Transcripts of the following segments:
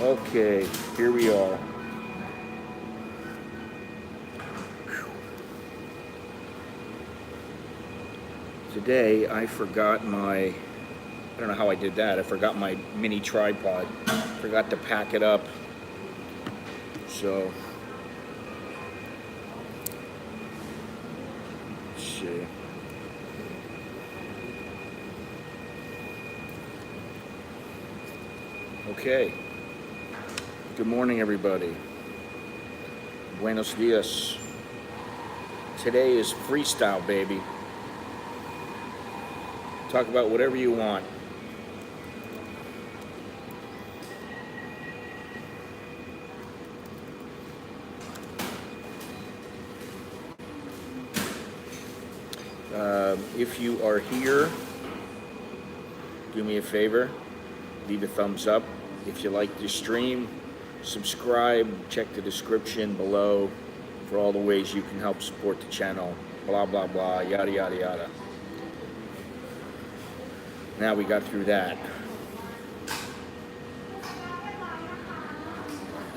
Okay, here we are. Today I forgot I don't know how I did that. I forgot my mini tripod. Forgot to pack it up. So, let's see. Okay. Good morning, everybody. Buenos dias. Today is freestyle, baby. Talk about whatever you want. If you are here, do me a favor, leave a thumbs up. If you like the stream, subscribe, check the description below for all the ways you can help support the channel, blah, blah, blah, yada, yada, yada. Now we got through that.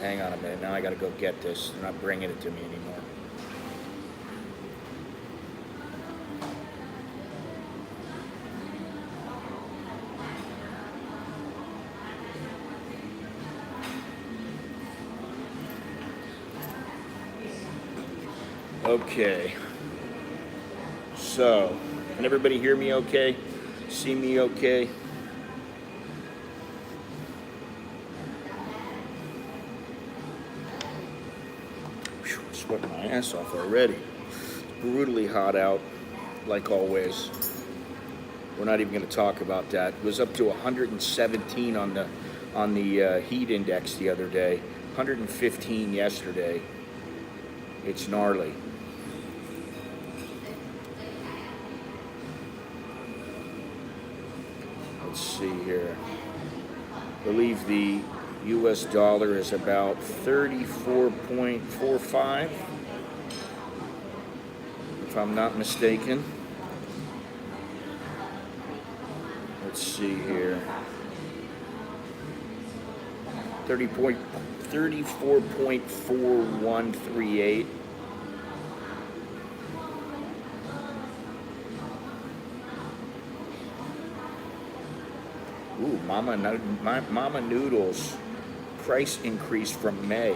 Hang on a minute, now I gotta go get this. They're not bringing it to me anymore. Okay, so, can everybody hear me okay? See me okay? Whew, sweating my ass off already. It's brutally hot out, like always. We're not even going to talk about that. It was up to 117 on the heat index the other day, 115 yesterday. It's gnarly. Let's see here. I believe the US dollar is about 34.45, if I'm not mistaken. Let's see here. 34.4138. Ooh, Mama Noodles price increase from May.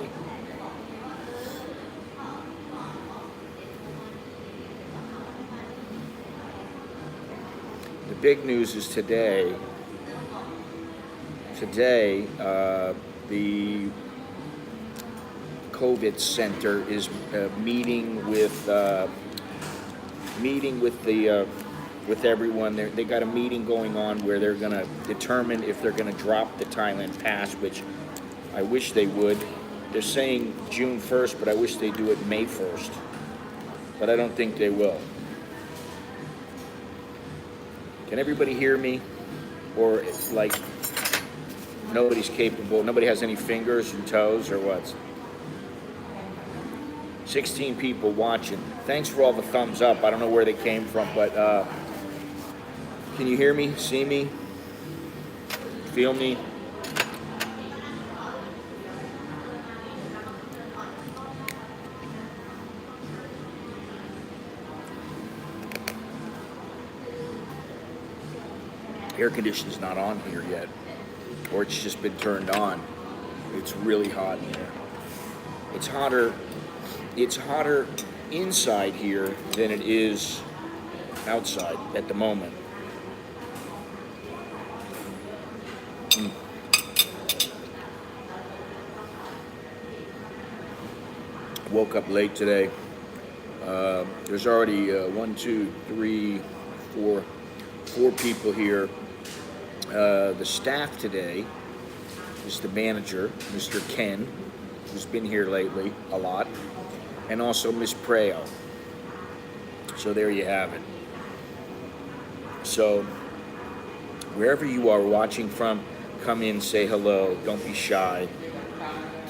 The big news is today. The COVID center is meeting with everyone. They got a meeting going on where they're going to determine if they're going to drop the Thailand Pass, which I wish they would. They're saying June 1st, but I wish they do it May 1st. But I don't think they will. Can everybody hear me? Or it's like nobody's capable, nobody has any fingers and toes or what? 16 people watching. Thanks for all the thumbs up. I don't know where they came from, but can you hear me, see me, feel me? Air conditioning's not on here yet, or it's just been turned on. It's really hot in here. It's hotter inside here than it is outside at the moment. Woke up late today. There's already 4 people here. The staff today is the manager, Mr. Ken, who's been here lately a lot, and also Miss Preo. So there you have it. So wherever you are watching from, come in, say hello, don't be shy.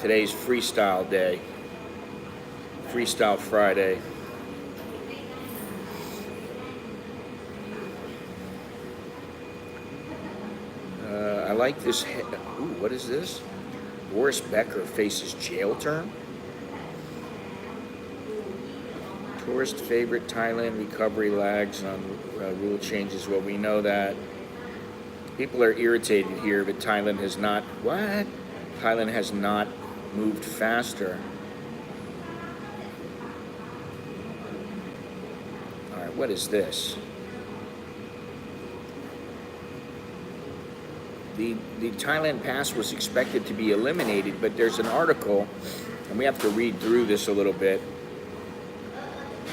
Today's freestyle day, Freestyle Friday. I like this. Ooh, what is this? Boris Becker faces jail term. Tourist favorite Thailand recovery lags on rule changes. Well, we know that. People are irritated here, but Thailand has not. What? Thailand has not moved faster. All right, what is this? The Thailand Pass was expected to be eliminated, but there's an article, and we have to read through this a little bit.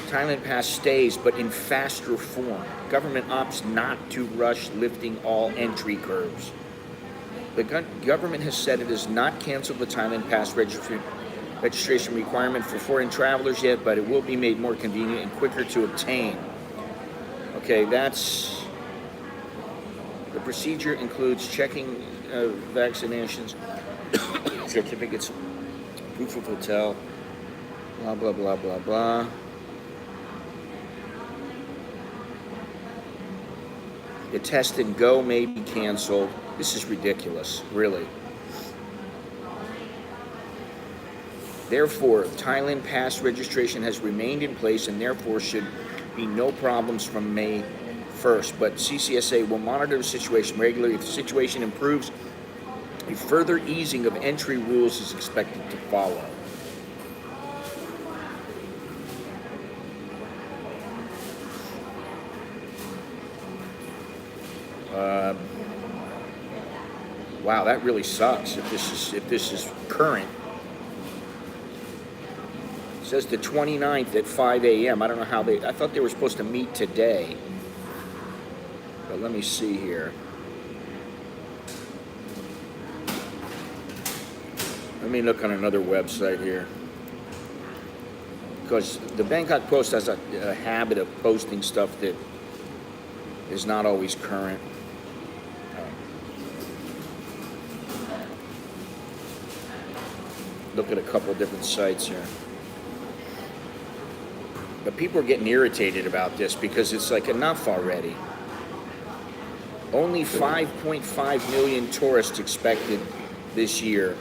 Thailand Pass stays, but in faster form. Government opts not to rush lifting all entry curbs. The government has said it has not canceled the Thailand Pass registration requirement for foreign travelers yet, but it will be made more convenient and quicker to obtain. Okay, that's... The procedure includes checking vaccinations, certificates, proof of hotel, blah, blah, blah, blah, blah. The test and go may be canceled. This is ridiculous, really. Therefore, Thailand Pass registration has remained in place and therefore should be no problems from May 1st. But CCSA will monitor the situation regularly. If the situation improves, a further easing of entry rules is expected to follow. Wow, that really sucks if this is current. It says the 29th at 5 a.m. I don't know how I thought they were supposed to meet today. But let me see here. Let me look on another website here. Because the Bangkok Post has a habit of posting stuff that is not always current. Look at a couple different sites here. But people are getting irritated about this because it's like enough already. Only 5.5 million tourists expected this year,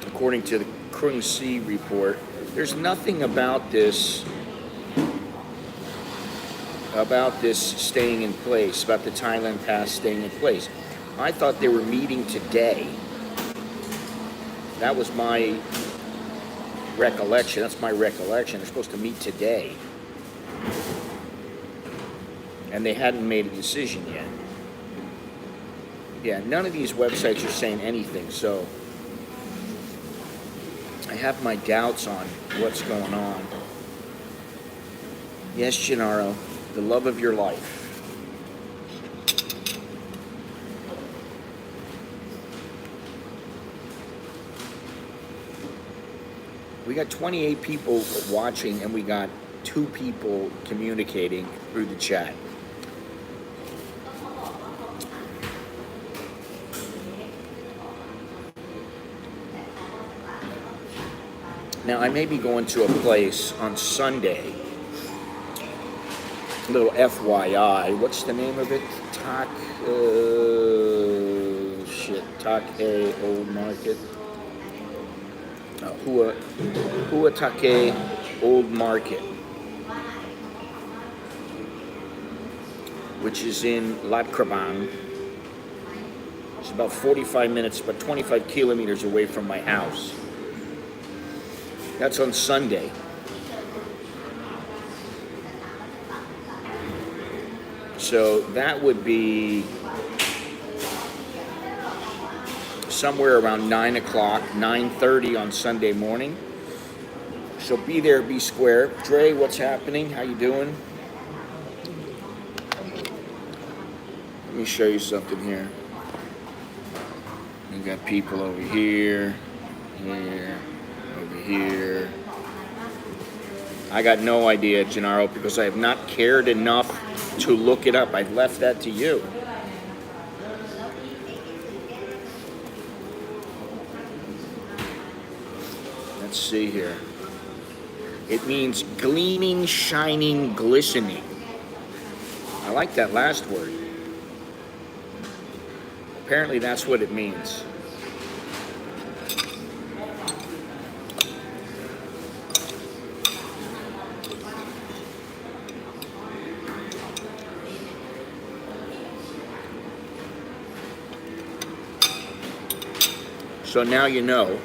according to the Krung Si report. There's nothing about this staying in place, about the Thailand Pass staying in place. I thought they were meeting today. That was my recollection. That's my recollection. They're supposed to meet today. And they hadn't made a decision yet. Yeah, none of these websites are saying anything, so I have my doubts on what's going on. Yes, Gennaro, the love of your life. We got 28 people watching, and we got 2 people communicating through the chat. Now, I may be going to a place on Sunday. A little FYI. What's the name of it? Take Old Market. Huatake Old Market, which is in Lat Krabang. It's about 45 minutes, about 25 kilometers away from my house. That's on Sunday. So that would be somewhere around 9 o'clock, 9:30 on Sunday morning. So be there, be square. Dre, what's happening? How you doing? Let me show you something here. We got people over here, over here. I got no idea, Gennaro, because I have not cared enough to look it up. I've left that to you. Let's see here. It means gleaming, shining, glistening. I like that last word. Apparently that's what it means. So now you know.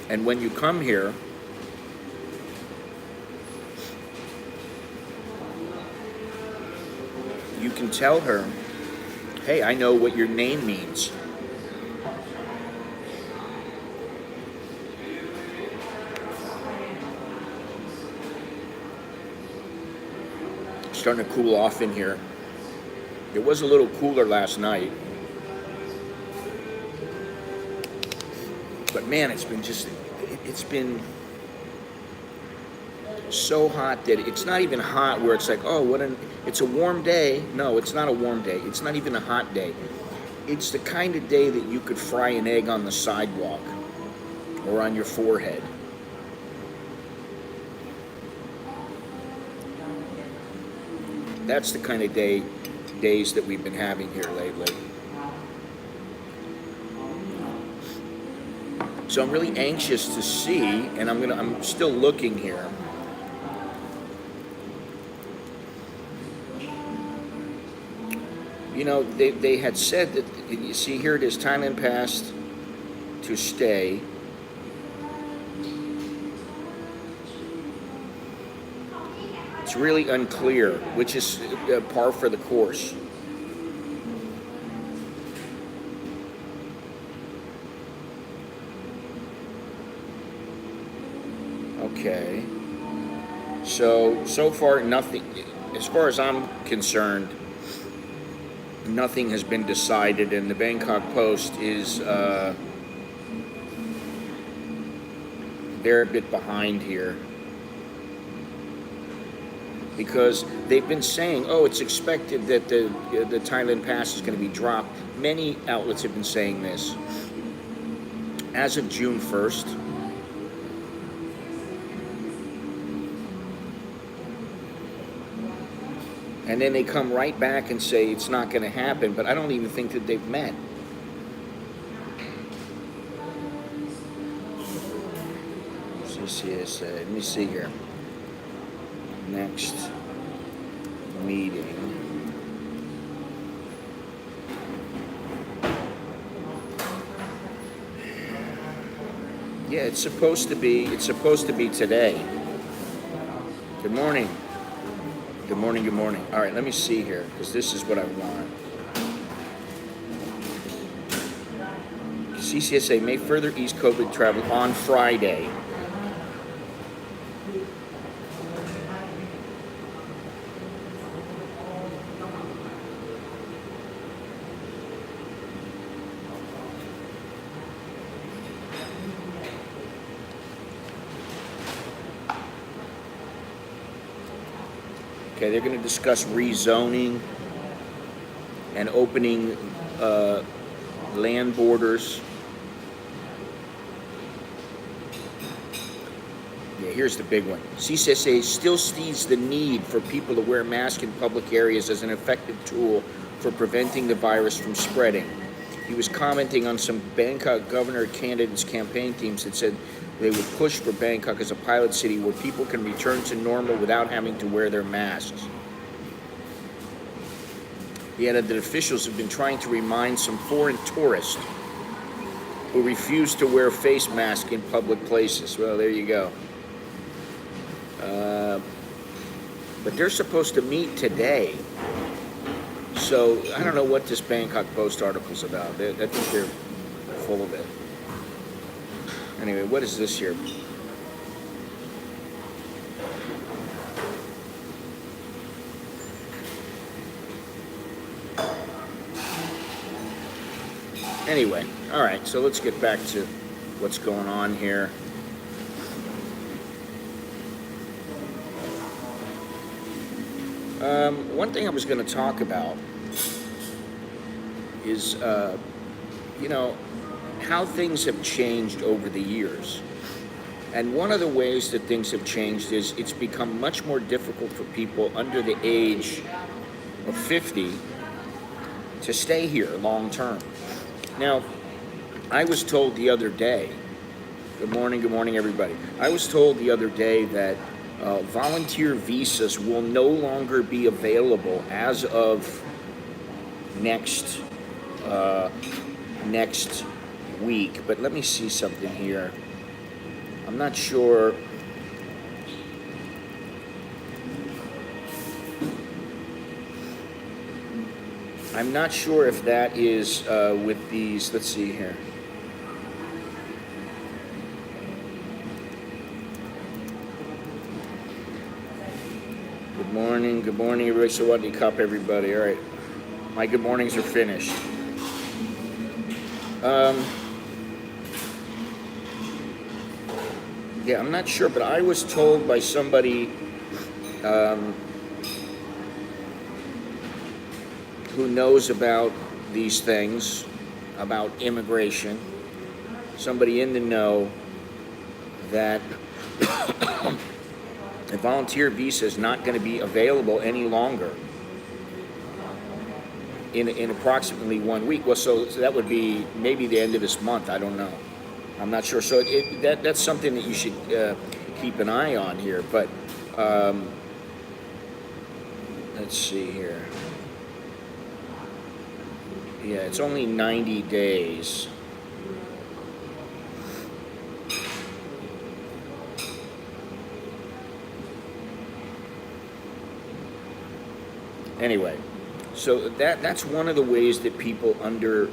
And when you come here, you can tell her, hey, I know what your name means. Starting to cool off in here. It was a little cooler last night. But man, it's been so hot that it's not even hot where it's like, oh, it's a warm day. No, it's not a warm day. It's not even a hot day. It's the kind of day that you could fry an egg on the sidewalk or on your forehead. That's the kind of days that we've been having here lately. So I'm really anxious to see, and I'm still looking here. You know, they had said that, you see here it is, Thailand Pass to stay. It's really unclear, which is par for the course. Okay. So far nothing, as far as I'm concerned, nothing has been decided, and the Bangkok Post is they're a bit behind here. Because they've been saying, oh, it's expected that the Thailand Pass is going to be dropped. Many outlets have been saying this. As of June 1st, and then they come right back and say it's not going to happen, but I don't even think that they've met. CCSA, let me see here. Next meeting. Yeah, it's supposed to be today. Good morning. Good morning, good morning. All right, let me see here, because this is what I want. CCSA may further ease COVID travel on Friday. Okay, they're going to discuss rezoning and opening land borders. Yeah, here's the big one. CCSA still sees the need for people to wear masks in public areas as an effective tool for preventing the virus from spreading. He was commenting on some Bangkok governor candidates' campaign teams that said they would push for Bangkok as a pilot city where people can return to normal without having to wear their masks. He added that officials have been trying to remind some foreign tourists who refuse to wear face masks in public places. Well, there you go. But they're supposed to meet today. So I don't know what this Bangkok Post article's about. I think they're full of it. Anyway, what is this here? Anyway, all right, so let's get back to what's going on here. One thing I was going to talk about is, how things have changed over the years. And one of the ways that things have changed is it's become much more difficult for people under the age of 50 to stay here long term. Now, I was told the other day, good morning, everybody. I was told the other day that volunteer visas will no longer be available as of next week, but let me see something here. I'm not sure. I'm not sure if that is with these. Let's see here. Good morning, everybody. Sawadee Cup, everybody. All right, my good mornings are finished. Yeah, I'm not sure, but I was told by somebody who knows about these things, about immigration, somebody in the know, that a volunteer visa is not going to be available any longer in approximately 1 week. Well, so that would be maybe the end of this month. I don't know. I'm not sure. So that's something that you should keep an eye on here. But let's see here. Yeah, it's only 90 days. Anyway, so that's one of the ways that people under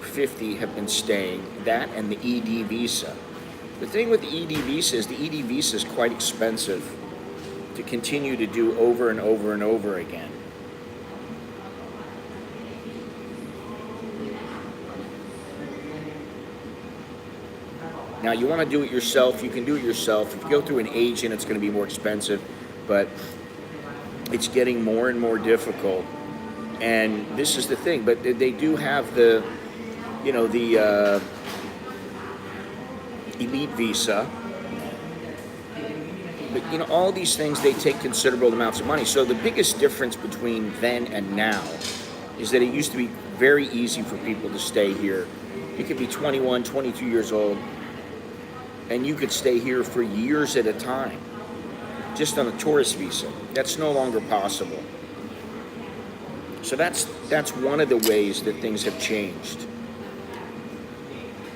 50 have been staying, that and the ED visa. The thing with the ED visa is the ED visa is quite expensive to continue to do over and over and over again. Now, you want to do it yourself, you can do it yourself. If you go through an agent, it's going to be more expensive, but it's getting more and more difficult. And this is the thing, but they do have the, you know, the elite visa. But, you know, all these things, they take considerable amounts of money. So the biggest difference between then and now is that it used to be very easy for people to stay here. You could be 21, 22 years old, and you could stay here for years at a time, just on a tourist visa. That's no longer possible. So that's one of the ways that things have changed.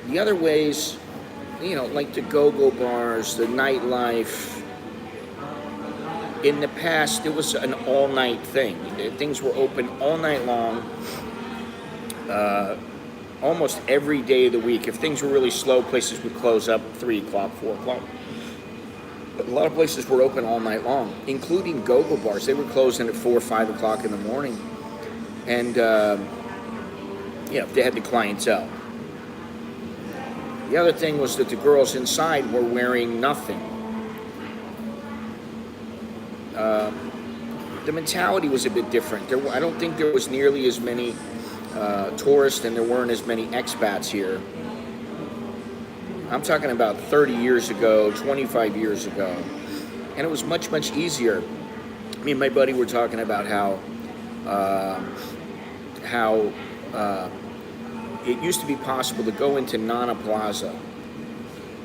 The other ways, you know, like the go-go bars, the nightlife. In the past, it was an all-night thing. Things were open all night long, almost every day of the week. If things were really slow, places would close up 3 o'clock, 4 o'clock. But a lot of places were open all night long, including go-go bars. They were closing at 4 or 5 o'clock in the morning. And, you know, they had the clientele. The other thing was that the girls inside were wearing nothing. The mentality was a bit different. I don't think there was nearly as many tourists, and there weren't as many expats here. I'm talking about 30 years ago, 25 years ago. And it was much, much easier. Me and my buddy were talking about how it used to be possible to go into Nana Plaza,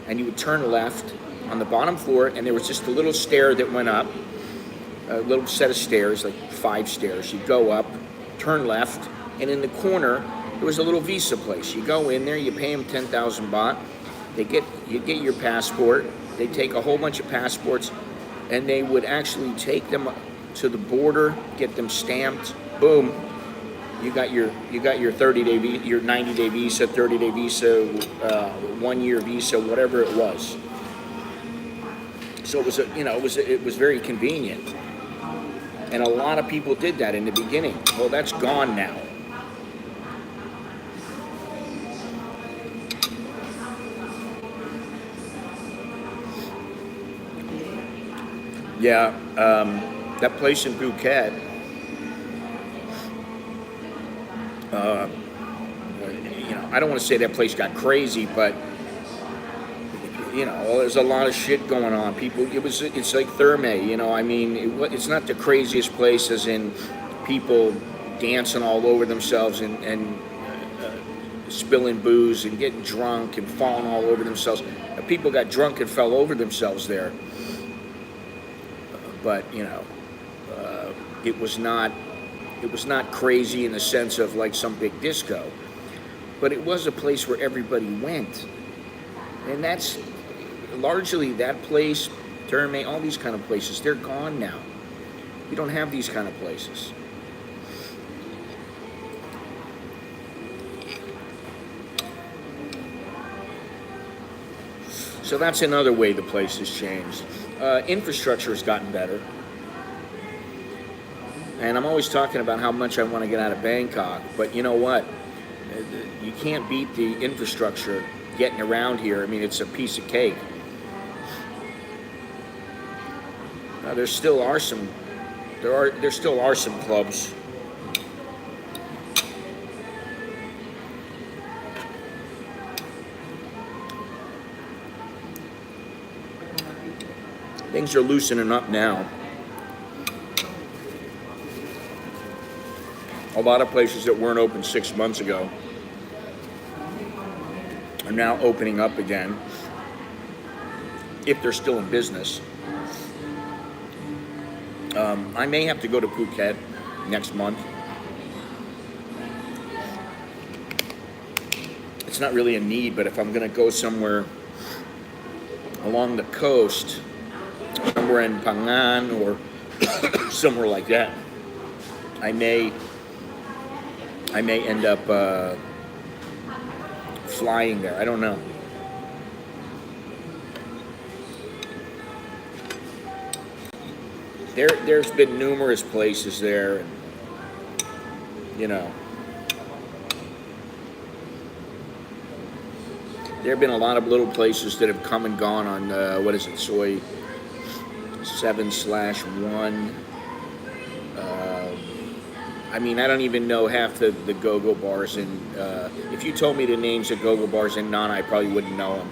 and you would turn left on the bottom floor, and there was just a little stair that went up, a little set of stairs, like 5 stairs. You go up, turn left, and in the corner, there was a little visa place. You go in there, you pay them 10,000 baht. You get your passport. They take a whole bunch of passports, and they would actually take them to the border, get them stamped. Boom, you got your 30-day visa, your 90-day visa, 30-day visa, 1-year visa, whatever it was. So it was it was very convenient, and a lot of people did that in the beginning. Well, that's gone now. Yeah, that place in Phuket, you know, I don't want to say that place got crazy, but, you know, there's a lot of shit going on. People, it's like Therme, you know, I mean, it's not the craziest place as in people dancing all over themselves and spilling booze and getting drunk and falling all over themselves. People got drunk and fell over themselves there. But, you know, it was not crazy in the sense of like some big disco. but it was a place where everybody went. And that's largely that place, Terme, all these kind of places, they're gone now. You don't have these kind of places. So that's another way the place has changed. Infrastructure has gotten better. And I'm always talking about how much I want to get out of Bangkok, but you know what? You can't beat the infrastructure getting around here. I mean, it's a piece of cake. There still are some clubs. Things are loosening up now. A lot of places that weren't open 6 months ago are now opening up again, if they're still in business. I may have to go to Phuket next month. It's not really a need, but if I'm going to go somewhere along the coast, somewhere in Pangan or somewhere like that, I may end up flying there. I don't know. There's been numerous places there, and, you know, there have been a lot of little places that have come and gone on, what is it, Soy 7/1. I mean, I don't even know half the go-go bars, and if you told me the names of go-go bars in Nana, I probably wouldn't know them.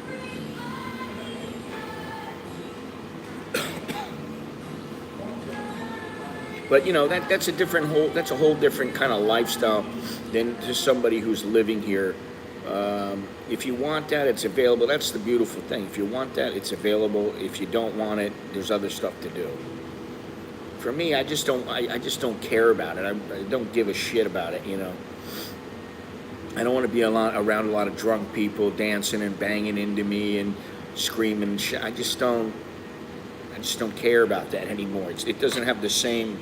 But you know, that's a whole different kind of lifestyle than just somebody who's living here. If you want that, it's available. That's the beautiful thing. If you want that, it's available. If you don't want it, there's other stuff to do. For me, I just don't care about it. I don't give a shit about it, you know. I don't want to be around a lot of drunk people dancing and banging into me and screaming and shit. I just don't care about that anymore. It doesn't have the same.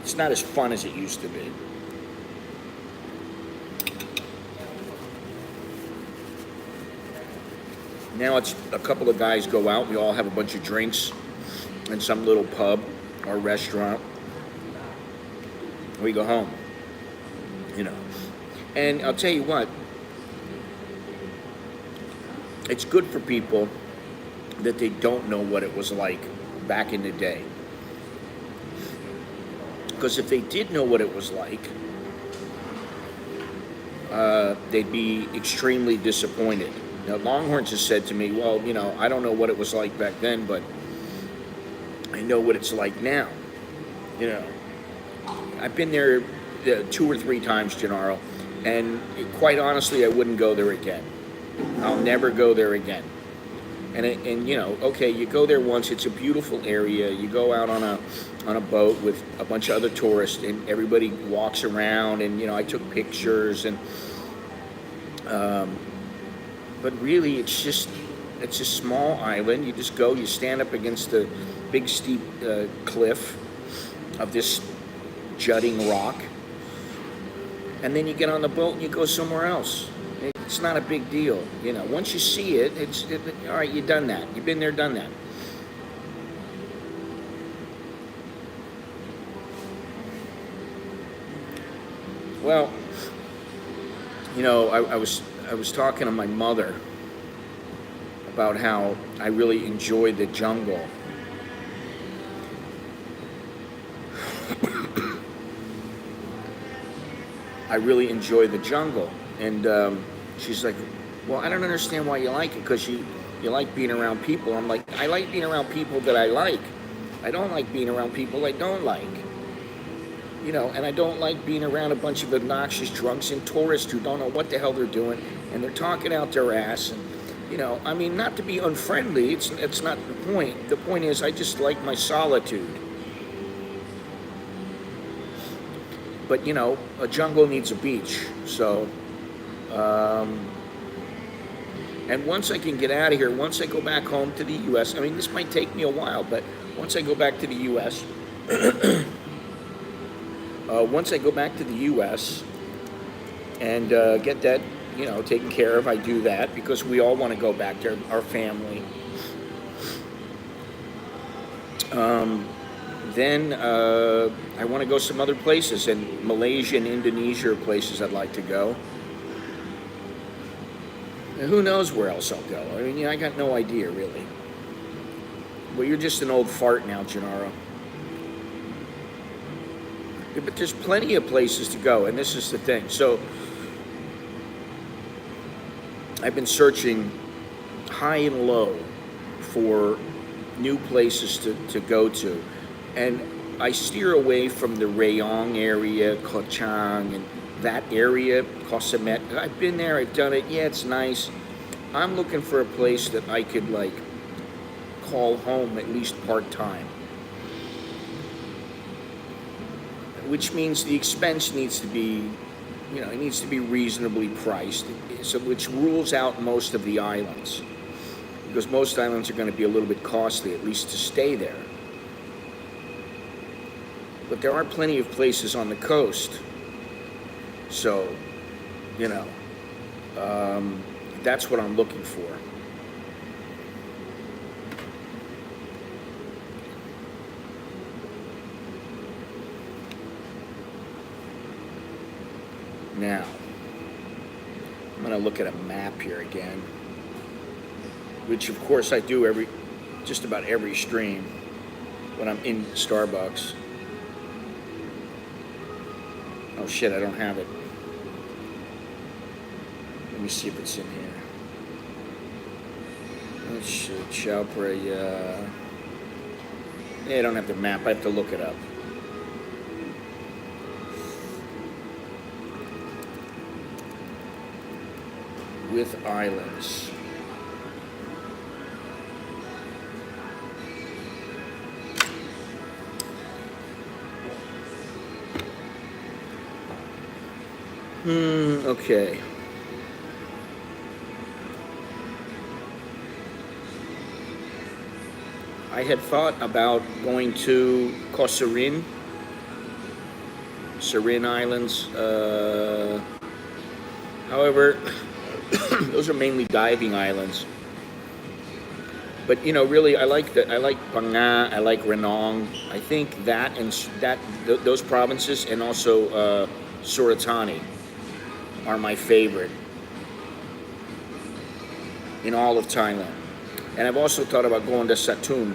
It's not as fun as it used to be. Now it's a couple of guys go out. We all have a bunch of drinks in some little pub or restaurant. We go home, you know. And I'll tell you what, it's good for people that they don't know what it was like back in the day. Because if they did know what it was like, they'd be extremely disappointed. Now, Longhorns has said to me, well, you know, I don't know what it was like back then, but I know what it's like now. You know, I've been there 2 or 3 times, Gennaro, and quite honestly, I wouldn't go there again. I'll never go there again. And you know, okay, you go there once, it's a beautiful area. You go out on a boat with a bunch of other tourists, and everybody walks around, and you know, I took pictures, and but really, it's a small island. You just go, you stand up against the big steep cliff of this jutting rock, and then you get on the boat and you go somewhere else. It's not a big deal, you know. Once you see it, all right. You've done that. You've been there, done that. Well, you know, I was talking to my mother about how I really enjoy the jungle. I really enjoy the jungle, and she's like, well, I don't understand why you like it, because you like being around people. I'm like, I like being around people that I like. I don't like being around people I don't like. You know, and I don't like being around a bunch of obnoxious drunks and tourists who don't know what the hell they're doing, and they're talking out their ass. And, you know, I mean, not to be unfriendly, it's not the point. The point is, I just like my solitude. but you know, a jungle needs a beach. So, and once I can get out of here, once I go back home to the U.S., I mean, this might take me a while, but once I go back to the U.S., once I go back to the U.S. and get that, you know, taken care of, I do that because we all want to go back to our family. Then I want to go some other places, and Malaysia and Indonesia are places I'd like to go. And who knows where else I'll go? I mean, I got no idea, really. Well, you're just an old fart now, Gennaro. Yeah, but there's plenty of places to go, and this is the thing. So, I've been searching high and low for new places to go to. And I steer away from the Rayong area, Koh Chang, and that area, Koh Samet. I've been there, I've done it, yeah, it's nice. I'm looking for a place that I could, like, call home at least part-time. Which means the expense needs to be, you know, it needs to be reasonably priced. So, which rules out most of the islands. Because most islands are going to be a little bit costly, at least to stay there. But there are plenty of places on the coast. So, you know, that's what I'm looking for. Now, I'm going to look at a map here again, which of course I do just about every stream when I'm in Starbucks. Oh shit, I don't have it. Let me see if it's in here. Oh shit, Chowpre, yeah, I don't have the map, I have to look it up. With islands. Okay. I had thought about going to Koh Sarin Islands. However, those are mainly diving islands. But you know, really, I like Panga, I like Ranong. I think that and those provinces, and also Suratani, are my favorite in all of Thailand. And I've also thought about going to Satun.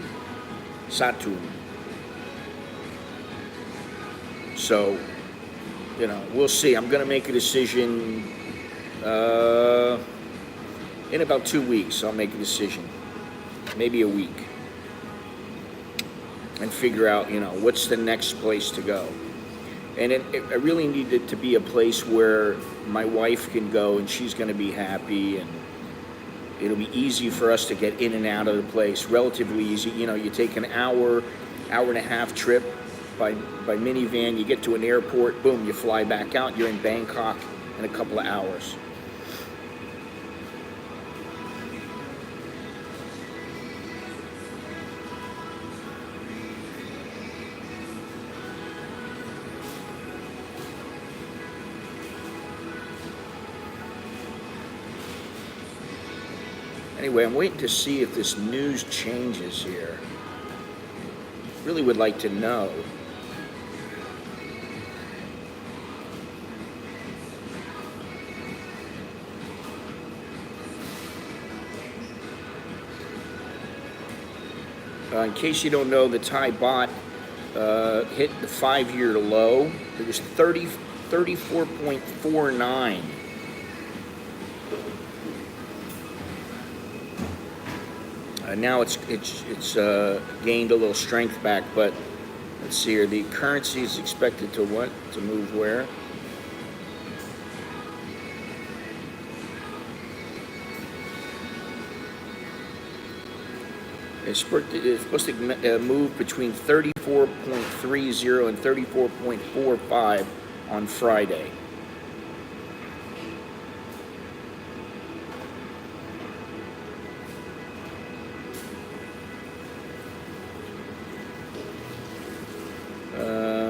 So, you know, we'll see. I'm going to make a decision in about 2 weeks. I'll make a decision, maybe a week, and figure out, you know, what's the next place to go. And I really need it to be a place where my wife can go and she's going to be happy, and it'll be easy for us to get in and out of the place, relatively easy. You know, you take an hour and a half trip by minivan, you get to an airport, boom, you fly back out, you're in Bangkok in a couple of hours. Anyway, I'm waiting to see if this news changes here. Really would like to know. In case you don't know, the Thai baht hit the 5-year low. It was 34.49. Now it's gained a little strength back, but let's see here. The currency is expected to move where? It's supposed to move between 34.30 and 34.45 on Friday.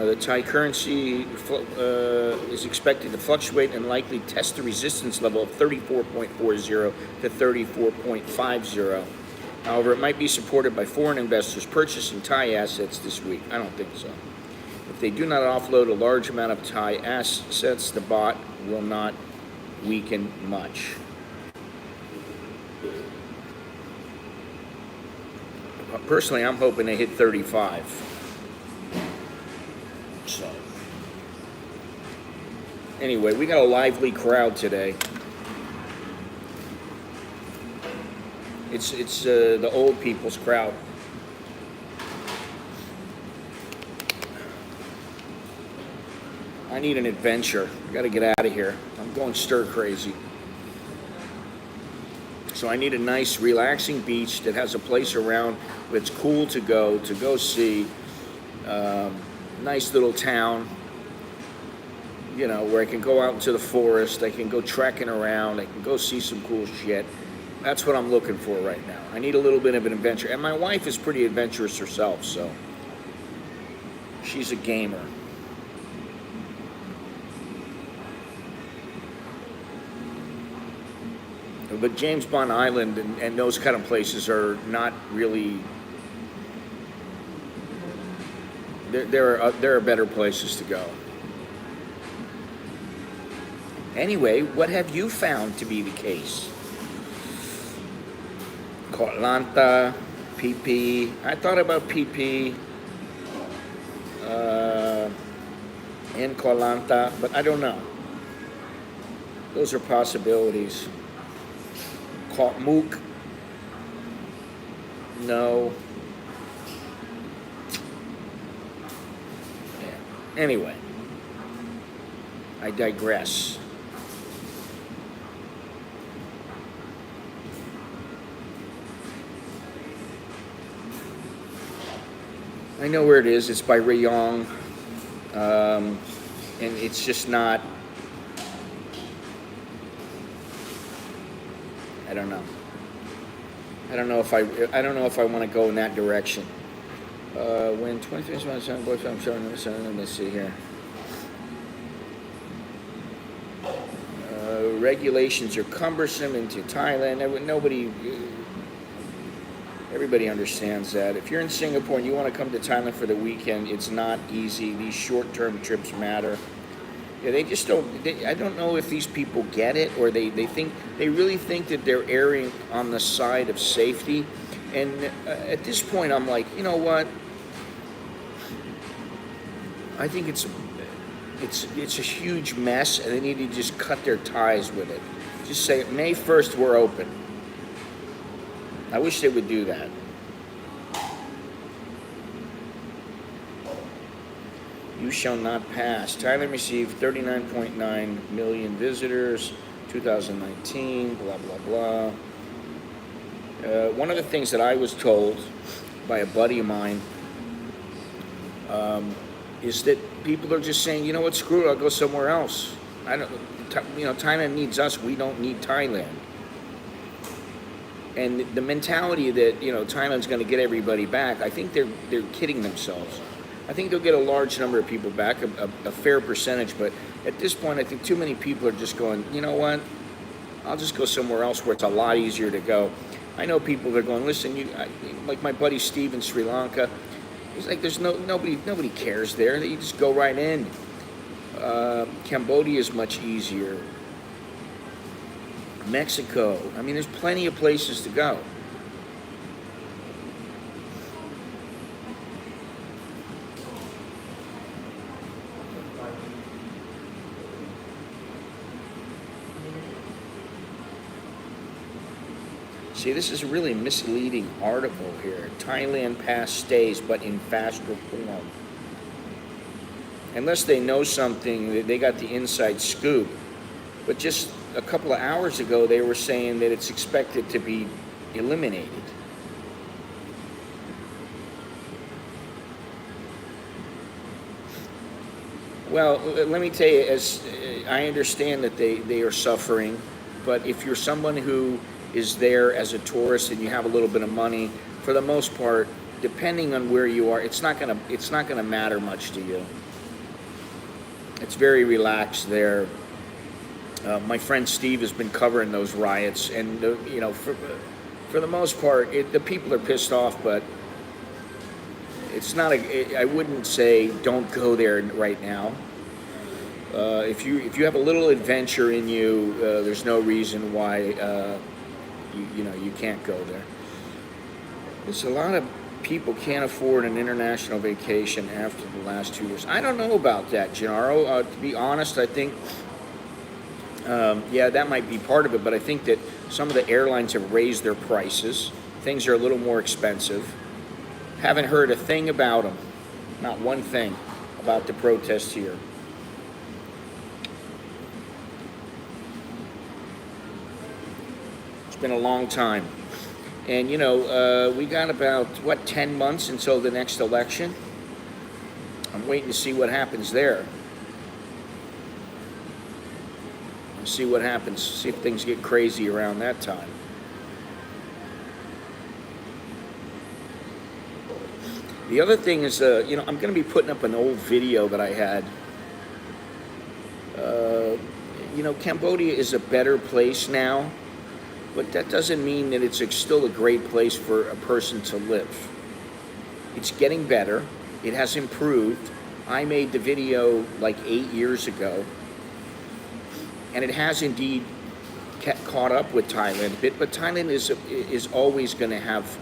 The Thai currency is expected to fluctuate and likely test the resistance level of 34.40 to 34.50. However, it might be supported by foreign investors purchasing Thai assets this week. I don't think so. If they do not offload a large amount of Thai assets, the baht will not weaken much. Personally, I'm hoping they hit 35. So, anyway, we got a lively crowd today. It's the old people's crowd. I need an adventure. I got to get out of here. I'm going stir crazy. So I need a nice, relaxing beach that has a place around that's cool to go see. Nice little town, you know, where I can go out into the forest, I can go trekking around, I can go see some cool shit. That's what I'm looking for right now. I need a little bit of an adventure. And my wife is pretty adventurous herself, so she's a gamer. But James Bond Island and those kind of places are not really... There are better places to go. Anyway, what have you found to be the case? Koh Lanta, PP. I thought about PP and Koh Lanta, but I don't know. Those are possibilities. Koh Mook. No. Anyway, I digress. I know where it is. It's by Rayong, and it's just not. I don't know. I don't know if I want to go in that direction. When 23 months, I'm showing. Let's see here. Regulations are cumbersome into Thailand. Everybody understands that. If you're in Singapore and you want to come to Thailand for the weekend, it's not easy. These short-term trips matter. Yeah, they just don't. I don't know if these people get it, or they really think that they're erring on the side of safety. And at this point, I'm like, you know what? I think it's a huge mess, and they need to just cut their ties with it. Just say, May 1st, we're open. I wish they would do that. You shall not pass. Thailand received 39.9 million visitors, 2019, blah, blah, blah. One of the things that I was told by a buddy of mine is that people are just saying, you know what, screw it, I'll go somewhere else. Thailand needs us, we don't need Thailand. And the mentality that, Thailand's going to get everybody back, I think they're kidding themselves. I think they'll get a large number of people back, a fair percentage, but at this point, I think too many people are just going, you know what, I'll just go somewhere else where it's a lot easier to go. I know people that are going, listen, like my buddy Steve in Sri Lanka, he's like, there's nobody cares there. You just go right in. Cambodia is much easier. Mexico. I mean, there's plenty of places to go. See, this is a really misleading article here. Thailand Pass stays, but in faster form. Unless they know something, they got the inside scoop. But just a couple of hours ago, they were saying that it's expected to be eliminated. Well, let me tell you, as I understand that they are suffering, but if you're someone who is there as a tourist and you have a little bit of money, for the most part, depending on where you are, it's not gonna matter much to you. It's very relaxed there. My friend Steve has been covering those riots, and for the most part, the people are pissed off, but it's not I wouldn't say don't go there right now. If you have a little adventure in you, there's no reason why you can't go there. There's a lot of people can't afford an international vacation after the last 2 years. I don't know about that, Gennaro. To be honest, I think yeah, that might be part of it, but I think that some of the airlines have raised their prices. Things are a little more expensive. Haven't heard a thing about them, not one thing about the protests here. It's been a long time. And we got about, 10 months until the next election. I'm waiting to see what happens there. See what happens, see if things get crazy around that time. The other thing is, I'm going to be putting up an old video that I had. Cambodia is a better place now, but that doesn't mean that it's still a great place for a person to live. It's getting better. It has improved. I made the video like 8 years ago, and it has indeed caught up with Thailand a bit, but Thailand is always going to have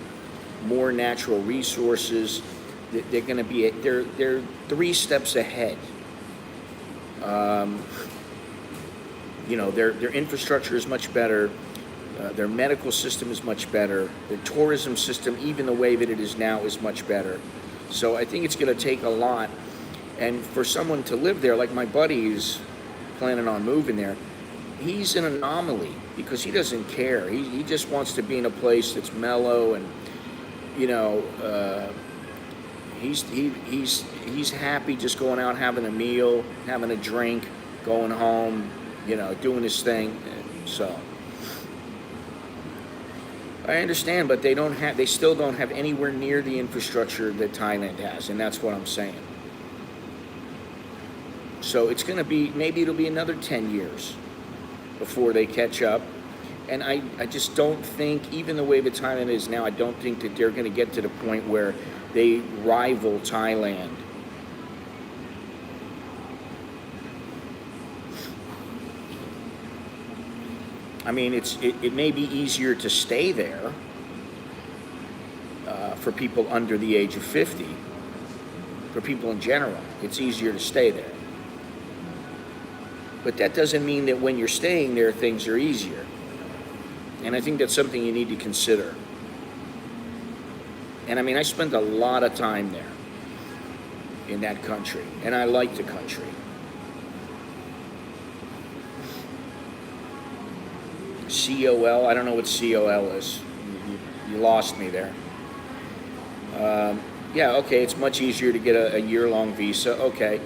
more natural resources. They're going to be they're 3 steps ahead. Their infrastructure is much better. Their medical system is much better. Their tourism system, even the way that it is now, is much better. So I think it's going to take a lot. And for someone to live there, like my buddy who's planning on moving there, he's an anomaly because he doesn't care. He just wants to be in a place that's mellow, and he's happy just going out, having a meal, having a drink, going home, doing his thing. So I understand, but they still don't have anywhere near the infrastructure that Thailand has, and that's what I'm saying. So it's going to be, maybe it'll be another 10 years before they catch up. And I just don't think, even the way that Thailand is now, I don't think that they're going to get to the point where they rival Thailand. I mean, it may be easier to stay there for people under the age of 50. For people in general, it's easier to stay there. But that doesn't mean that when you're staying there, things are easier. And I think that's something you need to consider. And I mean, I spent a lot of time there in that country, and I like the country. COL, I don't know what COL is. You lost me there. Yeah, okay, it's much easier to get a year-long visa. Okay.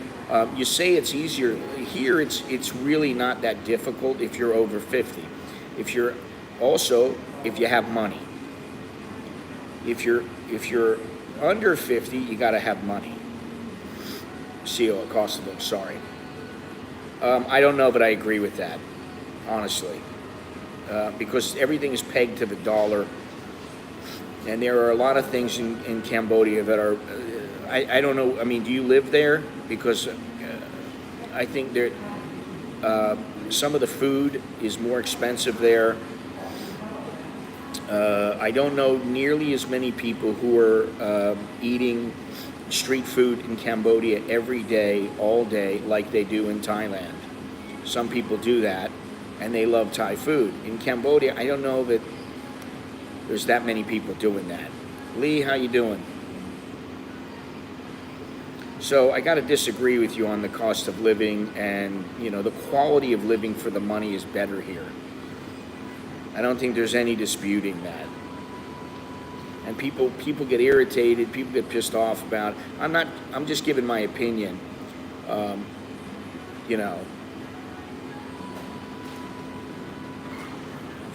You say it's easier. Here, it's really not that difficult if you're over 50. If you have money. If you're under 50, you got to have money. COL, cost of living, sorry. I don't know, but I agree with that, honestly. Because everything is pegged to the dollar. And there are a lot of things in Cambodia that are, I don't know, I mean, do you live there? Because I think some of the food is more expensive there. I don't know nearly as many people who are eating street food in Cambodia every day, all day, like they do in Thailand. Some people do that, and they love Thai food. In Cambodia, I don't know that there's that many people doing that. Lee, how you doing? So I got to disagree with you on the cost of living, and the quality of living for the money is better here. I don't think there's any disputing that. And people get irritated, people get pissed off about it. I'm just giving my opinion. you know,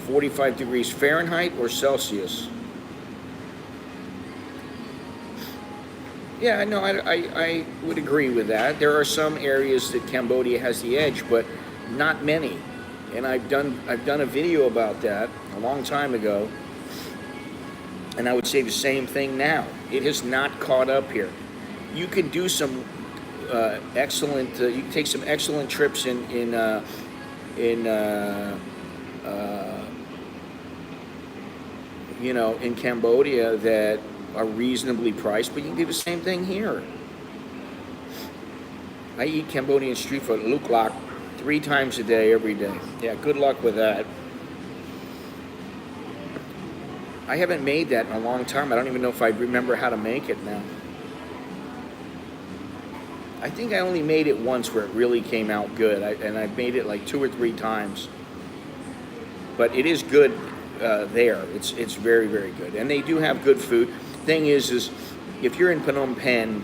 45 degrees Fahrenheit or Celsius. Yeah, no, I would agree with that. There are some areas that Cambodia has the edge, but not many. And I've done a video about that a long time ago, and I would say the same thing now. It has not caught up here. You can do some excellent. You can take some excellent trips in you know, in Cambodia that are reasonably priced, but you can do the same thing here. I eat Cambodian street food, luk lak, 3 times a day, every day. Yeah, good luck with that. I haven't made that in a long time. I don't even know if I remember how to make it now. I think I only made it once where it really came out good, and I've made it like 2 or 3 times. But it is good there. It's very, very good, and they do have good food. Thing is if you're in Phnom Penh,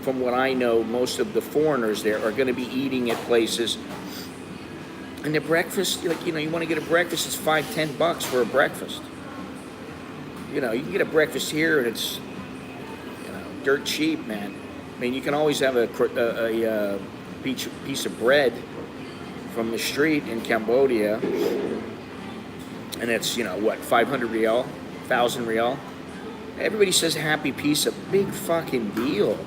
from what I know, most of the foreigners there are going to be eating at places, and the breakfast, like, you know, you want to get a breakfast, it's $5-10 for a breakfast. You know, you can get a breakfast here, and it's, you know, dirt cheap, man. I mean, you can always have a piece of bread from the street in Cambodia, and it's, you know, what, 500 rial, 1,000 rial. Everybody says happy pizza, big fucking deal.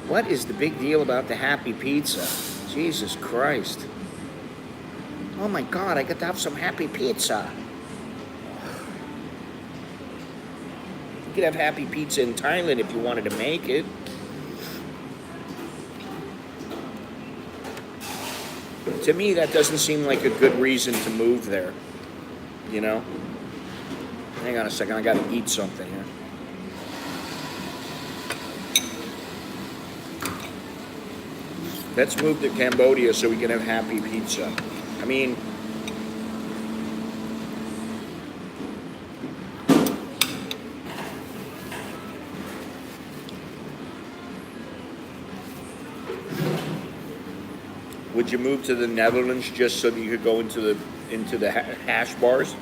What is the big deal about the happy pizza? Jesus Christ. Oh my God, I got to have some happy pizza. You could have happy pizza in Thailand if you wanted to make it. To me, that doesn't seem like a good reason to move there, you know? Hang on a second, I gotta eat something here. Let's move to Cambodia so we can have happy pizza. I mean, would you move to the Netherlands just so that you could go into the hash bars,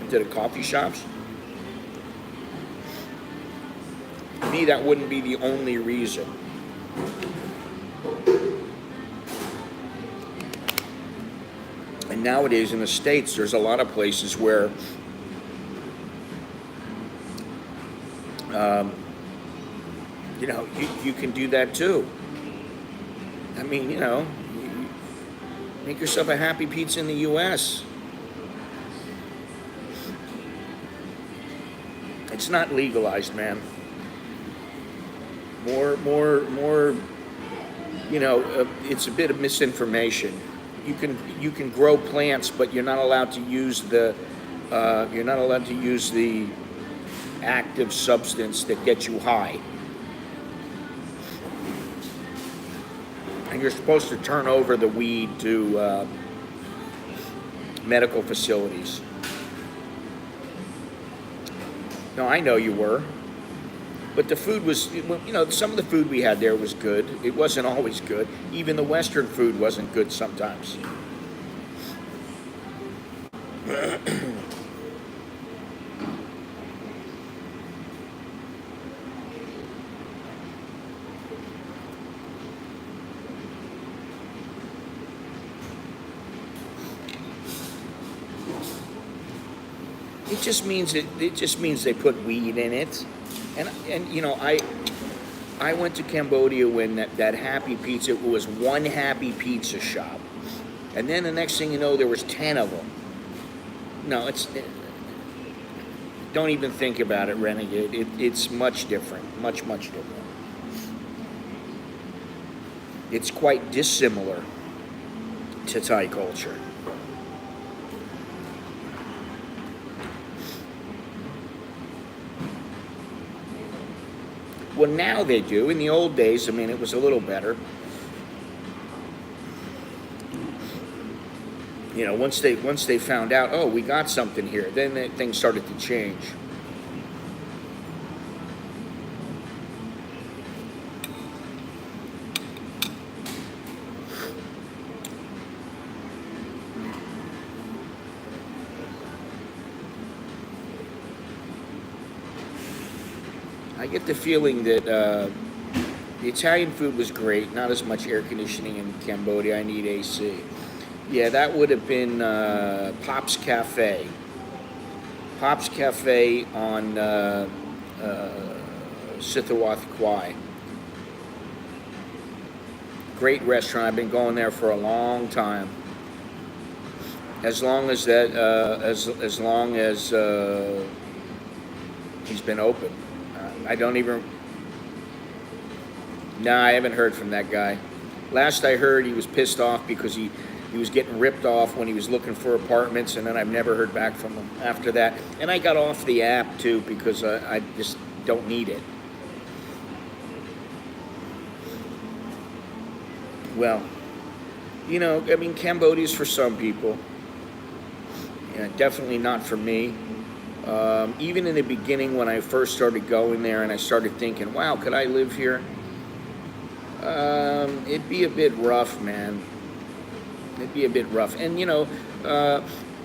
into the coffee shops? To me, that wouldn't be the only reason. And nowadays in the States, there's a lot of places where you know, you can do that too. I mean, you know, make yourself a happy pizza in the U.S. It's not legalized, man. More, you know, it's a bit of misinformation. You can grow plants, but you're not allowed to use the active substance that gets you high. And you're supposed to turn over the weed to medical facilities. No, I know you were. But the food was, you know, some of the food we had there was good. It wasn't always good. Even the Western food wasn't good sometimes. It just means they put weed in it. And you know, I went to Cambodia when that Happy Pizza, it was one Happy Pizza shop. And then the next thing you know, there was 10 of them. No, don't even think about it, Renegade. It's much different, much different. It's quite dissimilar to Thai culture. Well, now they do. In the old days, I mean, it was a little better. You know, once they found out, oh, we got something here, then things started to change. I get the feeling that the Italian food was great. Not as much air conditioning in Cambodia. I need AC. Yeah, that would have been Pop's Cafe. Pop's Cafe on Sithawath Kwai. Great restaurant. I've been going there for a long time. As long as that, as long as he's been open. I don't even. Nah, I haven't heard from that guy. Last I heard, he was pissed off because he was getting ripped off when he was looking for apartments, and then I've never heard back from him after that. And I got off the app too because I just don't need it. Well, you know, I mean, Cambodia's for some people. Yeah, definitely not for me. Even in the beginning when I first started going there and I started thinking, wow, could I live here? It'd be a bit rough, man. It'd be a bit rough. And, you know,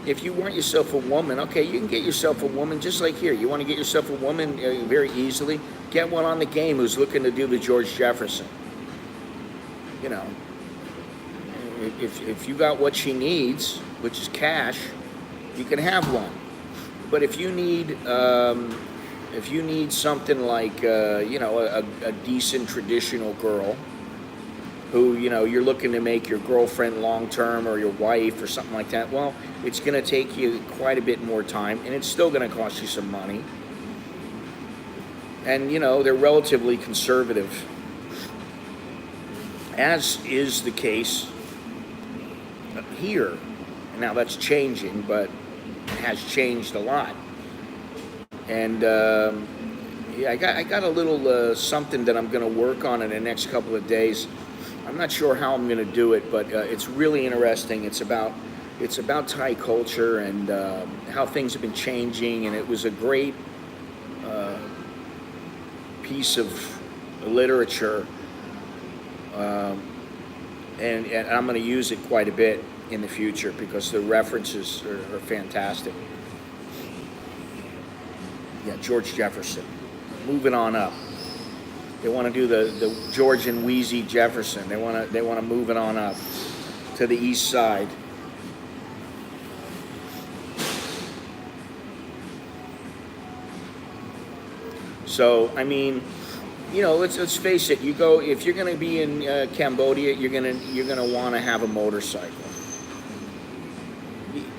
if you want yourself a woman, okay, you can get yourself a woman just like here. You want to get yourself a woman very easily? Get one on the game who's looking to do the George Jefferson. You know, if you got what she needs, which is cash, you can have one. But if you need something like you know, a decent traditional girl who, you know, you're looking to make your girlfriend long term or your wife or something like that, well, it's going to take you quite a bit more time, and it's still going to cost you some money. And, you know, they're relatively conservative, as is the case here. Now that's changing, but it has changed a lot. And yeah, I got a little something that I'm going to work on in the next couple of days. I'm not sure how I'm going to do it, but it's really interesting. It's about Thai culture and how things have been changing, and it was a great piece of literature, and I'm going to use it quite a bit in the future because the references are fantastic. Yeah, George Jefferson. Moving on up. They want to do the George and Wheezy Jefferson. They want to move it on up to the east side. So, I mean, you know, let's face it. You go, if you're going to be in Cambodia, you're gonna want to have a motorcycle.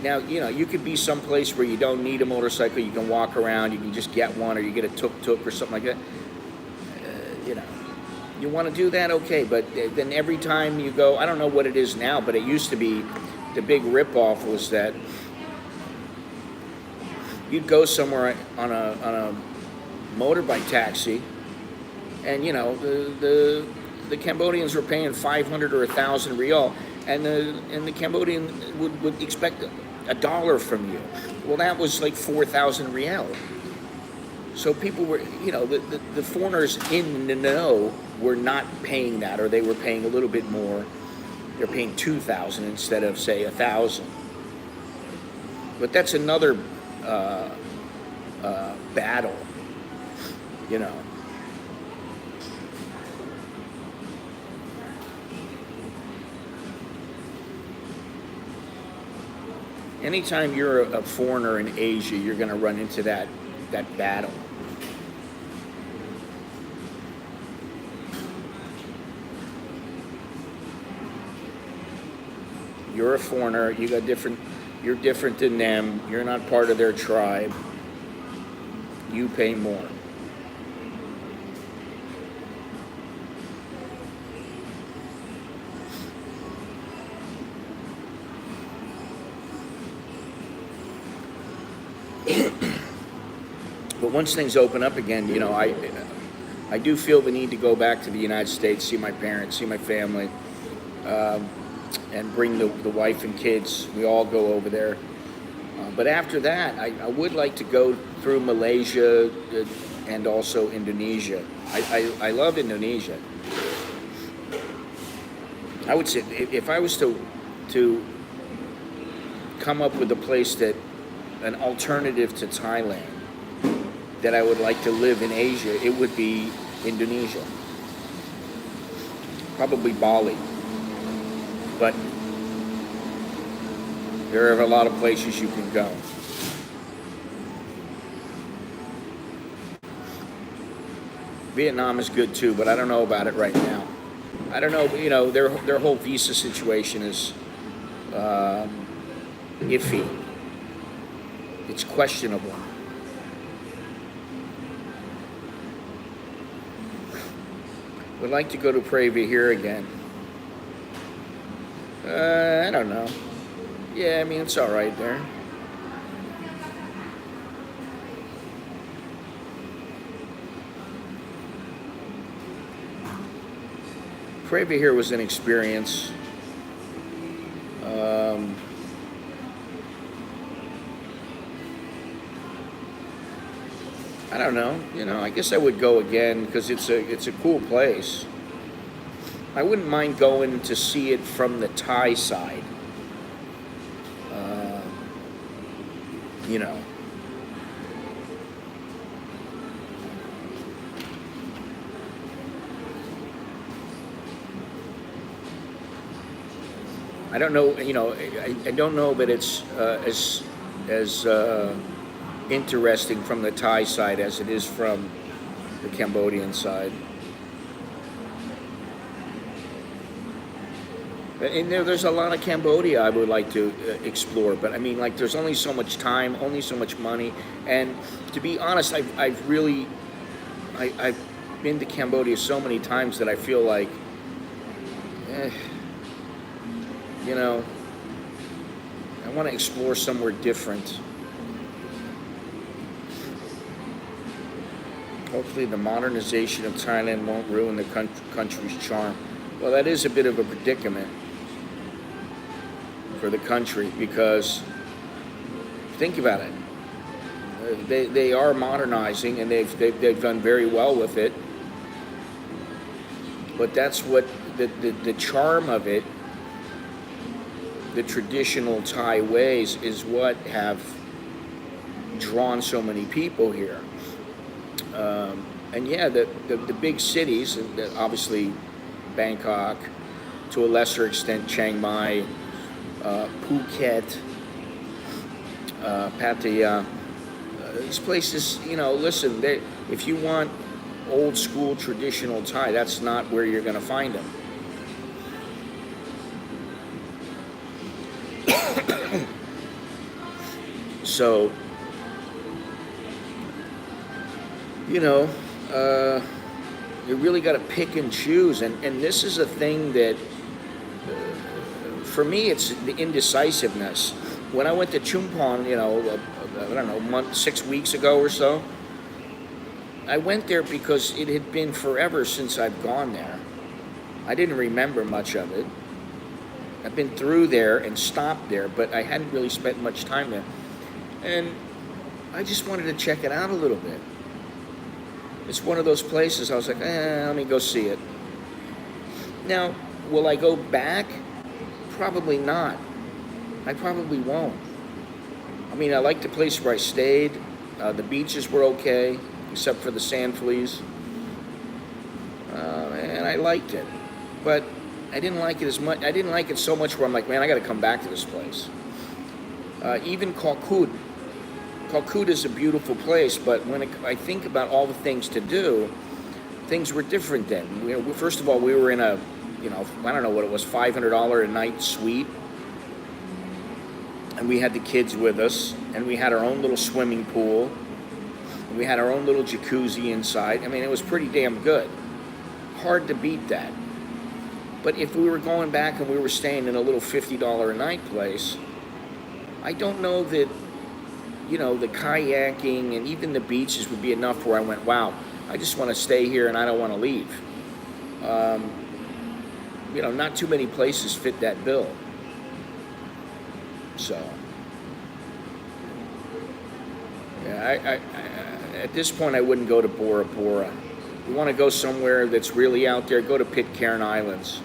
Now, you know, you could be someplace where you don't need a motorcycle. You can walk around. You can just get one, or you get a tuk-tuk or something like that. You know, you want to do that, okay. But then every time you go, I don't know what it is now, but it used to be, the big ripoff was that you'd go somewhere on a motorbike taxi, and you know the Cambodians were paying 500 or 1,000 rial, and the Cambodian would expect $1 from you. Well, that was like 4,000 rial. So people were, you know, the foreigners in the know were not paying that, or they were paying a little bit more. They're paying 2,000 instead of, say, 1,000. But that's another battle, you know. Anytime you're a foreigner in Asia, you're going to run into that battle. You're a foreigner. You're different than them. You're not part of their tribe. You pay more. But once things open up again, you know, I do feel the need to go back to the United States, see my parents, see my family, and bring the wife and kids. We all go over there. But after that, I would like to go through Malaysia and also Indonesia. I love Indonesia. I would say if I was to come up with a place that, an alternative to Thailand, that I would like to live in Asia, it would be Indonesia. Probably Bali. But there are a lot of places you can go. Vietnam is good too, but I don't know about it right now. I don't know, their whole visa situation is iffy. It's questionable. Would like to go to Pravia here again. I don't know. Yeah, I mean, it's all right there. Pravia here was an experience. I don't know. I guess I would go again because it's a cool place. I wouldn't mind going to see it from the Thai side. You know. I don't know. I don't know that it's as interesting from the Thai side as it is from the Cambodian side. And there's a lot of Cambodia I would like to explore, but I mean, like, there's only so much time, only so much money, and to be honest, I've been to Cambodia so many times that I feel like, I want to explore somewhere different. Hopefully the modernization of Thailand won't ruin the country's charm. Well, that is a bit of a predicament for the country because, think about it, they are modernizing and they've done very well with it. But that's what the charm of it, the traditional Thai ways, is what have drawn so many people here. And yeah, the big cities, obviously Bangkok, to a lesser extent Chiang Mai, Phuket, Pattaya, these places, listen, if you want old school traditional Thai, that's not where you're going to find them. So, you really got to pick and choose, and this is a thing that, for me, it's the indecisiveness. When I went to Chumpon, I don't know, 6 weeks ago or so, I went there because it had been forever since I've gone there. I didn't remember much of it. I've been through there and stopped there, but I hadn't really spent much time there. And I just wanted to check it out a little bit. It's one of those places I was like, let me go see it. Now, will I go back? Probably not. I probably won't. I mean, I liked the place where I stayed. The beaches were okay, except for the sand fleas. And I liked it. But I didn't like it as much. I didn't like it so much where I'm like, man, I got to come back to this place. Even Calcutta. Calcutta is a beautiful place, but when I think about all the things to do, things were different then. First of all, we were in a, I don't know what it was, $500 a night suite. And we had the kids with us, and we had our own little swimming pool. And we had our own little jacuzzi inside. I mean, it was pretty damn good. Hard to beat that. But if we were going back and we were staying in a little $50 a night place, I don't know that, the kayaking and even the beaches would be enough where I went, wow, I just want to stay here and I don't want to leave. Not too many places fit that bill. So, yeah, I at this point I wouldn't go to Bora Bora. You want to go somewhere that's really out there, go to Pitcairn Island,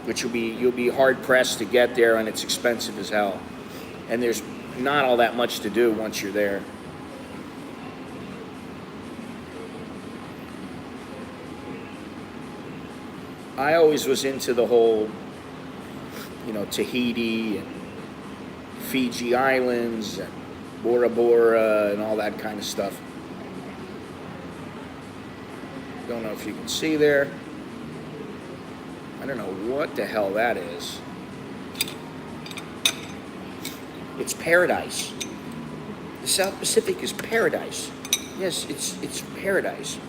which you'll be hard pressed to get there, and it's expensive as hell. And there's not all that much to do once you're there. I always was into the whole, Tahiti and Fiji Islands and Bora Bora and all that kind of stuff. Don't know if you can see there. I don't know what the hell that is. It's paradise. The South Pacific is paradise. Yes, it's paradise.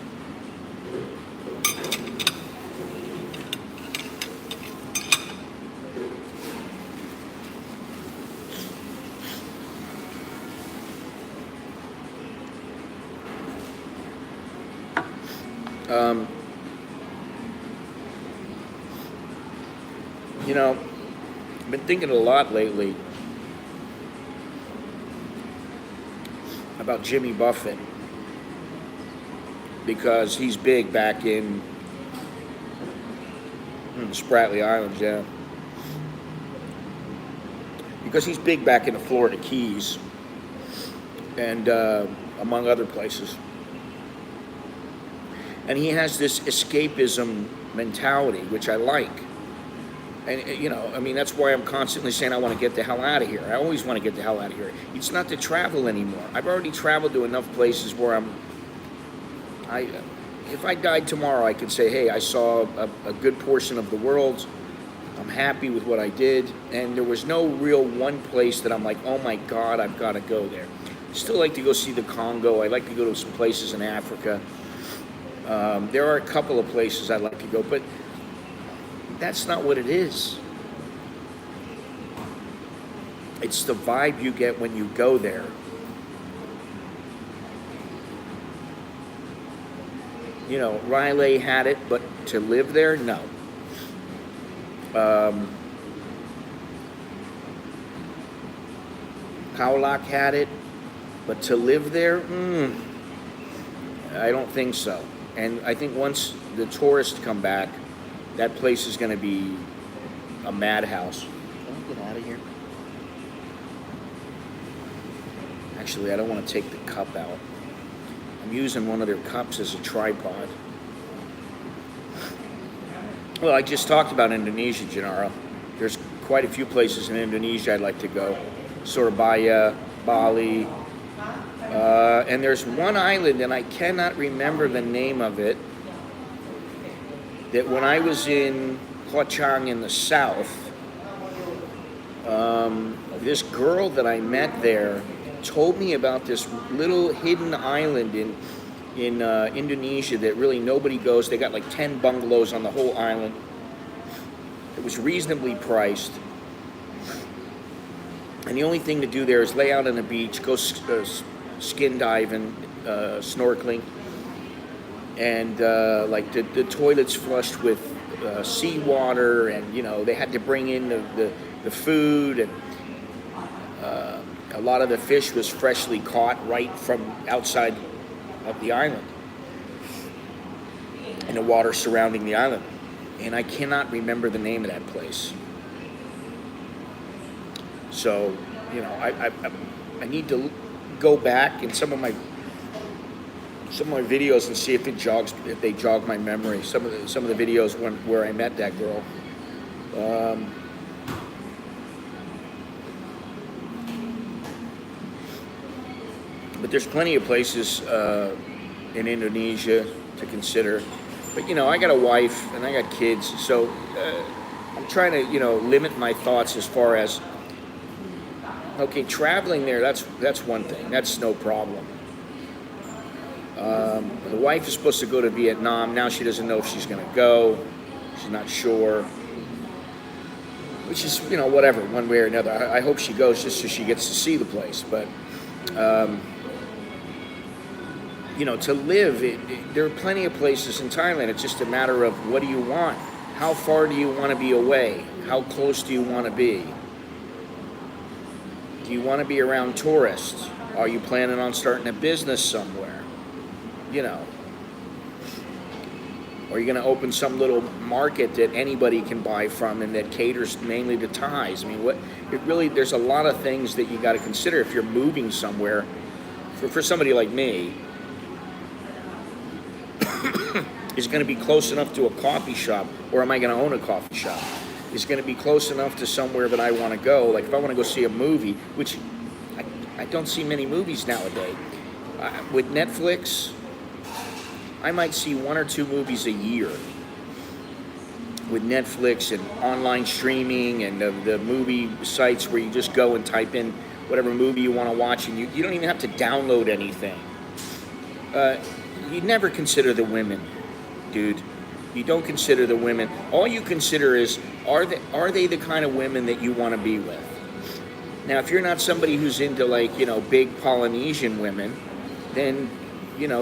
I've been thinking a lot lately about Jimmy Buffett because he's big back in Spratly Islands, yeah. Because he's big back in the Florida Keys and among other places. And he has this escapism mentality, which I like. And, that's why I'm constantly saying I want to get the hell out of here. I always want to get the hell out of here. It's not to travel anymore. I've already traveled to enough places where if I died tomorrow, I could say, hey, I saw a good portion of the world. I'm happy with what I did. And there was no real one place that I'm like, oh my God, I've got to go there. I still like to go see the Congo. I like to go to some places in Africa. There are a couple of places I'd like to go, but that's not what it is. It's the vibe you get when you go there. Riley had it, but to live there, no. Kaulak had it, but to live there, I don't think so. And I think once the tourists come back, that place is going to be a madhouse. Can I get out of here? Actually, I don't want to take the cup out. I'm using one of their cups as a tripod. Well, I just talked about Indonesia, Gennaro. There's quite a few places in Indonesia I'd like to go. Surabaya, Bali. And there's one island, and I cannot remember the name of it, that when I was in Ho Chi Minh in the south, this girl that I met there told me about this little hidden island in Indonesia that really nobody goes. They got like 10 bungalows on the whole island. It was reasonably priced. And the only thing to do there is lay out on the beach, go skin diving, snorkeling. And the toilets flushed with seawater, and they had to bring in the food, and a lot of the fish was freshly caught right from outside of the island, in the water surrounding the island. And I cannot remember the name of that place. So I need to go back in some of my videos and see if they jog my memory. Some of the videos where I met that girl. But there's plenty of places in Indonesia to consider. But I got a wife and I got kids, so I'm trying to limit my thoughts as far as traveling there. That's one thing. That's no problem. The wife is supposed to go to Vietnam. Now she doesn't know if she's going to go. She's not sure. Which is, whatever, one way or another. I hope she goes just so she gets to see the place. But, to live, there are plenty of places in Thailand. It's just a matter of what do you want? How far do you want to be away? How close do you want to be? Do you want to be around tourists? Are you planning on starting a business somewhere? Or are you going to open some little market that anybody can buy from and that caters mainly to Thais? I mean, there's a lot of things that you got to consider if you're moving somewhere. For somebody like me, is going to be close enough to a coffee shop, or am I going to own a coffee shop? Is going to be close enough to somewhere that I want to go. Like if I want to go see a movie, which I don't see many movies nowadays. With Netflix, I might see 1 or 2 movies a year. With Netflix and online streaming and the movie sites where you just go and type in whatever movie you want to watch, and you don't even have to download anything. You never consider the women, dude. You don't consider the women. All you consider is, are they the kind of women that you want to be with? Now, if you're not somebody who's into big Polynesian women, then,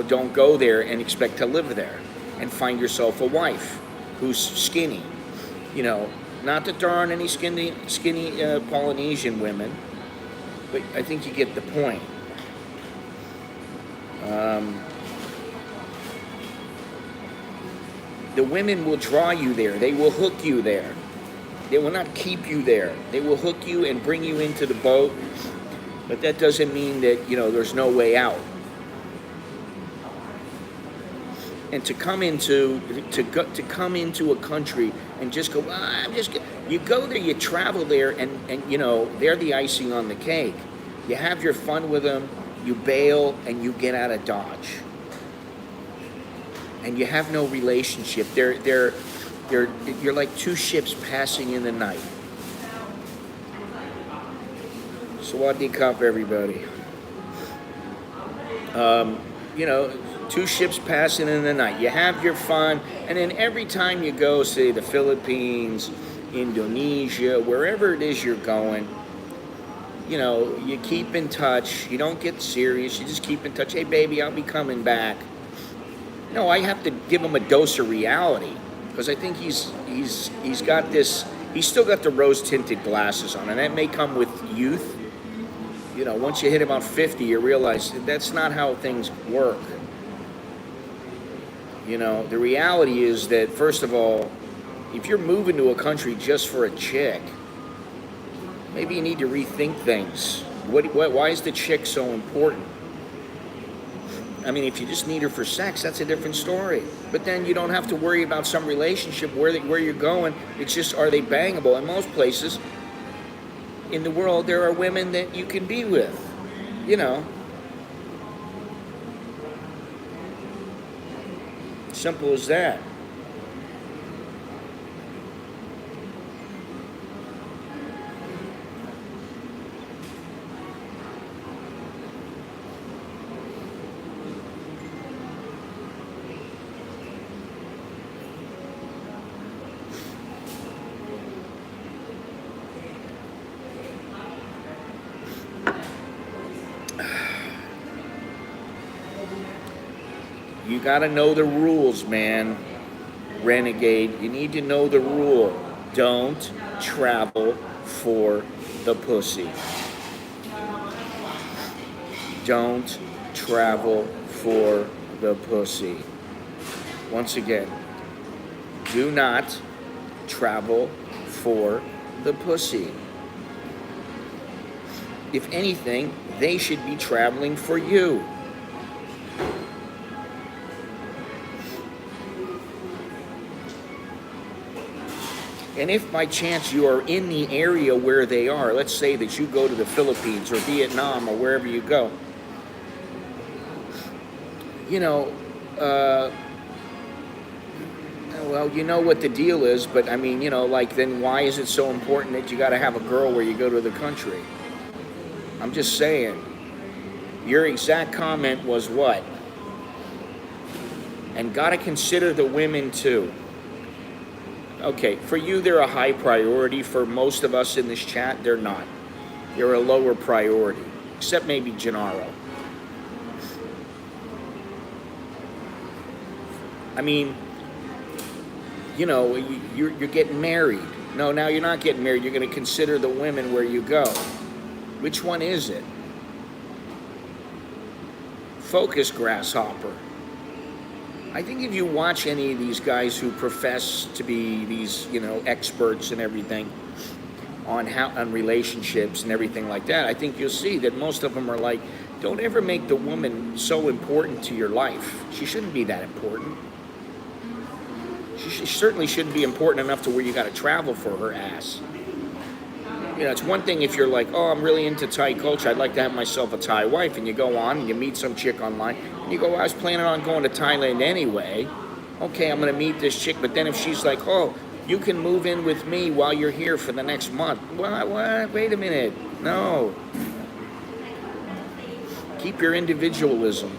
don't go there and expect to live there and find yourself a wife who's skinny. Not that there aren't any skinny Polynesian women, but I think you get the point. The women will draw you there. They will hook you there. They will not keep you there. They will hook you and bring you into the boat, but that doesn't mean that, there's no way out. And to come into a country and just go, you go there, you travel there, and they're the icing on the cake. You have your fun with them, you bail, and you get out of Dodge. And you have no relationship. You're like 2 ships passing in the night. Sawadee Krap, everybody. 2 ships passing in the night. You have your fun, and then every time you go, say the Philippines, Indonesia, wherever it is you're going, you keep in touch. You don't get serious. You just keep in touch. Hey, baby, I'll be coming back. No, I have to give him a dose of reality, because I think he's got this. He's still got the rose-tinted glasses on, and that may come with youth. Once you hit about 50, you realize that's not how things work. The reality is that, first of all, if you're moving to a country just for a chick, maybe you need to rethink things. Why is the chick so important? I mean, if you just need her for sex, that's a different story. But then you don't have to worry about some relationship where you're going. It's just, are they bangable? In most places in the world, there are women that you can be with. Simple as that. You gotta know the rules, man. Renegade, you need to know the rule. Don't travel for the pussy. Don't travel for the pussy. Once again, do not travel for the pussy. If anything, they should be traveling for you. And if by chance you are in the area where they are, let's say that you go to the Philippines or Vietnam or wherever you go, well, you know what the deal is, but I mean, then why is it so important that you got to have a girl where you go to the country? I'm just saying. Your exact comment was what? And got to consider the women too. Okay, for you, they're a high priority. For most of us in this chat, they're not. They're a lower priority, except maybe Gennaro. I mean, you're getting married. No, now you're not getting married. You're going to consider the women where you go. Which one is it? Focus, grasshopper. I think if you watch any of these guys who profess to be these, experts and everything on relationships and everything like that, I think you'll see that most of them are like, don't ever make the woman so important to your life. She shouldn't be that important. She certainly shouldn't be important enough to where you got to travel for her ass. It's one thing if you're like, oh, I'm really into Thai culture. I'd like to have myself a Thai wife. And you go on and you meet some chick online. And you go, I was planning on going to Thailand anyway. Okay, I'm going to meet this chick. But then if she's like, oh, you can move in with me while you're here for the next month. What? Wait a minute. No. Keep your individualism.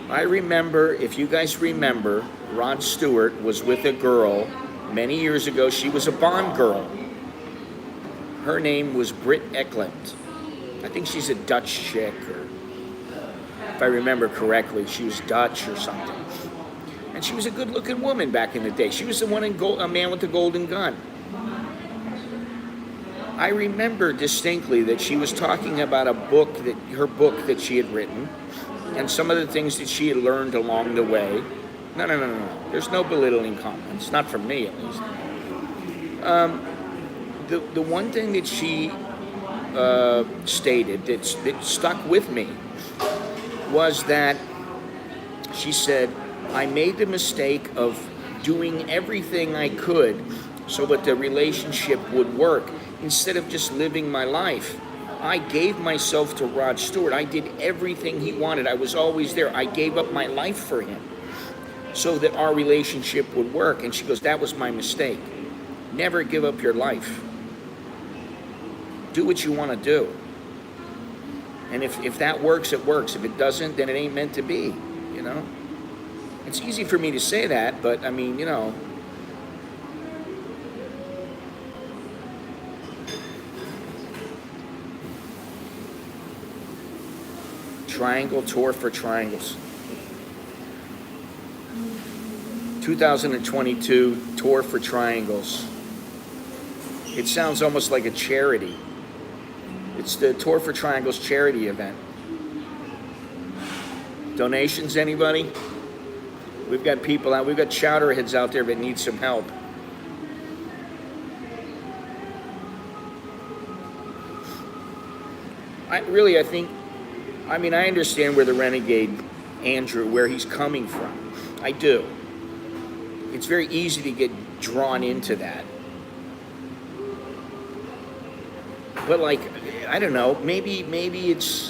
I remember, if you guys remember, Rod Stewart was with a girl many years ago. She was a Bond girl. Her name was Britt Ekland. I think she's a Dutch chick, or if I remember correctly, she was Dutch or something. And she was a good-looking woman back in the day. She was the one in A Man with the Golden Gun. I remember distinctly that she was talking about her book that she had written, and some of the things that she had learned along the way. No. There's no belittling comments, not from me at least. The one thing that she stated that stuck with me was that she said, I made the mistake of doing everything I could so that the relationship would work instead of just living my life. I gave myself to Rod Stewart. I did everything he wanted. I was always there. I gave up my life for him so that our relationship would work. And she goes, that was my mistake. Never give up your life. Do what you want to do. And if that works, it works. If it doesn't, then it ain't meant to be, It's easy for me to say that, but I mean, Triangle Tour for Triangles. 2022 Tour for Triangles. It sounds almost like a charity. It's the Tour for Triangles charity event. Donations, anybody? We've got people out, we've got chowderheads out there that need some help. I understand where the renegade Andrew, where he's coming from. I do. It's very easy to get drawn into that. But I don't know, maybe it's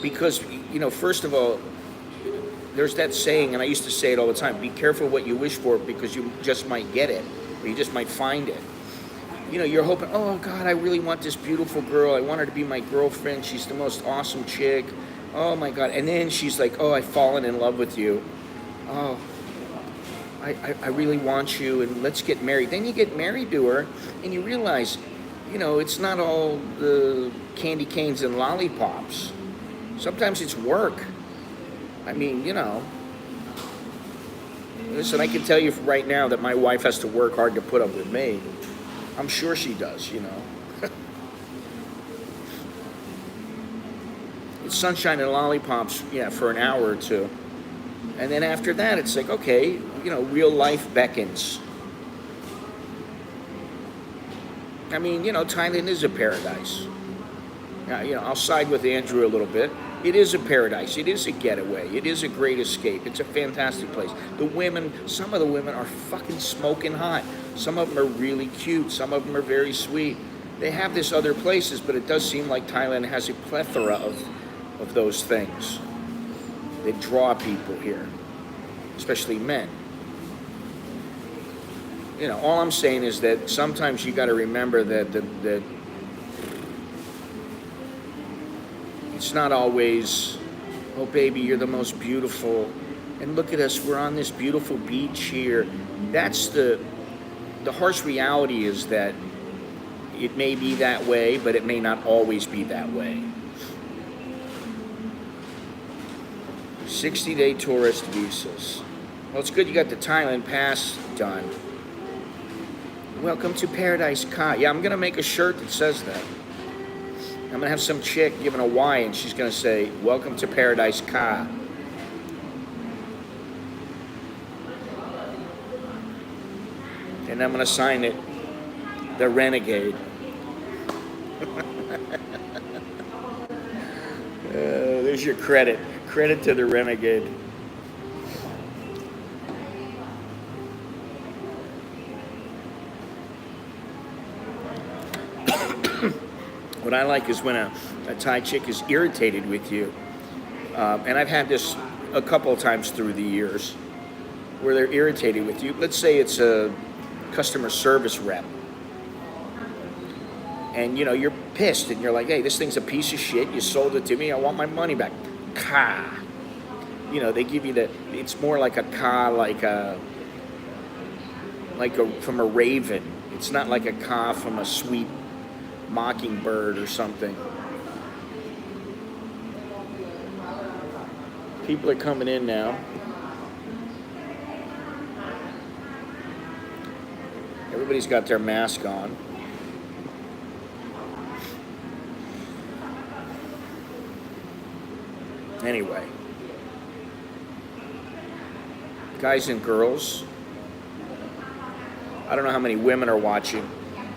because, first of all, there's that saying, and I used to say it all the time, be careful what you wish for because you just might get it, or you just might find it. You're hoping, oh God, I really want this beautiful girl. I want her to be my girlfriend. She's the most awesome chick. Oh my God. And then she's like, oh, I've fallen in love with you. Oh, I really want you, and let's get married. Then you get married to her, and you realize, it's not all the candy canes and lollipops. Sometimes it's work. Listen, I can tell you right now that my wife has to work hard to put up with me. I'm sure she does, It's sunshine and lollipops, for an hour or two. And then after that, it's like, okay, real life beckons. Thailand is a paradise. I'll side with Andrew a little bit. It is a paradise. It is a getaway. It is a great escape. It's a fantastic place. Some of the women are fucking smoking hot. Some of them are really cute. Some of them are very sweet. They have this other places, but it does seem like Thailand has a plethora of those things. They draw people here, especially men. All I'm saying is that sometimes you got to remember that it's not always, oh baby, you're the most beautiful, and look at us, we're on this beautiful beach here. That's the harsh reality, is that it may be that way, but it may not always be that way. 60-day tourist visas. Well, it's good you got the Thailand Pass done. Welcome to Paradise Ka. Yeah, I'm going to make a shirt that says that. I'm gonna have some chick giving a Y, and she's gonna say, "Welcome to Paradise, Ka." And I'm gonna sign it, "The Renegade." There's your credit. Credit to the Renegade. What I like is when a Thai chick is irritated with you. And I've had this a couple of times through the years where they're irritated with you. Let's say it's a customer service rep. And you know, you're pissed and you're like, hey, this thing's a piece of shit. You sold it to me. I want my money back. Ka. You know, they give you it's more like a ka, like a from a raven. It's not like a ka from a sweet mockingbird or something. People are coming in now. Everybody's got their mask on. Anyway, guys and girls, I don't know how many women are watching.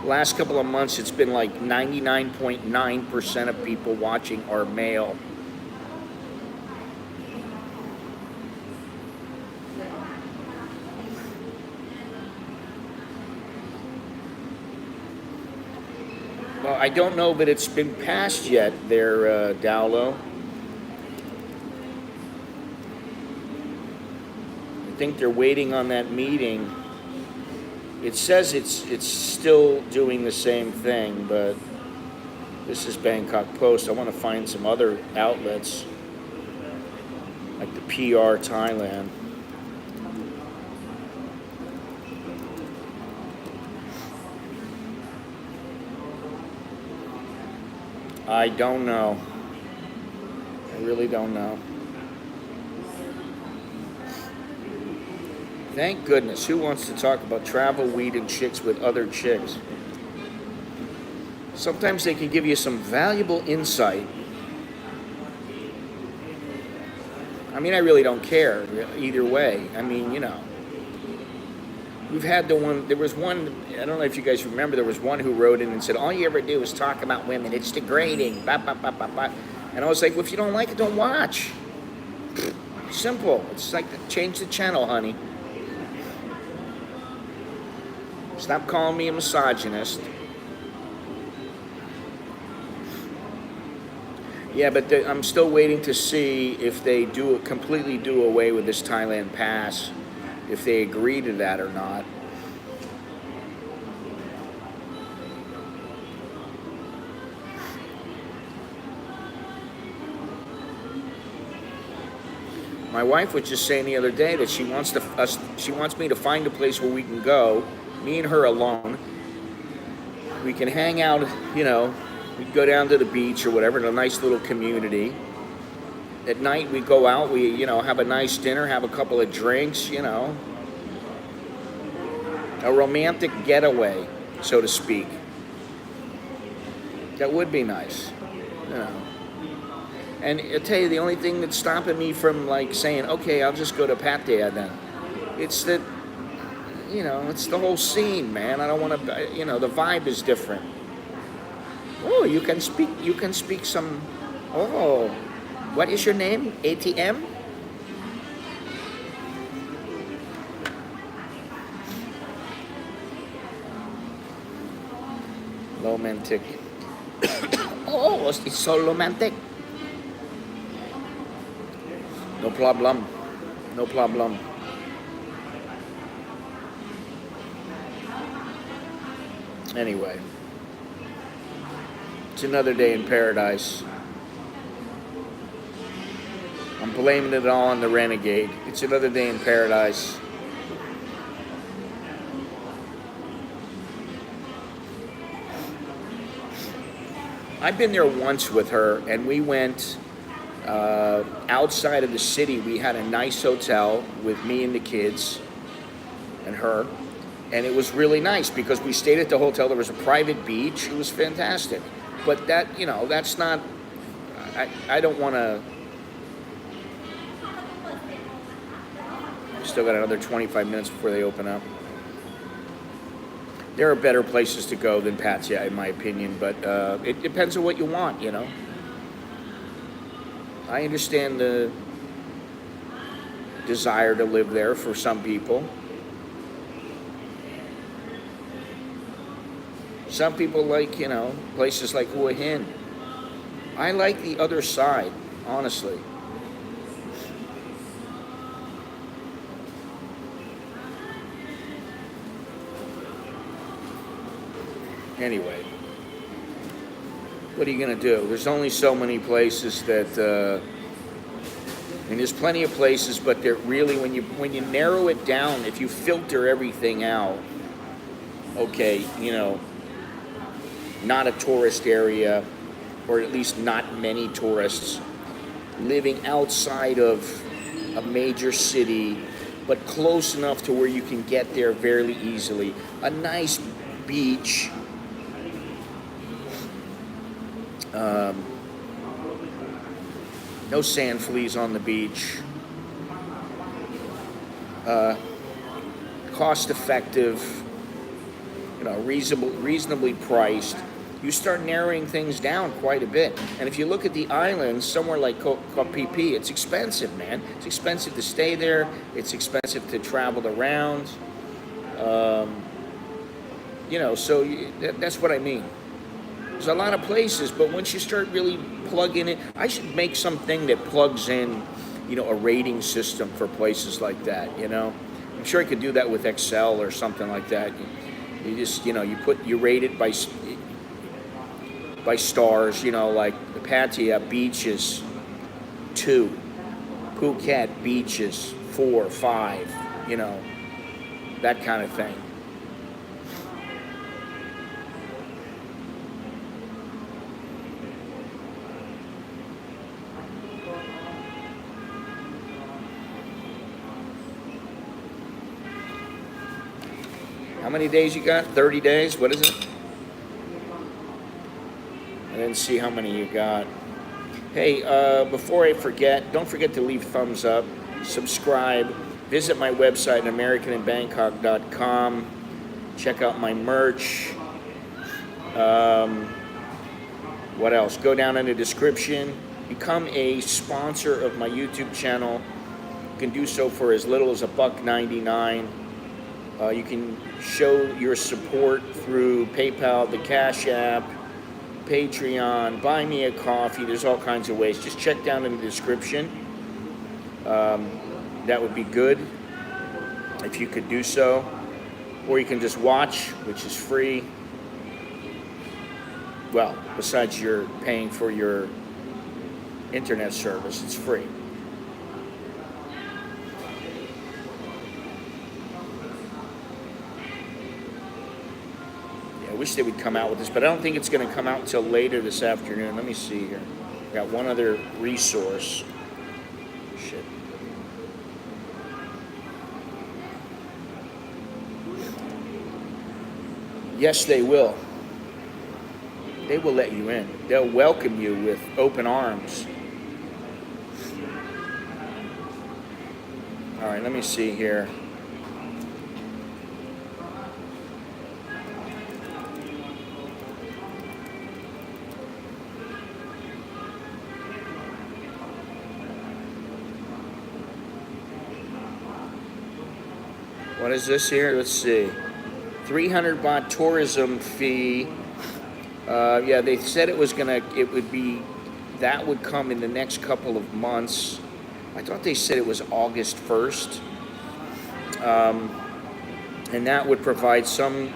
Last couple of months, it's been like 99.9% of people watching are male. Well, I don't know that it's been passed yet there, Dowlow. I think they're waiting on that meeting. It says it's still doing the same thing, but this is Bangkok Post. I want to find some other outlets, like the PR Thailand. I don't know. I really don't know. Thank goodness. Who wants to talk about travel, weed, and chicks with other chicks? Sometimes they can give you some valuable insight. I mean, I really don't care either way. I mean, you know. We've had there was one, I don't know if you guys remember, there was one who wrote in and said, all you ever do is talk about women. It's degrading. Bah, bah, bah, bah, bah. And I was like, well, if you don't like it, don't watch. Simple. It's like, change the channel, honey. Stop calling me a misogynist. Yeah, but I'm still waiting to see if they completely do away with this Thailand Pass, if they agree to that or not. My wife was just saying the other day that she wants me to find a place where we can go, me and her alone. We can hang out, you know, we go down to the beach or whatever in a nice little community. At night we go out, we, you know, have a nice dinner, have a couple of drinks, you know. A romantic getaway, so to speak. That would be nice, you know. And I'll tell you, the only thing that's stopping me from like saying, okay, I'll just go to Pattaya then, it's that, you know, it's the whole scene, man. I don't want to, you know, the vibe is different. Oh, you can speak some, oh, what is your name? ATM? Romantic. Oh, it's so romantic. No problem. No problem. Anyway, it's another day in paradise. I'm blaming it all on the Renegade. It's another day in paradise. I've been there once with her, and we went outside of the city. We had a nice hotel with me and the kids and her. And it was really nice because we stayed at the hotel. There was a private beach. It was fantastic. But that, that's not. I don't want to. Still got another 25 minutes before they open up. There are better places to go than Pattaya, in my opinion, but it depends on what you want, I understand the desire to live there for some people. Some people like, places like Hua Hin. I like the other side, honestly. Anyway, what are you going to do? There's only so many places that, and there's plenty of places, but they're really, when you narrow it down, if you filter everything out, okay, not a tourist area, or at least not many tourists, living outside of a major city, but close enough to where you can get there fairly easily. A nice beach. No sand fleas on the beach. Cost effective, reasonably priced. You start narrowing things down quite a bit. And if you look at the islands, somewhere like Koh Phi Phi, it's expensive, man. It's expensive to stay there. It's expensive to travel around. So that's what I mean. There's a lot of places, but once you start really plugging it, I should make something that plugs in, a rating system for places like that, I'm sure I could do that with Excel or something like that. You just, you rate it by stars, like the Pattaya beaches, 2. Phuket beaches, 4, 5, that kind of thing. How many days you got? 30 days? What is it? I didn't see how many you got. Hey, before I forget, don't forget to leave thumbs up, subscribe, visit my website, americaninbangkok.com. Check out my merch. What else? Go down in the description. Become a sponsor of my YouTube channel. You can do so for as little as $1.99. You can show your support through PayPal, the CASHAPP, Patreon, buy me a coffee. There's all kinds of ways. Just check down in the description. That would be good if you could do so. Or you can just watch, which is free. Well, besides you're paying for your internet service, it's free. I wish they would come out with this, but I don't think it's going to come out until later this afternoon. Let me see here. Got one other resource. Shit. Yes, they will. They will let you in. They'll welcome you with open arms. All right, let me see here. What is this here? Let's see. 300 baht tourism fee. Yeah, they said that would come in the next couple of months. I thought they said it was August 1st. And that would provide some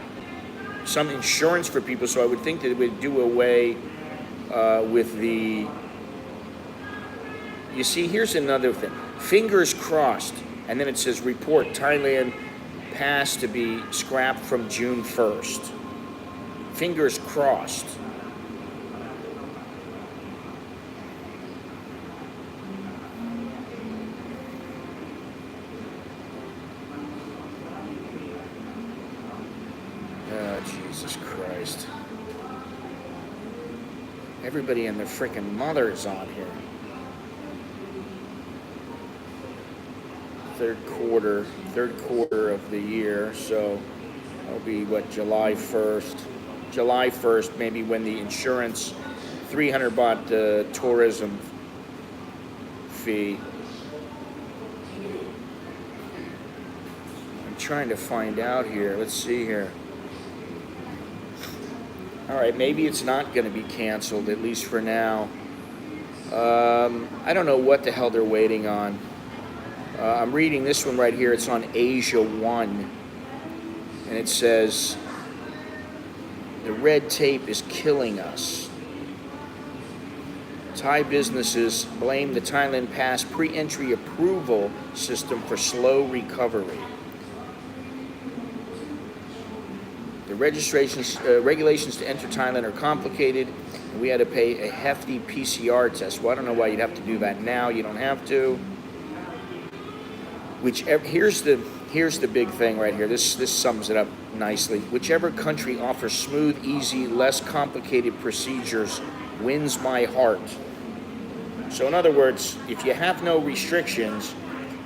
insurance for people. So I would think that it would do away with the... You see, here's another thing. Fingers crossed. And then it says, report Thailand Pass to be scrapped from June 1st. Fingers crossed. Oh, Jesus Christ. Everybody and their freaking mother is on here. Third quarter of the year, so that'll be what, July 1st. July 1st, maybe when the insurance, 300 baht tourism fee. I'm trying to find out here. Let's see here. All right, maybe it's not going to be canceled, at least for now. I don't know what the hell they're waiting on. I'm reading this one right here. It's on Asia 1. And it says, the red tape is killing us. Thai businesses blame the Thailand Pass pre-entry approval system for slow recovery. The regulations to enter Thailand are complicated, and we had to pay a hefty PCR test. Well, I don't know why you'd have to do that now. You don't have to. Here's the big thing right here. This sums it up nicely. Whichever country offers smooth, easy, less complicated procedures wins my heart. So in other words, if you have no restrictions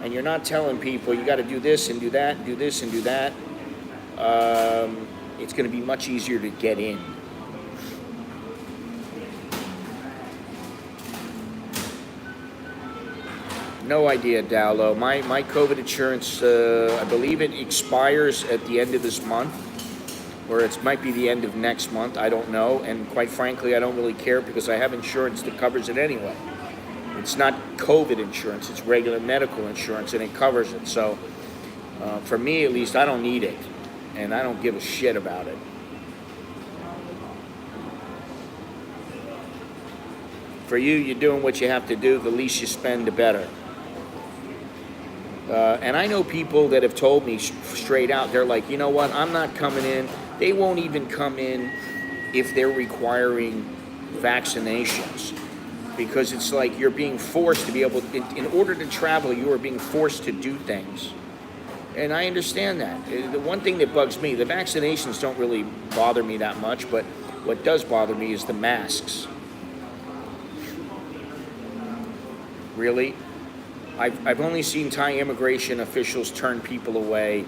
and you're not telling people you got to do this and do that, and do this and do that, it's going to be much easier to get in. No idea, Dowlow. My COVID insurance, I believe it expires at the end of this month, or it might be the end of next month. I don't know, and quite frankly, I don't really care because I have insurance that covers it anyway. It's not COVID insurance, it's regular medical insurance, and it covers it. So for me, at least, I don't need it, and I don't give a shit about it. For you, you're doing what you have to do. The least you spend, the better. And I know people that have told me straight out, they're like, you know what, I'm not coming in. They won't even come in if they're requiring vaccinations. Because it's like you're being forced to be able, in order to travel, you are being forced to do things. And I understand that. The one thing that bugs me, the vaccinations don't really bother me that much, but what does bother me is the masks. Really? I've only seen Thai immigration officials turn people away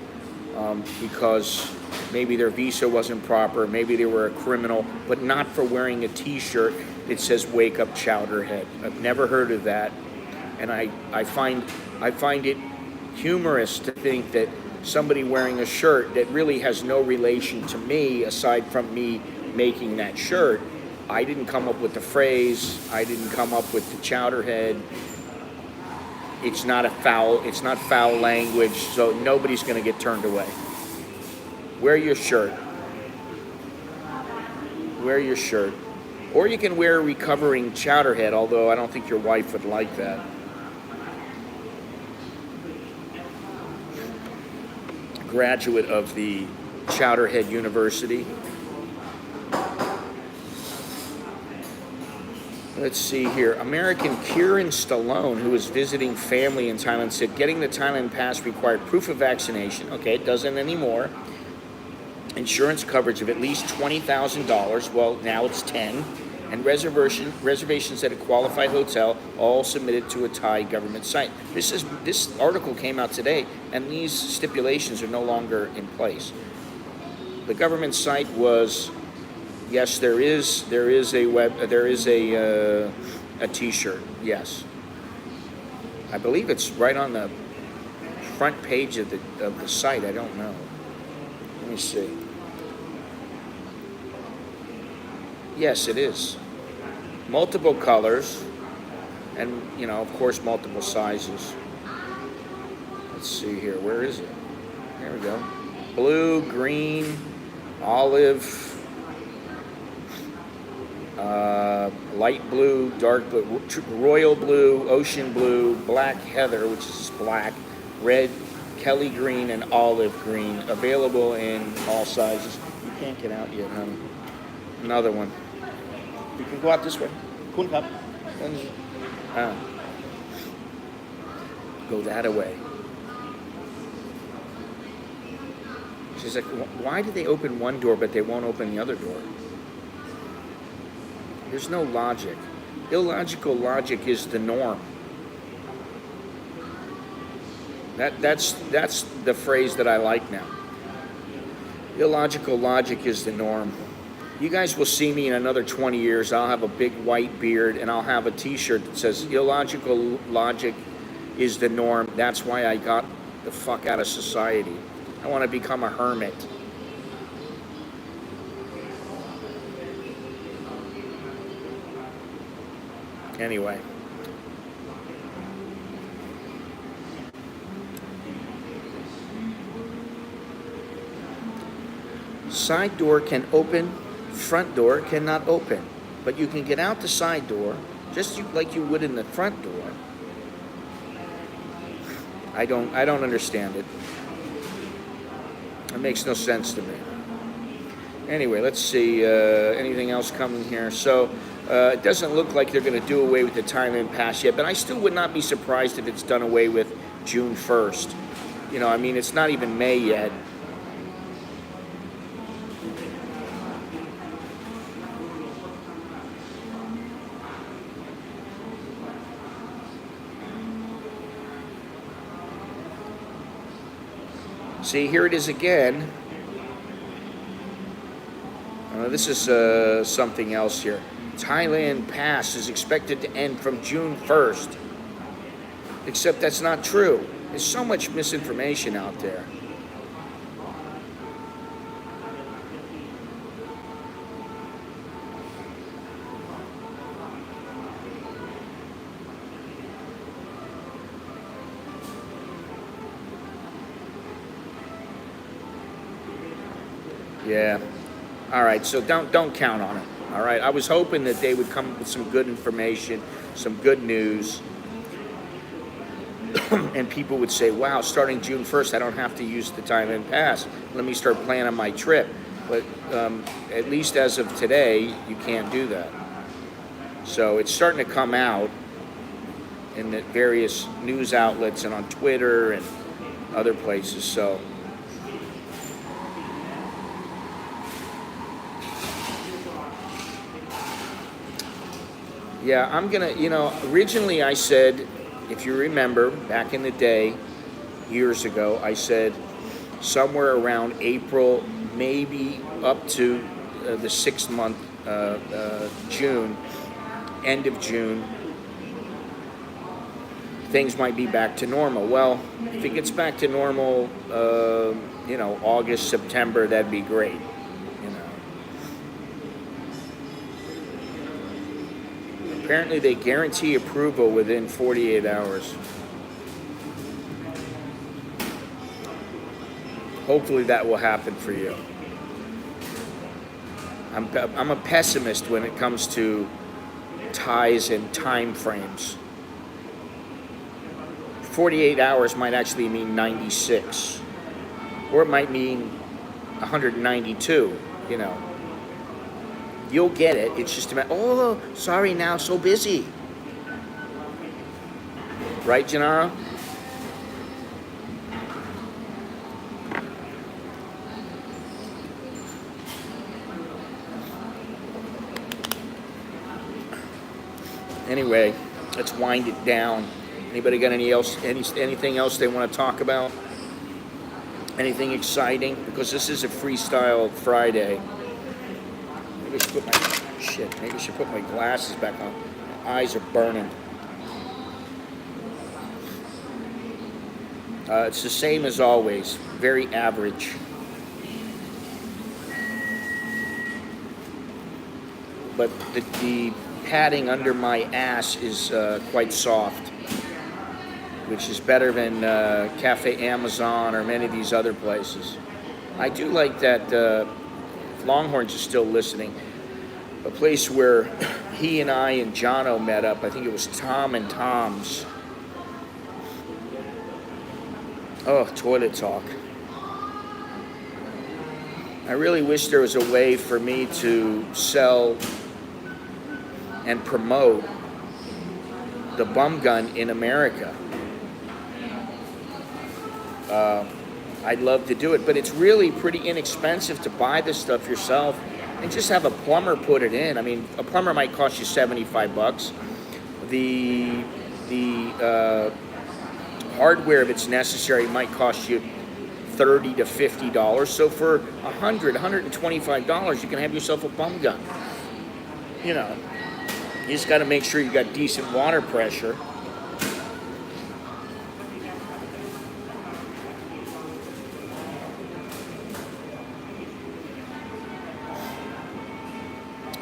because maybe their visa wasn't proper, maybe they were a criminal, but not for wearing a T-shirt that says "Wake Up, Chowderhead." I've never heard of that, and I find it humorous to think that somebody wearing a shirt that really has no relation to me, aside from me making that shirt. I didn't come up with the phrase. I didn't come up with the Chowderhead. It's not foul language, so nobody's going to get turned away. Wear your shirt. Wear your shirt. Or you can wear a recovering Chowderhead, although I don't think your wife would like that. Graduate of the Chowderhead University. Let's see here. American Kieran Stallone, who was visiting family in Thailand, said getting the Thailand Pass required proof of vaccination. Okay, it doesn't anymore. Insurance coverage of at least $20,000. Well, now it's 10. And reservations at a qualified hotel, all submitted to a Thai government site. This article came out today, and these stipulations are no longer in place. The government site was. Yes, there is a T-shirt. Yes, I believe it's right on the front page of the site. I don't know. Let me see. Yes, it is. Multiple colors, and of course, multiple sizes. Let's see here. Where is it? There we go. Blue, green, olive. Light blue, dark blue, royal blue, ocean blue, black heather, which is black, red, Kelly green, and olive green. Available in all sizes. You can't get out yet, honey. Another one. You can go out this way. Kun kap. Go that way. She's like, why do they open one door but they won't open the other door? There's no logic. Illogical logic is the norm. That's the phrase that I like now. Illogical logic is the norm. You guys will see me in another 20 years. I'll have a big white beard and I'll have a t-shirt that says illogical logic is the norm. That's why I got the fuck out of society. I want to become a hermit. Anyway. Side door can open, front door cannot open. But you can get out the side door just like you would in the front door. I don't understand it. It makes no sense to me. Anyway, let's see. Anything else coming here? So it doesn't look like they're going to do away with the Thailand Pass yet, but I still would not be surprised if it's done away with June 1st. You know, I mean, it's not even May yet. See, here it is again. This is something else here. Thailand Pass is expected to end from June 1st. Except that's not true. There's so much misinformation out there. Yeah. All right. So don't count on it. All right. I was hoping that they would come up with some good information, some good news, and people would say, "Wow, starting June 1st, I don't have to use the Thailand Pass. Let me start planning my trip." But at least as of today, you can't do that. So it's starting to come out in the various news outlets and on Twitter and other places. So. Yeah, I'm gonna, originally I said, if you remember, back in the day, years ago, I said somewhere around April, maybe up to the 6th month, June, end of June, things might be back to normal. Well, if it gets back to normal, August, September, that'd be great. Apparently they guarantee approval within 48 hours. Hopefully that will happen for you. I'm a pessimist when it comes to ties and time frames. 48 hours might actually mean 96. Or it might mean 192, You'll get it. It's just a matter, oh, sorry now, so busy. Right, Gennaro? Anyway, let's wind it down. Anybody got anything else they want to talk about? Anything exciting? Because this is a Freestyle Friday. Maybe I should put my glasses back on. My eyes are burning. It's the same as always. Very average. But the padding under my ass is quite soft, which is better than Cafe Amazon or many of these other places. I do like that. Longhorns is still listening. A place where he and I and Jono met up. I think it was Tom and Tom's. Oh, toilet talk. I really wish there was a way for me to sell and promote the bum gun in America. I'd love to do it, but it's really pretty inexpensive to buy this stuff yourself and just have a plumber put it in. I mean, a plumber might cost you $75. The hardware, if it's necessary, might cost you $30 to $50. So for $125, you can have yourself a bum gun. You know, you just got to make sure you got decent water pressure.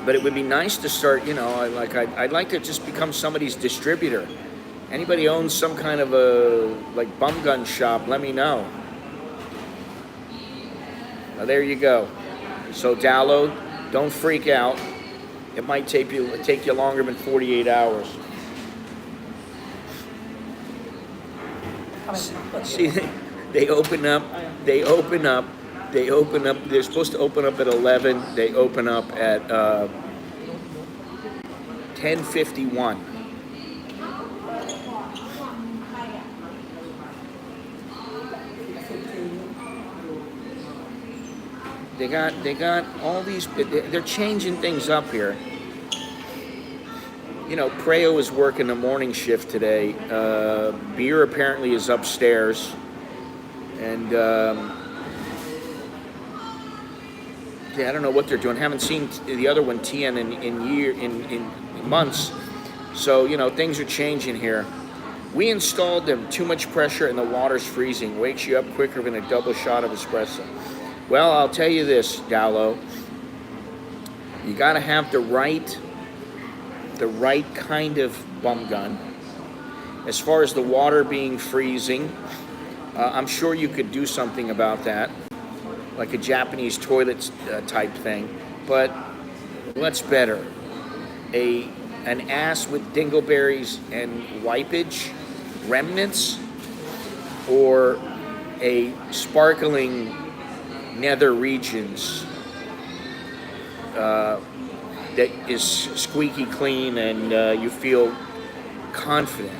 But it would be nice to start, you know, I'd like to just become somebody's distributor. Anybody owns some kind of a like bum gun shop, let me know. Now there you go. So download, don't freak out. It might take you longer than 48 hours. See, they open up. They're supposed to open up at 11. They open up at 10:51. They got all these. They're changing things up here. You know, Preo is working the morning shift today. Beer apparently is upstairs, and yeah, I don't know what they're doing. Haven't seen the other one, Tien, in months. So you know, things are changing here. We installed them. Too much pressure and the water's freezing. Wakes you up quicker than a double shot of espresso. Well, I'll tell you this, Dallo. You got to have the right kind of bum gun. As far as the water being freezing, I'm sure you could do something about that, like a Japanese toilet type thing. But what's better? An ass with dingleberries and wipage remnants, or a sparkling nether regions that is squeaky clean and you feel confident.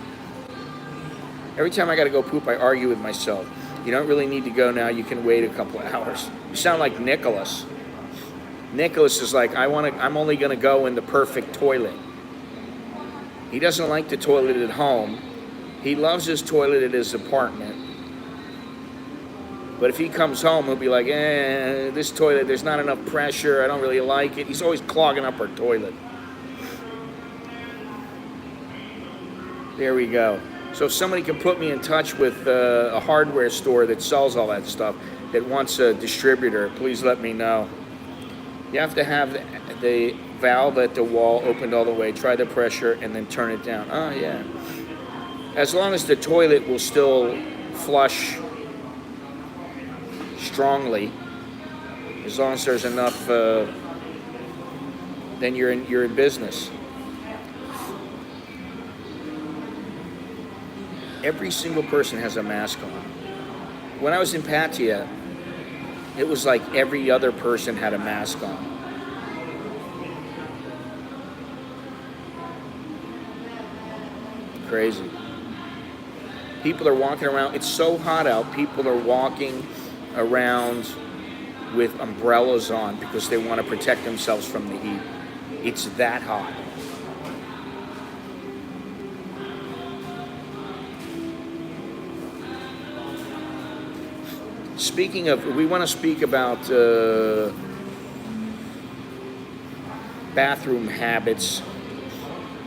Every time I got to go poop, I argue with myself. You don't really need to go now. You can wait a couple of hours. You sound like Nicholas. Nicholas is like, I'm only going to go in the perfect toilet. He doesn't like the toilet at home. He loves his toilet at his apartment. But if he comes home, he'll be like, this toilet, there's not enough pressure. I don't really like it. He's always clogging up our toilet. There we go. So if somebody can put me in touch with a hardware store that sells all that stuff, that wants a distributor, please let me know. You have to have the valve at the wall opened all the way, try the pressure, and then turn it down. Oh, yeah. As long as the toilet will still flush strongly, as long as there's enough, then you're in business. Every single person has a mask on. When I was in Pattaya, it was like every other person had a mask on. Crazy. People are walking around. It's so hot out. People are walking around with umbrellas on because they want to protect themselves from the heat. It's that hot. Speaking of, we want to speak about bathroom habits.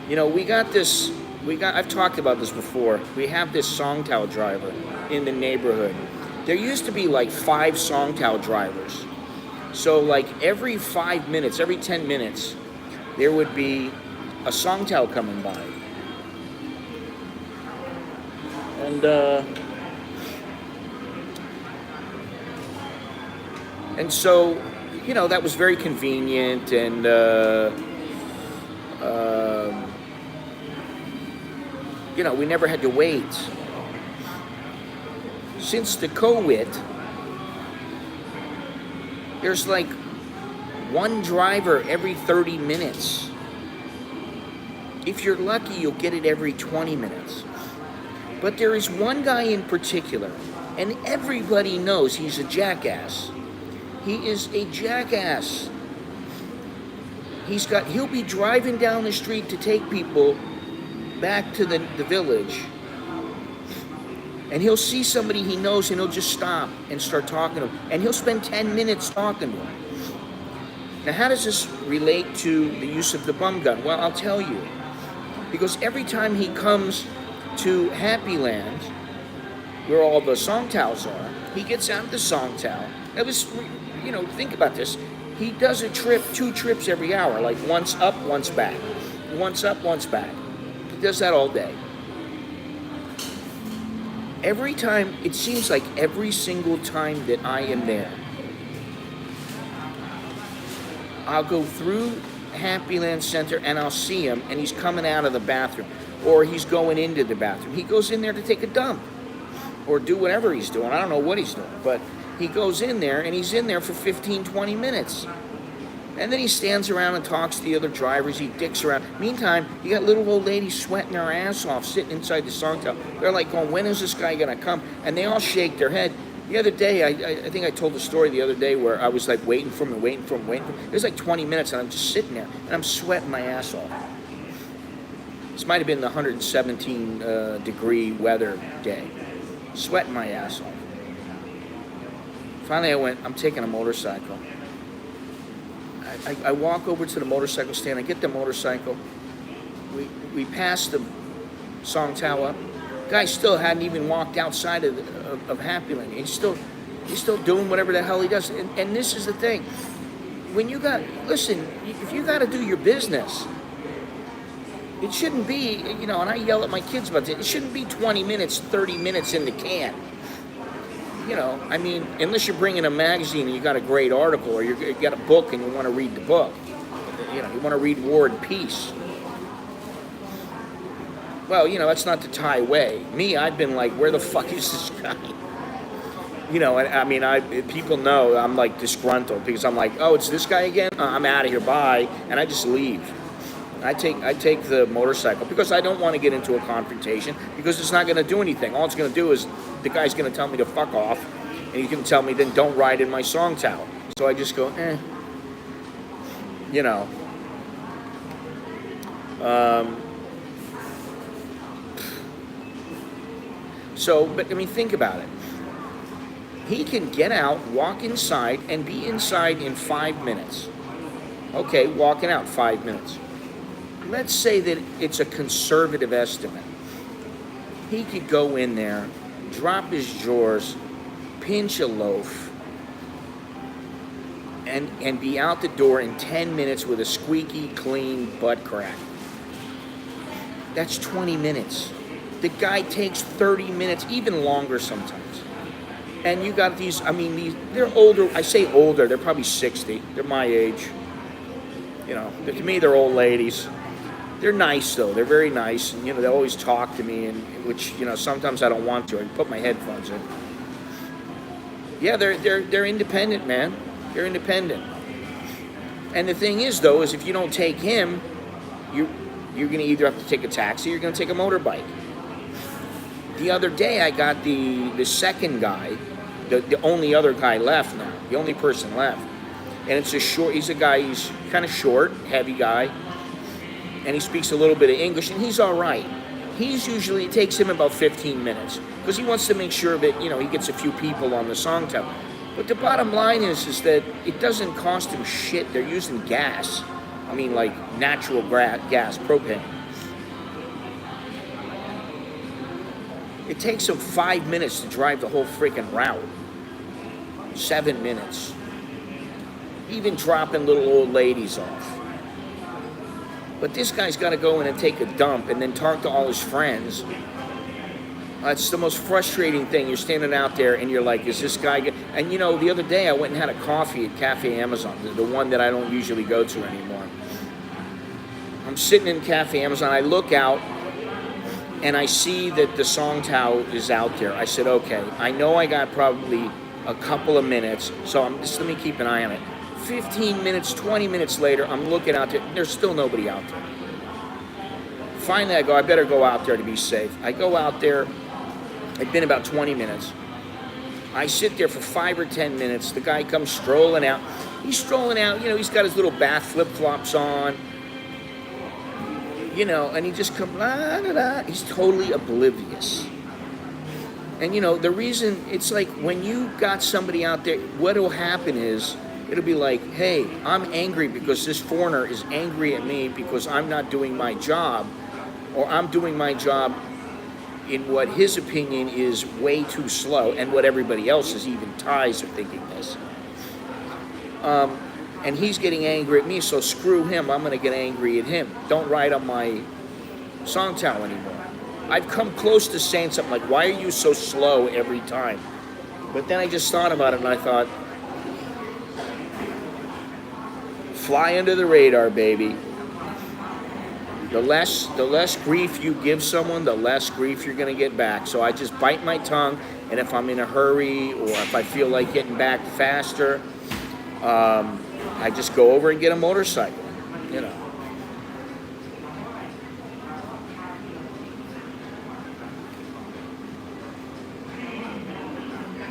You know, I've talked about this before. We have this Songtao driver in the neighborhood. There used to be like 5 Songtao drivers. So like every 5 minutes, every 10 minutes, there would be a Songtao coming by. And so, you know, that was very convenient, and you know, we never had to wait. Since the COVID, there's like one driver every 30 minutes. If you're lucky, you'll get it every 20 minutes. But there is one guy in particular, and everybody knows he's a jackass. He is a jackass. He'll be driving down the street to take people back to the village, and he'll see somebody he knows, and he'll just stop and start talking to him, and he'll spend 10 minutes talking to him. Now, how does this relate to the use of the bum gun? Well, I'll tell you. Because every time he comes to Happy Land, where all the Songthaos are, he gets out of the Songthao. That was, think about this. He does a trip, 2 trips every hour, like once up, once back. Once up, once back. He does that all day. Every time, it seems like every single time that I am there, I'll go through Happy Land Center and I'll see him, and he's coming out of the bathroom, or he's going into the bathroom. He goes in there to take a dump or do whatever he's doing. I don't know what he's doing, but he goes in there, and he's in there for 15, 20 minutes. And then he stands around and talks to the other drivers. He dicks around. Meantime, you got little old ladies sweating their ass off sitting inside the Songthaao. They're like going, when is this guy going to come? And they all shake their head. The other day, I think I told the story the other day where I was like waiting for him. It was like 20 minutes, and I'm just sitting there, and I'm sweating my ass off. This might have been the 117 degree weather day. Sweating my ass off. Finally, I went, I'm taking a motorcycle. I walk over to the motorcycle stand. I get the motorcycle. We pass the Songthaao up. Guy still hadn't even walked outside of Happy Land. He's still doing whatever the hell he does. And this is the thing. When if you got to do your business, it shouldn't be, and I yell at my kids about it shouldn't be 20 minutes, 30 minutes in the can. Unless you're bringing a magazine and you got a great article, or you got a book and you want to read the book. You want to read War and Peace. Well, that's not the Thai way. Me, I've been like, where the fuck is this guy? People know I'm like disgruntled because I'm like, oh, it's this guy again? I'm out of here, bye. And I just leave. I take the motorcycle because I don't want to get into a confrontation because it's not going to do anything. All it's going to do is the guy's going to tell me to fuck off, and he's going to tell me then don't ride in my Songthaao. So I just go, But think about it. He can get out, walk inside, and be inside in 5 minutes. Okay, walking out 5 minutes. Let's say that it's a conservative estimate. He could go in there, drop his drawers, pinch a loaf, and be out the door in 10 minutes with a squeaky clean butt crack. That's 20 minutes. The guy takes 30 minutes, even longer sometimes. And you got these, they're older. I say older, they're probably 60. They're my age. To me, they're old ladies. They're nice, though. They're very nice. And, they always talk to me, which sometimes I don't want to. I put my headphones in. Yeah, they're independent, man. They're independent. And the thing is, though, is if you don't take him, you're going to either have to take a taxi or you're going to take a motorbike. The other day, I got the second guy, the only other guy left now, the only person left. And he's a guy, he's kind of short, heavy guy, and he speaks a little bit of English, and he's all right. It takes him about 15 minutes, because he wants to make sure that, he gets a few people on the Songthaao. But the bottom line is that it doesn't cost him shit. They're using gas. Like natural gas, propane. It takes him 5 minutes to drive the whole freaking route. 7 minutes. Even dropping little old ladies off. But this guy's got to go in and take a dump and then talk to all his friends. It's the most frustrating thing. You're standing out there and you're like, is this guy... And the other day I went and had a coffee at Cafe Amazon, the one that I don't usually go to anymore. I'm sitting in Cafe Amazon. I look out and I see that the Songthaao is out there. I said, okay, I know I got probably a couple of minutes, so let me keep an eye on it. 15 minutes, 20 minutes later, I'm looking out there. There's still nobody out there. Finally, I better go out there to be safe. I go out there. It's been about 20 minutes. I sit there for 5 or 10 minutes. The guy comes strolling out. He's strolling out, he's got his little bath flip-flops on, and he just comes, la, la, la. He's totally oblivious. And, the reason, it's like when you got somebody out there, what will happen is, it'll be like, hey, I'm angry because this foreigner is angry at me because I'm not doing my job, or I'm doing my job in what his opinion is way too slow, and what everybody else is, even Thais, are thinking this. And he's getting angry at me, so screw him, I'm going to get angry at him. Don't ride on my song towel anymore. I've come close to saying something like, why are you so slow every time? But then I just thought about it, and I thought, fly under the radar, baby. The less grief you give someone, the less grief you're going to get back. So I just bite my tongue, and if I'm in a hurry, or if I feel like getting back faster, I just go over and get a motorcycle,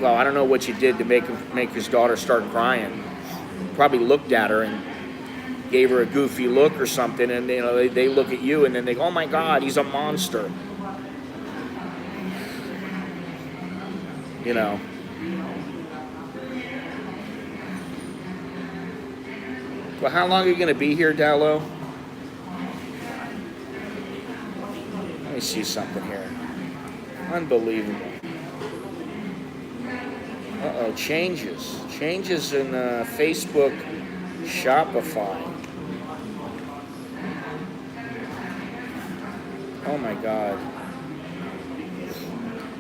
Well, I don't know what you did to make his daughter start crying. Probably looked at her and gave her a goofy look or something, and they look at you and then they go, oh my God, he's a monster. Well, how long are you going to be here, Dallo? Let me see something here. Unbelievable. Uh-oh, changes. Changes in Facebook Shopify. Oh my God.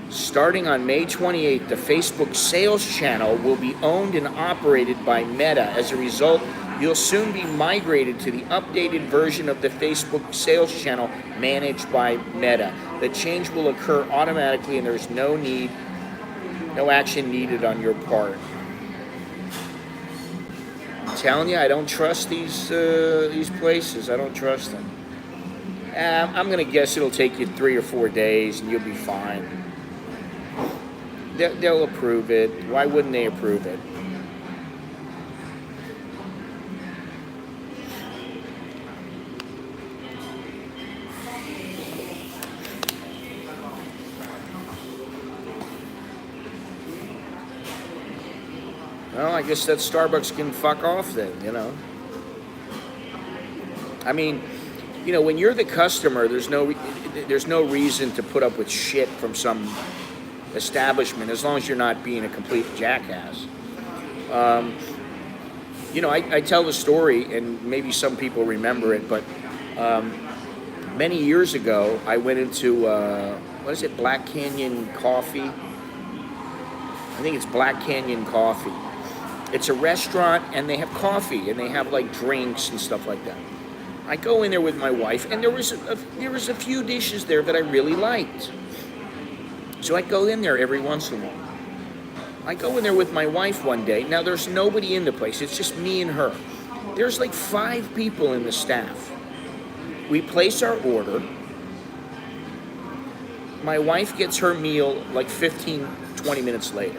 Starting on May 28th, the Facebook sales channel will be owned and operated by Meta. As a result, you'll soon be migrated to the updated version of the Facebook sales channel managed by Meta. The change will occur automatically, and there's no action needed on your part. I'm telling you, I don't trust these places. I don't trust them. I'm going to guess it'll take you 3 or 4 days, and you'll be fine. They'll approve it. Why wouldn't they approve it? Well, I guess that Starbucks can fuck off then, I mean, when you're the customer, there's no reason to put up with shit from some establishment, as long as you're not being a complete jackass. I tell the story, and maybe some people remember it, but many years ago, I went into, Black Canyon Coffee? I think it's Black Canyon Coffee. It's a restaurant, and they have coffee, and they have drinks and stuff like that. I go in there with my wife, and there was a few dishes there that I really liked. So I go in there every once in a while. I go in there with my wife one day. Now, there's nobody in the place. It's just me and her. There's 5 people in the staff. We place our order. My wife gets her meal 15, 20 minutes later.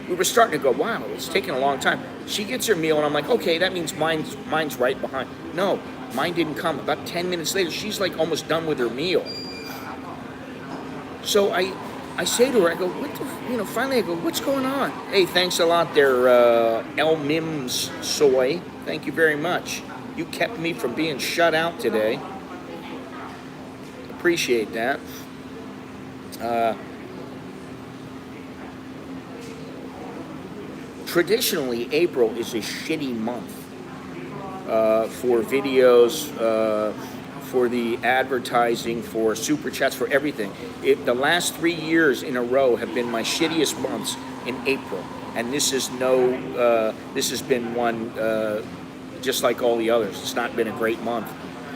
We were starting to go, wow, it's taking a long time. She gets her meal, and I'm like, okay, that means mine's right behind. No, mine didn't come. About 10 minutes later, she's almost done with her meal. So I say to her, I go, finally I go, what's going on? Hey, thanks a lot there, El Mims Soy. Thank you very much. You kept me from being shut out today. Appreciate that. Traditionally, April is a shitty month for videos, for the advertising, for super chats, for everything. The last 3 years in a row have been my shittiest months in April, and this has been one just like all the others. It's not been a great month,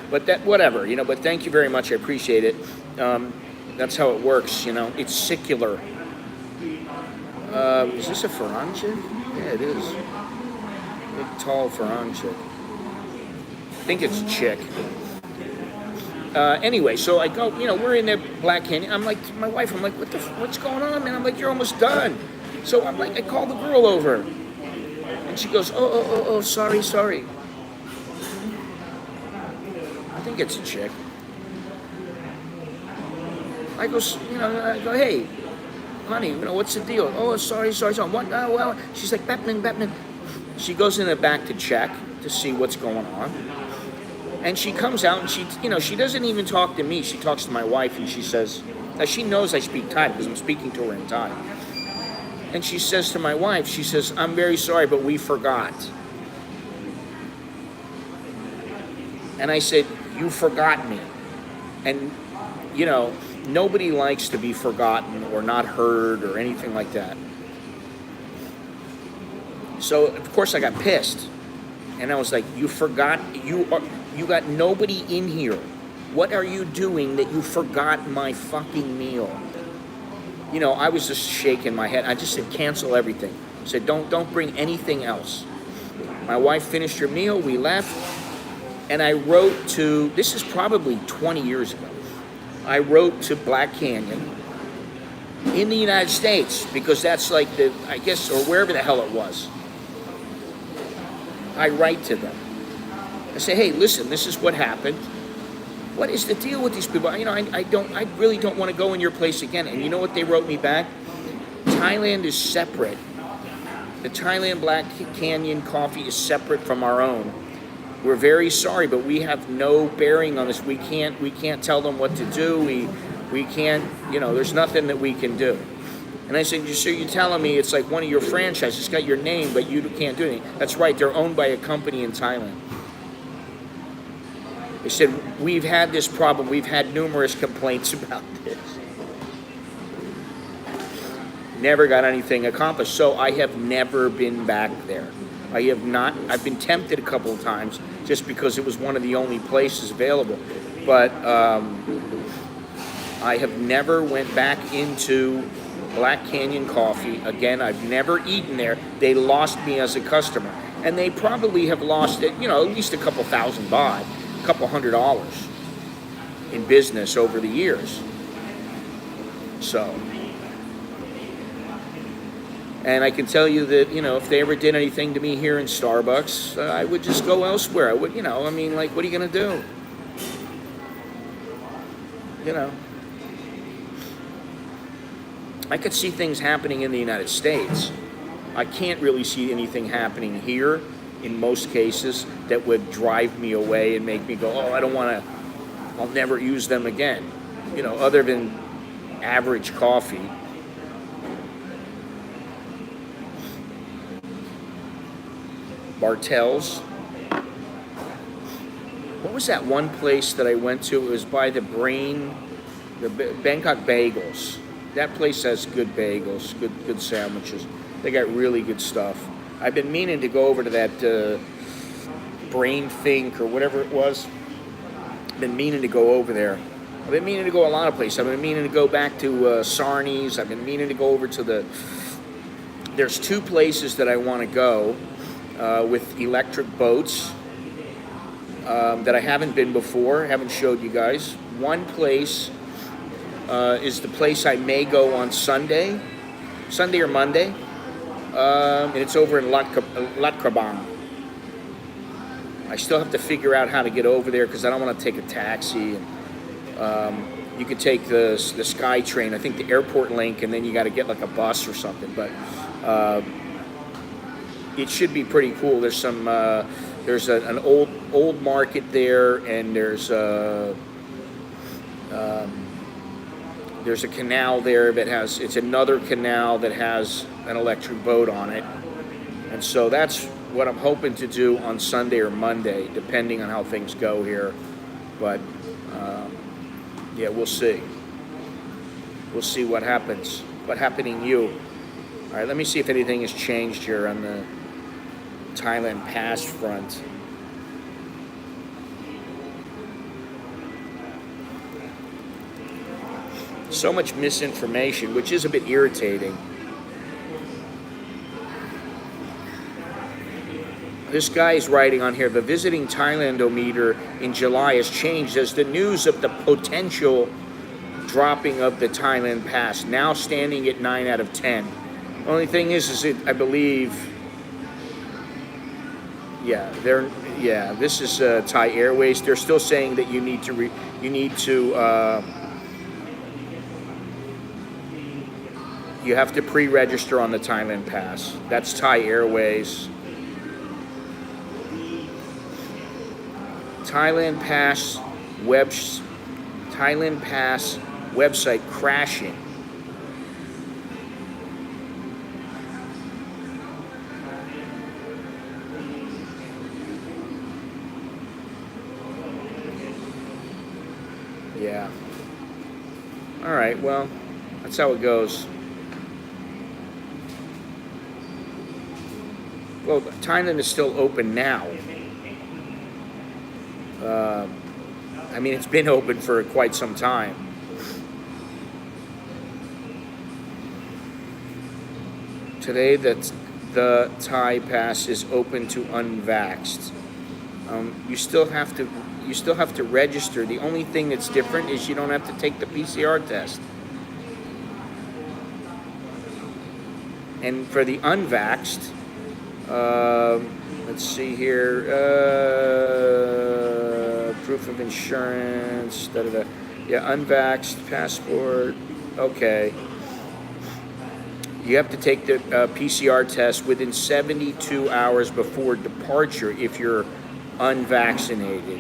but whatever, But thank you very much. I appreciate it. That's how it works, It's secular. Is this a Farang chick? Yeah, it is. Big, tall Farang chick. I think it's a chick. Anyway, so I go, we're in the Black Canyon. I'm like, to my wife, I'm like, what's going on, man? I'm like, you're almost done. So I'm like, I call the girl over. And And she goes, oh, sorry. I think it's a chick. I go, hey, honey, what's the deal? Oh, sorry. What? Well, she's like, Batman. She goes in the back to check to see what's going on. And she comes out and she doesn't even talk to me. She talks to my wife and she says, she knows I speak Thai because I'm speaking to her in Thai. And she says to my wife, she says, I'm very sorry, but we forgot. And I said, you forgot me. And, nobody likes to be forgotten or not heard or anything like that. So, of course, I got pissed. And I was like, you forgot, you got nobody in here. What are you doing that you forgot my fucking meal? I was just shaking my head. I just said, cancel everything. I said, don't bring anything else. My wife finished her meal, we left, and I wrote to, this is probably 20 years ago, I wrote to Black Canyon in the United States, because that's like or wherever the hell it was. I write to them. I say, hey, listen, this is what happened. What is the deal with these people? I really don't want to go in your place again. And you know what they wrote me back? Thailand is separate. The Thailand Black Canyon coffee is separate from our own. We're very sorry, but we have no bearing on this. We can't tell them what to do. We can't, there's nothing that we can do. And I said, so you're telling me it's like one of your franchises, it's got your name, but you can't do anything. That's right, they're owned by a company in Thailand. They said, we've had this problem. We've had numerous complaints about this. Never got anything accomplished. So I have never been back there. I have not. I've been tempted a couple of times just because it was one of the only places available. But I have never went back into Black Canyon Coffee. Again, I've never eaten there. They lost me as a customer. And they probably have lost it, at least a couple thousand baht. Couple $100 in business over the years. So, and I can tell you that, if they ever did anything to me here in Starbucks, I would just go elsewhere. I would, what are you going to do? I could see things happening in the United States. I can't really see anything happening here in most cases that would drive me away and make me go, I'll never use them again. Other than average coffee. Bartels. What was that one place that I went to? It was by the Bangkok Bagels. That place has good bagels, good sandwiches. They got really good stuff. I've been meaning to go over to that Brain Think or whatever it was. I've been meaning to go over there. I've been meaning to go a lot of places. I've been meaning to go back to Sarni's. I've been meaning to go over to there's two places that I want to go with electric boats that I haven't been before, haven't showed you guys. One place is the place I may go on Sunday or Monday. And it's over in Lat Krabang. I still have to figure out how to get over there because I don't want to take a taxi. You could take the Sky Train, I think the airport link, and then you got to get like a bus or something. But it should be pretty cool. There's an old market there, and there's a canal there it's another canal that has an electric boat on it. And so that's what I'm hoping to do on Sunday or Monday, depending on how things go here. But, yeah, we'll see. We'll see what happens. What happening you. All right, let me see if anything has changed here on the Thailand Pass front. So much misinformation, which is a bit irritating. This guy is writing on here, the visiting Thailandometer in July has changed as the news of the potential dropping of the Thailand Pass, now standing at 9 out of 10. Only thing is I believe Yeah, this is Thai Airways. They're still saying that you need to you have to pre-register on the Thailand Pass. That's Thai Airways. Thailand Pass web Thailand Pass website crashing. Yeah. All right, well, that's how it goes. Well, Thailand is still open now. I mean, it's been open for quite some time. Today, the Thai Pass is open to unvaxxed. You still have to register. The only thing that's different is you don't have to take the PCR test. And for the unvaxxed, let's see here, proof of insurance, yeah, unvaxxed, passport, okay. You have to take the PCR test within 72 hours before departure if you're unvaccinated,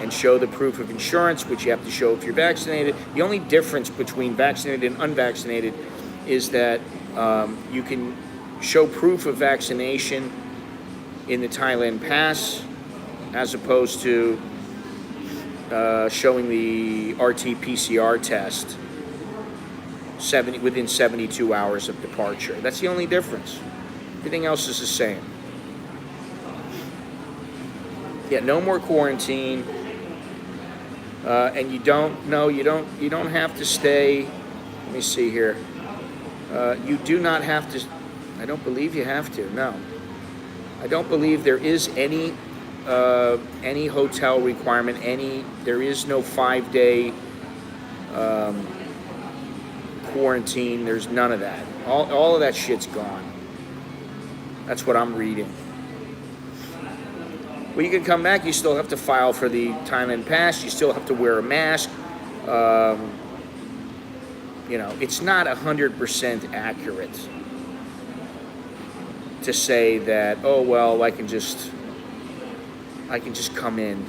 and show the proof of insurance, which you have to show if you're vaccinated. The only difference between vaccinated and unvaccinated is that you can show proof of vaccination in the Thailand Pass as opposed to showing the RT-PCR test within 72 hours of departure. That's the only difference. Everything else is the same. Yeah, no more quarantine, and you don't have to stay. Let me see here. You do not have to. I don't believe you have to. No, I don't believe there is any hotel requirement. There is no 5-day quarantine. There's none of that. All of that shit's gone. That's what I'm reading. Well, you can come back. You still have to file for the Thailand Pass. You still have to wear a mask. It's not 100% accurate to say that, oh well, I can just come in.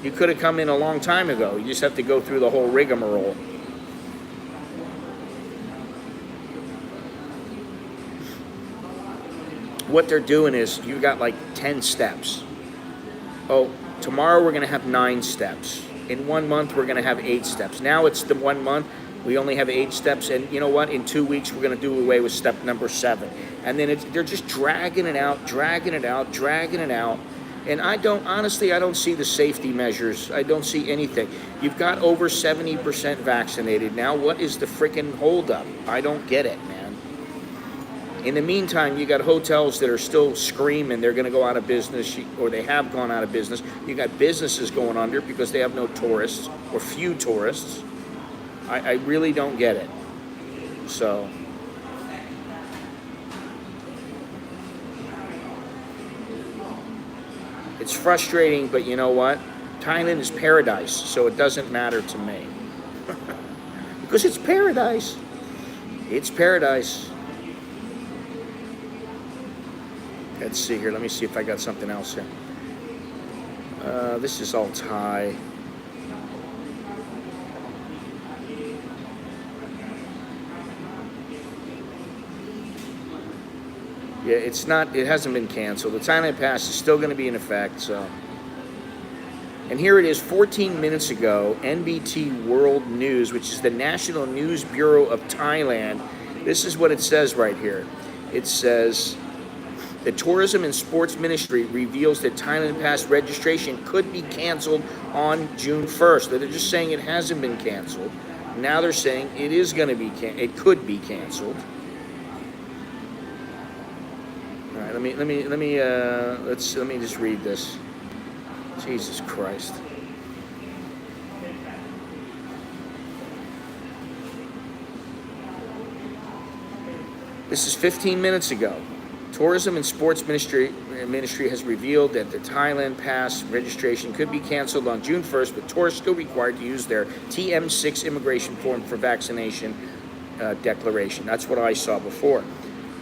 You could have come in a long time ago. You just have to go through the whole rigmarole. What they're doing is you got like 10 steps. Oh, tomorrow we're going to have 9 steps. In 1 month, we're going to have 8 steps. Now it's the 1 month. We only have 8 steps. And you know what? In 2 weeks, we're going to do away with step number 7. And then they're just dragging it out. And I don't see the safety measures. I don't see anything. You've got over 70% vaccinated. Now, what is the freaking holdup? I don't get it, man. In the meantime, you got hotels that are still screaming they're going to go out of business, or they have gone out of business. You got businesses going under because they have no tourists or few tourists. I really don't get it. So, it's frustrating, but you know what? Thailand is paradise, so it doesn't matter to me. Because it's paradise. It's paradise. Let's see here. Let me see if I got something else here. This is all Thai. Yeah, it hasn't been canceled. The Thailand Pass is still going to be in effect, so. And here it is, 14 minutes ago, NBT World News, which is the National News Bureau of Thailand. This is what it says right here. It says, the Tourism and Sports Ministry reveals that Thailand Pass registration could be canceled on June 1st. They're just saying it hasn't been canceled. Now they're saying it is going to be it could be canceled. All right, let me just read this. Jesus Christ. This is 15 minutes ago. Tourism and Sports Ministry has revealed that the Thailand Pass registration could be canceled on June 1st, but tourists still required to use their TM6 immigration form for vaccination declaration. That's what I saw before.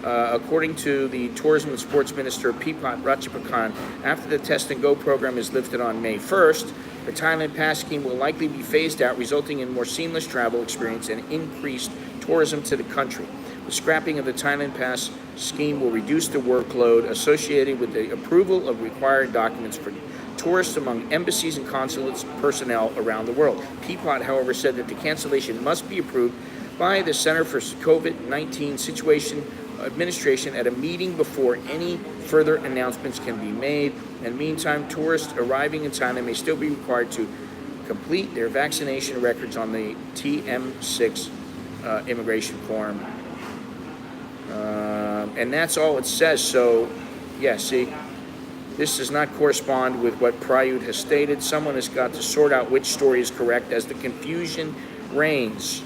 According to the Tourism and Sports Minister, Pipat Ratchapakan, after the Test and Go program is lifted on May 1st, the Thailand Pass scheme will likely be phased out, resulting in more seamless travel experience and increased tourism to the country. The scrapping of the Thailand Pass scheme will reduce the workload associated with the approval of required documents for tourists among embassies and consulates personnel around the world. Peapod, however, said that the cancellation must be approved by the Center for COVID-19 Situation Administration at a meeting before any further announcements can be made. In the meantime, tourists arriving in Thailand may still be required to complete their vaccination records on the TM6 immigration form. And that's all it says. So, yeah, see, this does not correspond with what Prayut has stated. Someone has got to sort out which story is correct as the confusion reigns,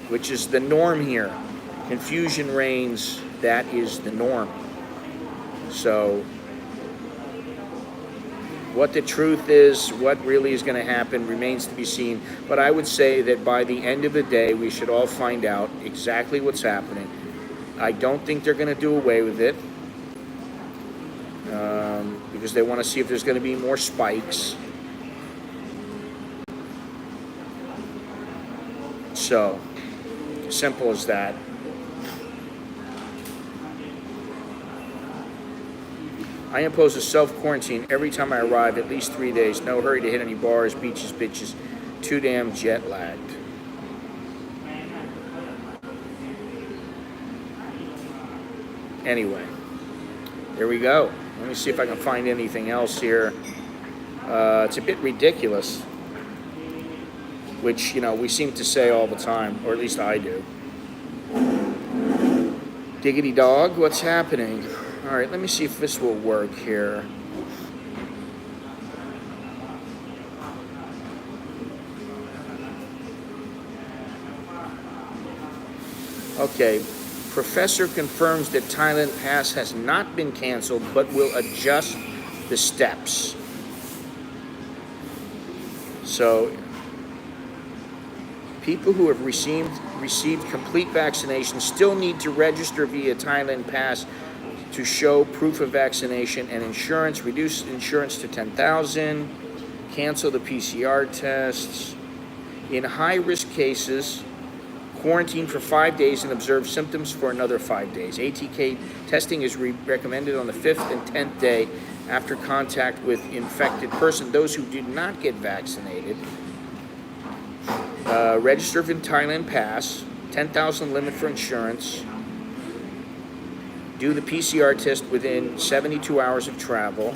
which is the norm here. Confusion reigns, that is the norm. So, what the truth is, what really is going to happen remains to be seen. But I would say that by the end of the day, we should all find out exactly what's happening. I don't think they're going to do away with it because they want to see if there's going to be more spikes. So, simple as that. I impose a self-quarantine every time I arrive, at least 3 days. No hurry to hit any bars, beaches, bitches. Too damn jet-lagged. Anyway, there we go. Let me see if I can find anything else here. It's a bit ridiculous, which, you know, we seem to say all the time, or at least I do. Diggity dog, what's happening? All right, let me see if this will work here. Okay, professor confirms that Thailand Pass has not been canceled, but will adjust the steps. So, people who have received complete vaccination still need to register via Thailand Pass to show proof of vaccination and insurance. Reduce insurance to $10,000. Cancel the PCR tests. In high-risk cases, quarantine for 5 days and observe symptoms for another 5 days. ATK testing is recommended on the 5th and 10th day after contact with infected person. Those who did not get vaccinated, register for Thailand Pass, 10,000 limit for insurance, do the PCR test within 72 hours of travel.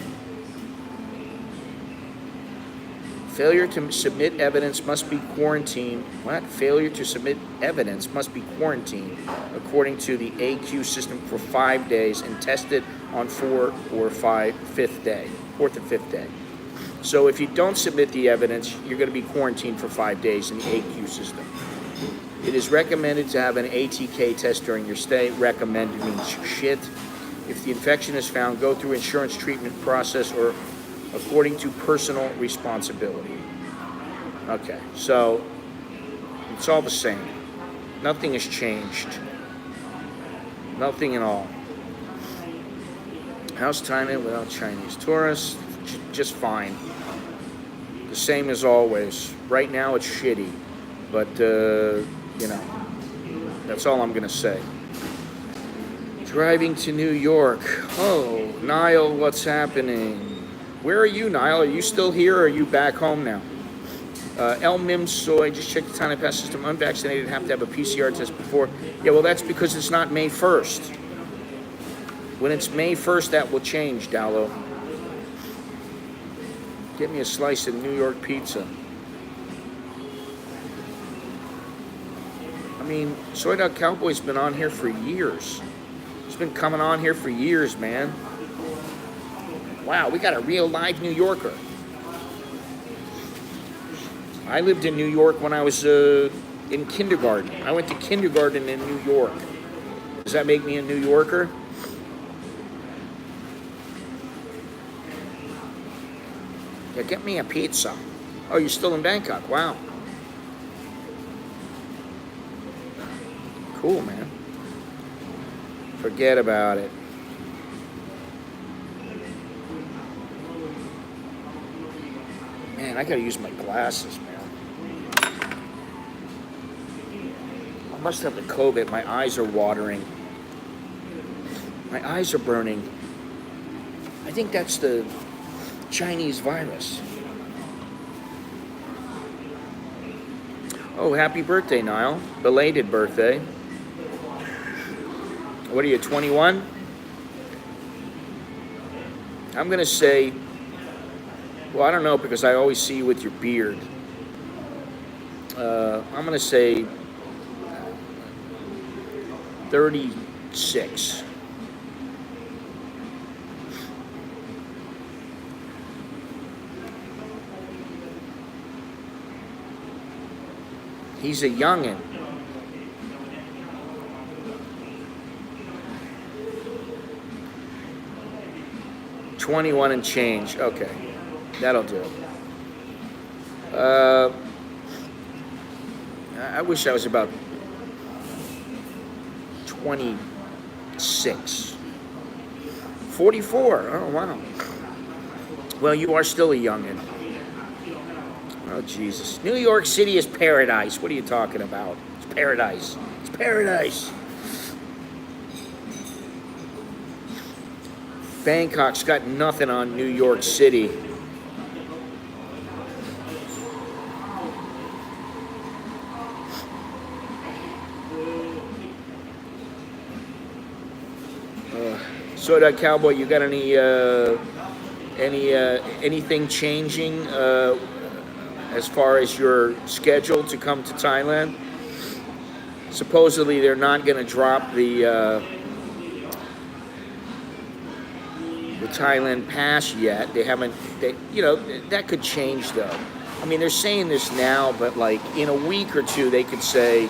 Failure to submit evidence must be quarantined. What? Failure to submit evidence must be quarantined according to the AQ system for 5 days and tested on 4th or 5th day. So if you don't submit the evidence, you're going to be quarantined for 5 days in the AQ system. It is recommended to have an ATK test during your stay. Recommended means shit. If the infection is found, go through insurance treatment process or according to personal responsibility. Okay, so it's all the same. Nothing has changed. Nothing at all. How's Thailand without Chinese tourists? Just fine. The same as always. Right now it's shitty. But, you know, that's all I'm going to say. Driving to New York. Oh, Niall, what's happening? Where are you, Niall? Are you still here or are you back home now? El Mim Soy, just checked the Thailand Pass system. Unvaccinated have to have a PCR test before. Yeah, well, that's because it's not May 1st. When it's May 1st, that will change, Dallo. Get me a slice of New York pizza. I mean, Soy Dog Cowboy's been on here for years. He's been coming on here for years, man. Wow, we got a real live New Yorker. I lived in New York when I was in kindergarten. I went to kindergarten in New York. Does that make me a New Yorker? Yeah, get me a pizza. Oh, you're still in Bangkok. Wow. Cool, man. Forget about it. Man, I gotta use my glasses, man. I must have the COVID. My eyes are watering. My eyes are burning. I think that's the Chinese virus. Oh, happy birthday, Niall. Belated birthday. What are you, 21? I'm going to say, well, I don't know because I always see you with your beard. I'm going to say 36. He's a youngin'. $21 and change. Okay, that'll do. I wish I was about 26. 44. Oh, wow. Well, you are still a youngin'. Oh, Jesus. New York City is paradise. What are you talking about? It's paradise. It's paradise. Bangkok's got nothing on New York City. So that cowboy, you got anything changing as far as your schedule to come to Thailand? Supposedly they're not going to drop the Thailand Pass yet. They haven't. That could change though. I mean, they're saying this now, but like in a week or two, they could say,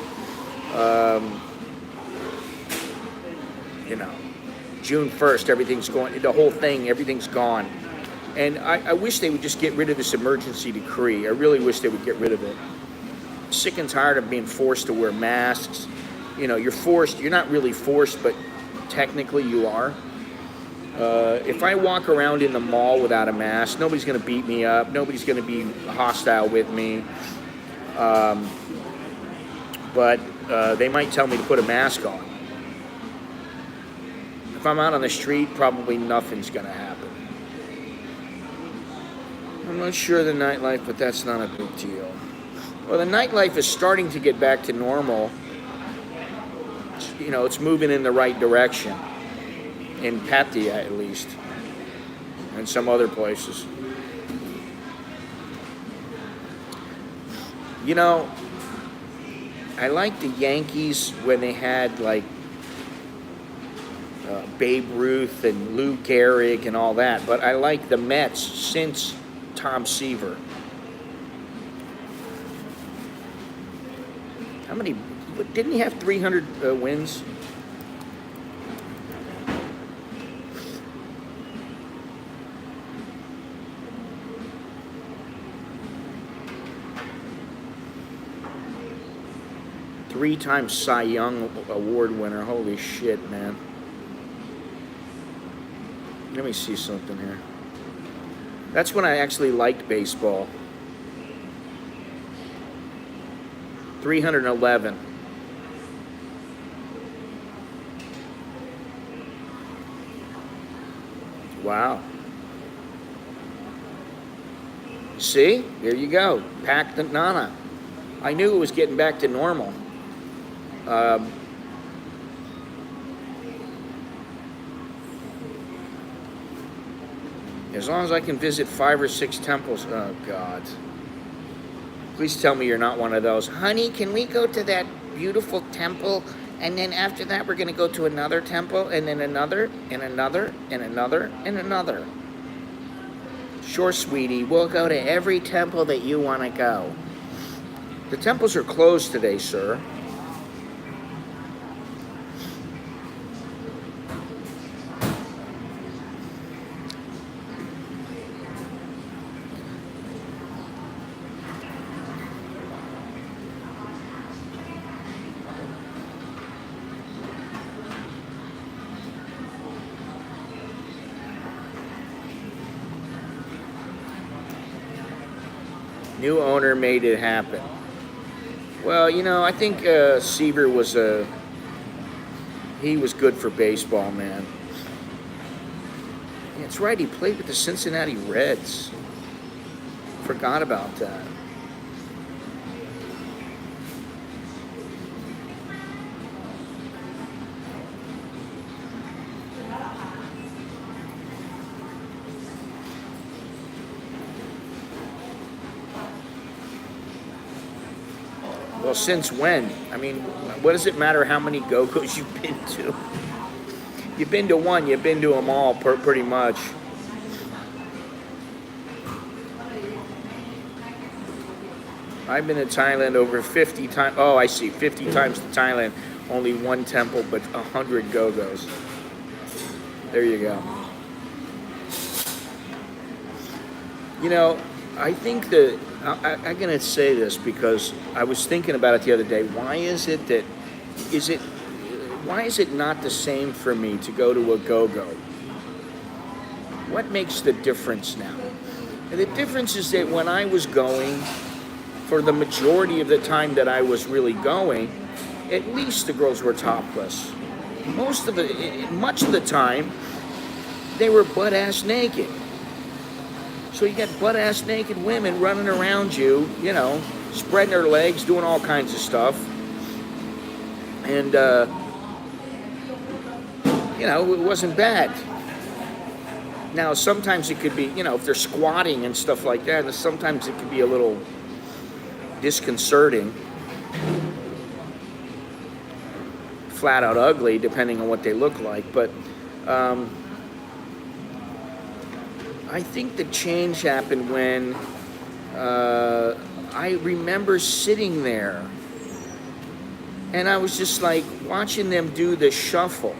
June 1st, everything's going. The whole thing, everything's gone. And I wish they would just get rid of this emergency decree. I really wish they would get rid of it. Sick and tired of being forced to wear masks. You're forced. You're not really forced, but technically you are. If I walk around in the mall without a mask, nobody's going to beat me up. Nobody's going to be hostile with me. But they might tell me to put a mask on. If I'm out on the street, probably nothing's going to happen. I'm not sure of the nightlife, but that's not a big deal. Well, the nightlife is starting to get back to normal. It's moving in the right direction. In Pattaya, at least. And some other places. I like the Yankees when they had, like, Babe Ruth and Lou Gehrig and all that. But I like the Mets since Tom Seaver. How many? Didn't he have 300 wins? Three-time Cy Young Award winner. Holy shit, man. Let me see something here. That's when I actually liked baseball. 311. Wow. See? There you go. Packed the Nana. I knew it was getting back to normal. As long as I can visit 5 or 6 temples. Oh, God. Please tell me you're not one of those. Honey, can we go to that beautiful temple? And then after that, we're going to go to another temple, and then another, and another, and another, and another. Sure, sweetie. We'll go to every temple that you want to go. The temples are closed today, sir. New owner made it happen. Well, I think Seaver he was good for baseball, man. Yeah, that's right. He played with the Cincinnati Reds. Forgot about that. Well, since when? I mean, what does it matter how many go-go's you've been to? You've been to one, you've been to them all pretty much. I've been to Thailand over 50 times. Oh, I see, 50 times to Thailand. Only one temple, but 100 go-go's. There you go. I think that I'm going to say this because I was thinking about it the other day. Why is it not the same for me to go to a go-go? What makes the difference now? And the difference is that when I was going, for the majority of the time that I was really going, at least the girls were topless. Much of the time, they were butt-ass naked. So you got butt-ass naked women running around you, spreading their legs, doing all kinds of stuff. And, it wasn't bad. Now, sometimes it could be, if they're squatting and stuff like that, sometimes it could be a little disconcerting. Flat out ugly, depending on what they look like. But, I think the change happened when I remember sitting there and I was just like watching them do the shuffle,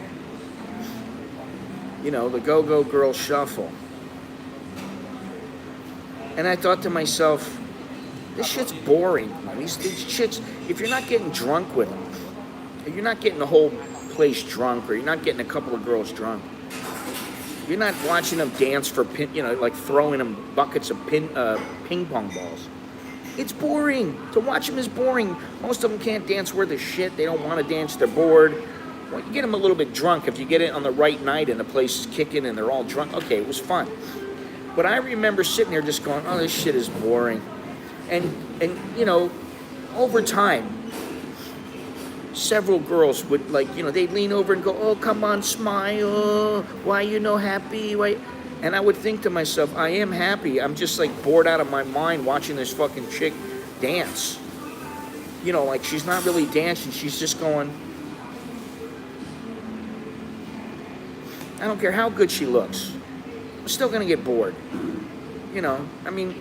the go-go girl shuffle. And I thought to myself, this shit's boring. These chicks, if you're not getting drunk with them, if you're not getting the whole place drunk, or you're not getting a couple of girls drunk, you're not watching them dance for like throwing them buckets of ping pong balls. It's boring. To watch them is boring. Most of them can't dance worth a shit. They don't want to dance. They're bored. Well, you get them a little bit drunk. If you get it on the right night and the place is kicking and they're all drunk, okay, it was fun. But I remember sitting there just going, oh, this shit is boring. And over time, several girls would they'd lean over and go, oh, come on, smile. Why you no happy? Why? And I would think to myself, I am happy. I'm just like bored out of my mind watching this fucking chick dance. Like she's not really dancing. She's just going, I don't care how good she looks. I'm still going to get bored. I mean,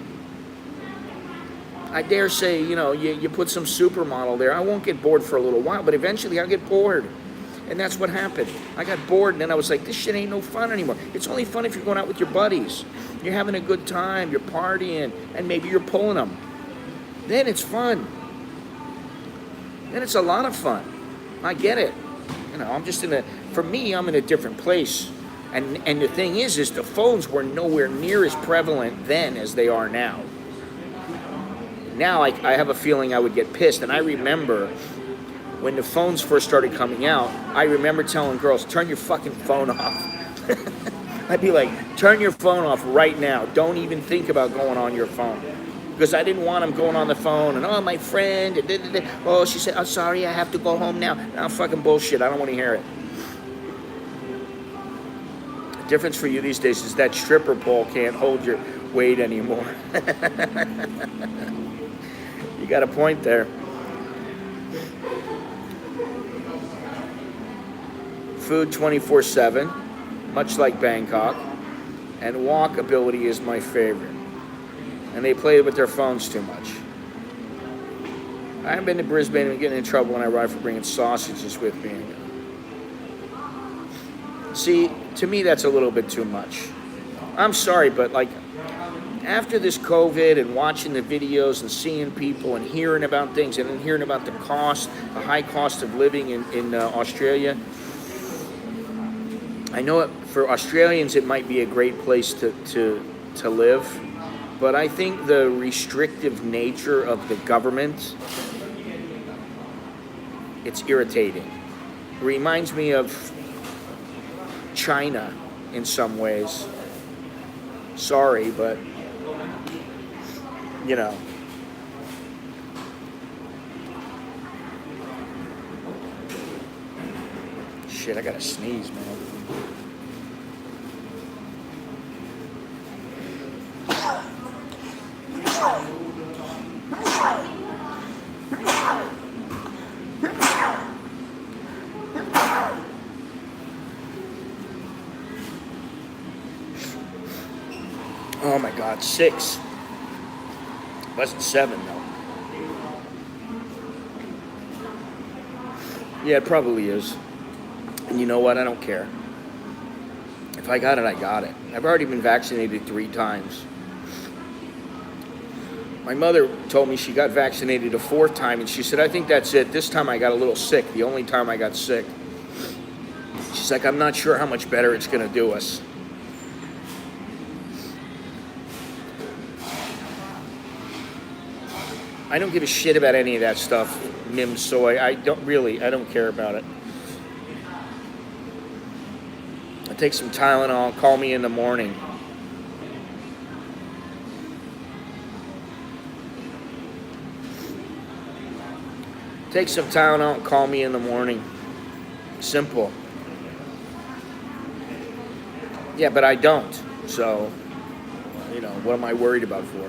I dare say, you put some supermodel there. I won't get bored for a little while, but eventually I'll get bored. And that's what happened. I got bored, and then I was like, this shit ain't no fun anymore. It's only fun if you're going out with your buddies. You're having a good time, you're partying, and maybe you're pulling them. Then it's fun. Then it's a lot of fun. I get it. I'm just for me, I'm in a different place. And the thing is the phones were nowhere near as prevalent then as they are now. Now I have a feeling I would get pissed. And I remember when the phones first started coming out, I remember telling girls, turn your fucking phone off. I'd be like, turn your phone off right now. Don't even think about going on your phone. Because I didn't want them going on the phone and, oh, my friend, oh, she said, oh, sorry, I have to go home now. No, fucking bullshit. I don't want to hear it. The difference for you these days is that stripper pole can't hold your weight anymore. You got a point there. Food 24/7, much like Bangkok, and walkability is my favorite. And they play with their phones too much. I haven't been to Brisbane and getting in trouble when I ride for bringing sausages with me. See, to me that's a little bit too much. I'm sorry, but like after this COVID and watching the videos and seeing people and hearing about things and then hearing about the high cost of living in Australia, I know for Australians it might be a great place to live. But I think the restrictive nature of the government, it's irritating. It reminds me of China in some ways. Sorry, but, you know. Shit, I gotta sneeze, man. Oh my God, 6. Wasn't 7 though. Yeah, it probably is. And you know what? I don't care. If I got it, I got it. I've already been vaccinated 3 times. My mother told me she got vaccinated a 4th time, and she said, I think that's it. This time I got a little sick, the only time I got sick. She's like, I'm not sure how much better it's going to do us. I don't give a shit about any of that stuff, Nim Soy. I don't care about it. I take some Tylenol, call me in the morning. Take some Tylenol and call me in the morning. Simple. Yeah, but I don't. So, what am I worried about for?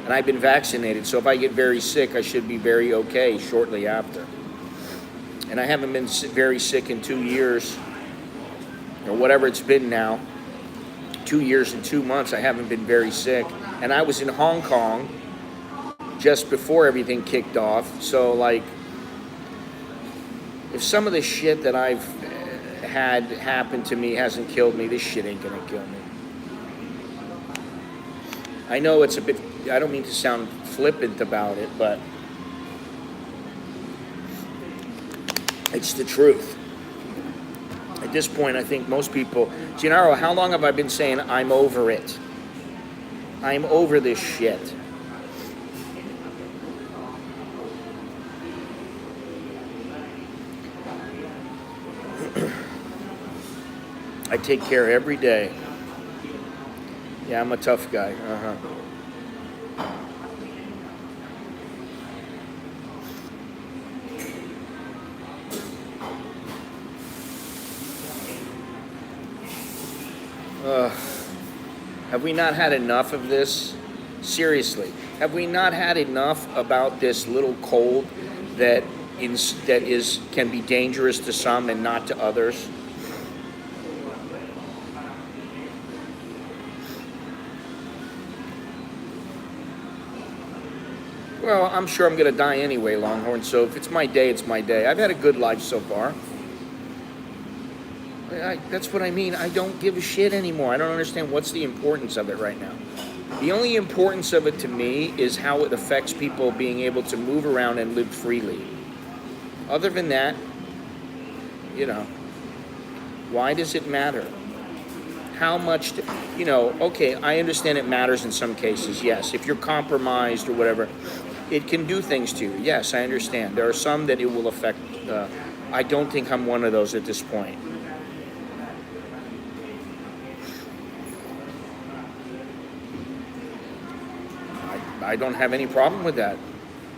And I've been vaccinated, so if I get very sick, I should be very okay shortly after. And I haven't been very sick in 2 years, or whatever it's been now. 2 years and 2 months, I haven't been very sick. And I was in Hong Kong just before everything kicked off, so if some of the shit that I've had happen to me hasn't killed me, this shit ain't gonna kill me. I know it's a bit, I don't mean to sound flippant about it, but it's the truth. At this point, I think most people, Gennaro, how long have I been saying I'm over it? I'm over this shit. I take care every day. Yeah, I'm a tough guy. Have we not had enough of this? Seriously, have we not had enough about this little cold that can be dangerous to some and not to others? Well, I'm sure I'm going to die anyway, Longhorn, so if it's my day, it's my day. I've had a good life so far. That's what I mean. I don't give a shit anymore. I don't understand what's the importance of it right now. The only importance of it to me is how it affects people being able to move around and live freely. Other than that, why does it matter? How much, okay, I understand it matters in some cases, yes. If you're compromised or whatever, it can do things to you. Yes, I understand. There are some that it will affect. I don't think I'm one of those at this point. I don't have any problem with that.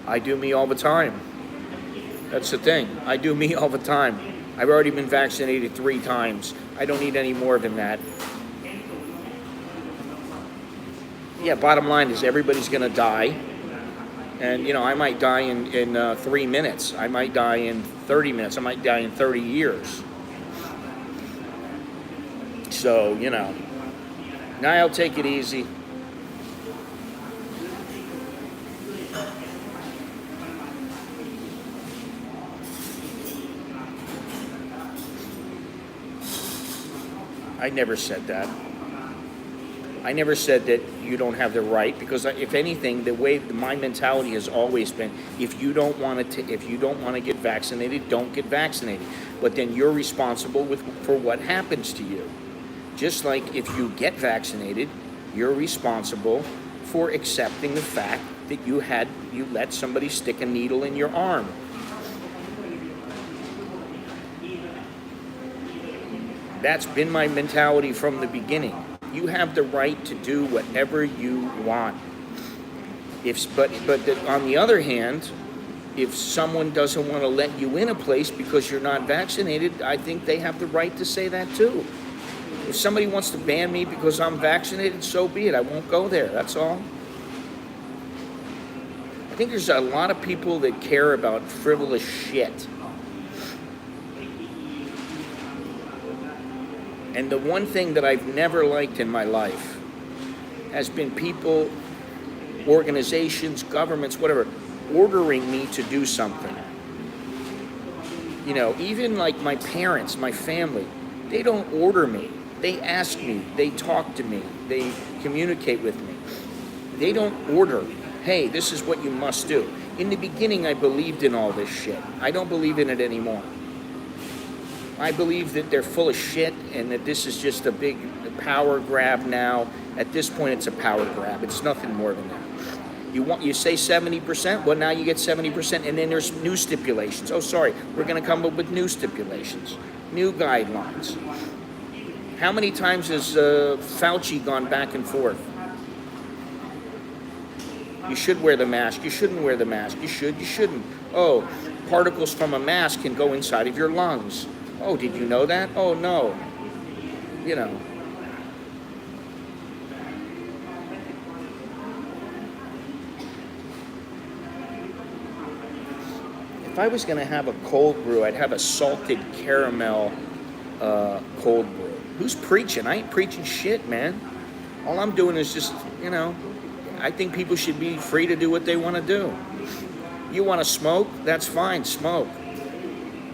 I do me all the time. That's the thing. I do me all the time. I've already been vaccinated 3 times. I don't need any more than that. Yeah, bottom line is everybody's going to die. And, I might die in 3 minutes. I might die in 30 minutes. I might die in 30 years. So, now I'll take it easy. I never said that. I never said that you don't have the right, because if anything, the way my mentality has always been, if you don't want to get vaccinated, don't get vaccinated. But then you're responsible for what happens to you. Just like if you get vaccinated, you're responsible for accepting the fact that you let somebody stick a needle in your arm. That's been my mentality from the beginning. You have the right to do whatever you want. But on the other hand, if someone doesn't want to let you in a place because you're not vaccinated, I think they have the right to say that too. If somebody wants to ban me because I'm vaccinated, so be it. I won't go there, that's all. I think there's a lot of people that care about frivolous shit. And the one thing that I've never liked in my life has been people, organizations, governments, whatever, ordering me to do something. You know, even like my parents, my family, they don't order me. They ask me, they talk to me, they communicate with me. They don't order, hey, this is what you must do. In the beginning, I believed in all this shit. I don't believe in it anymore. I believe that they're full of shit and that this is just a big power grab now. At this point, it's a power grab. It's nothing more than that. You say 70%, well, now you get 70%, and then there's new stipulations. Oh, sorry, we're going to come up with new stipulations, new guidelines. How many times has Fauci gone back and forth? You should wear the mask. You shouldn't wear the mask. You should. You shouldn't. Oh, particles from a mask can go inside of your lungs. Oh, did you know that? Oh, no. You know. If I was going to have a cold brew, I'd have a salted caramel cold brew. Who's preaching? I ain't preaching shit, man. All I'm doing is just, you know, I think people should be free to do what they want to do. You want to smoke? That's fine, smoke.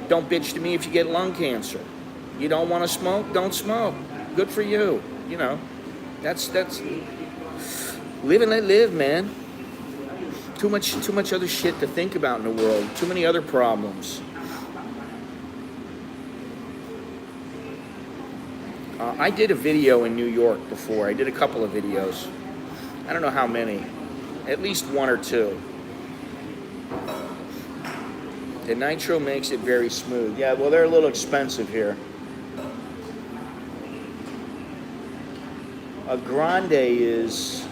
Don't bitch to me if you get lung cancer. You don't want to smoke? Don't smoke. Good for you. You know, that's live and let live, man. Too much other shit to think about in the world. Too many other problems. I did a video in New York before. I did a couple of videos. I don't know how many. At least one or two. The nitro makes it very smooth. Yeah, well, they're a little expensive here. A grande is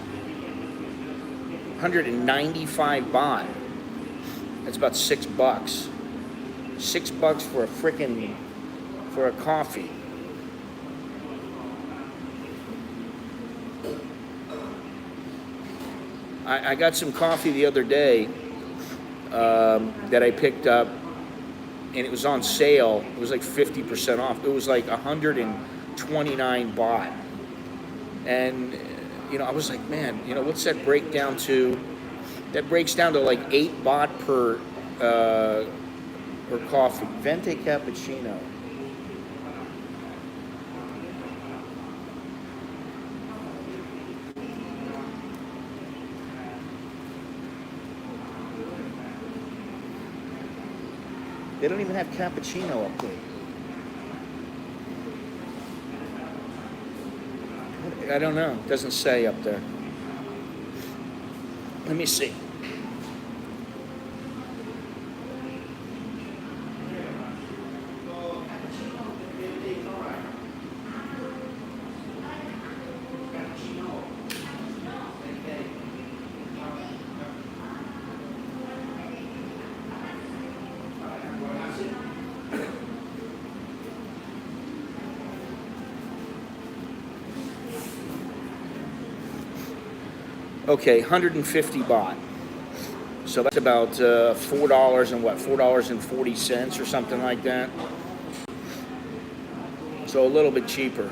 195 baht. That's about $6. $6 for a coffee. I got some coffee the other day that I picked up, and it was on sale. It was like 50% off. It was like 129 baht. And, you know, I was like, man, you know, what's that break down to? That breaks down to like 8 baht per coffee. Venti cappuccino. They don't even have cappuccino up there. I don't know. It doesn't say up there. Let me see. Okay, 150 baht. So that's about $4 and what? $4.40 or something like that. So a little bit cheaper.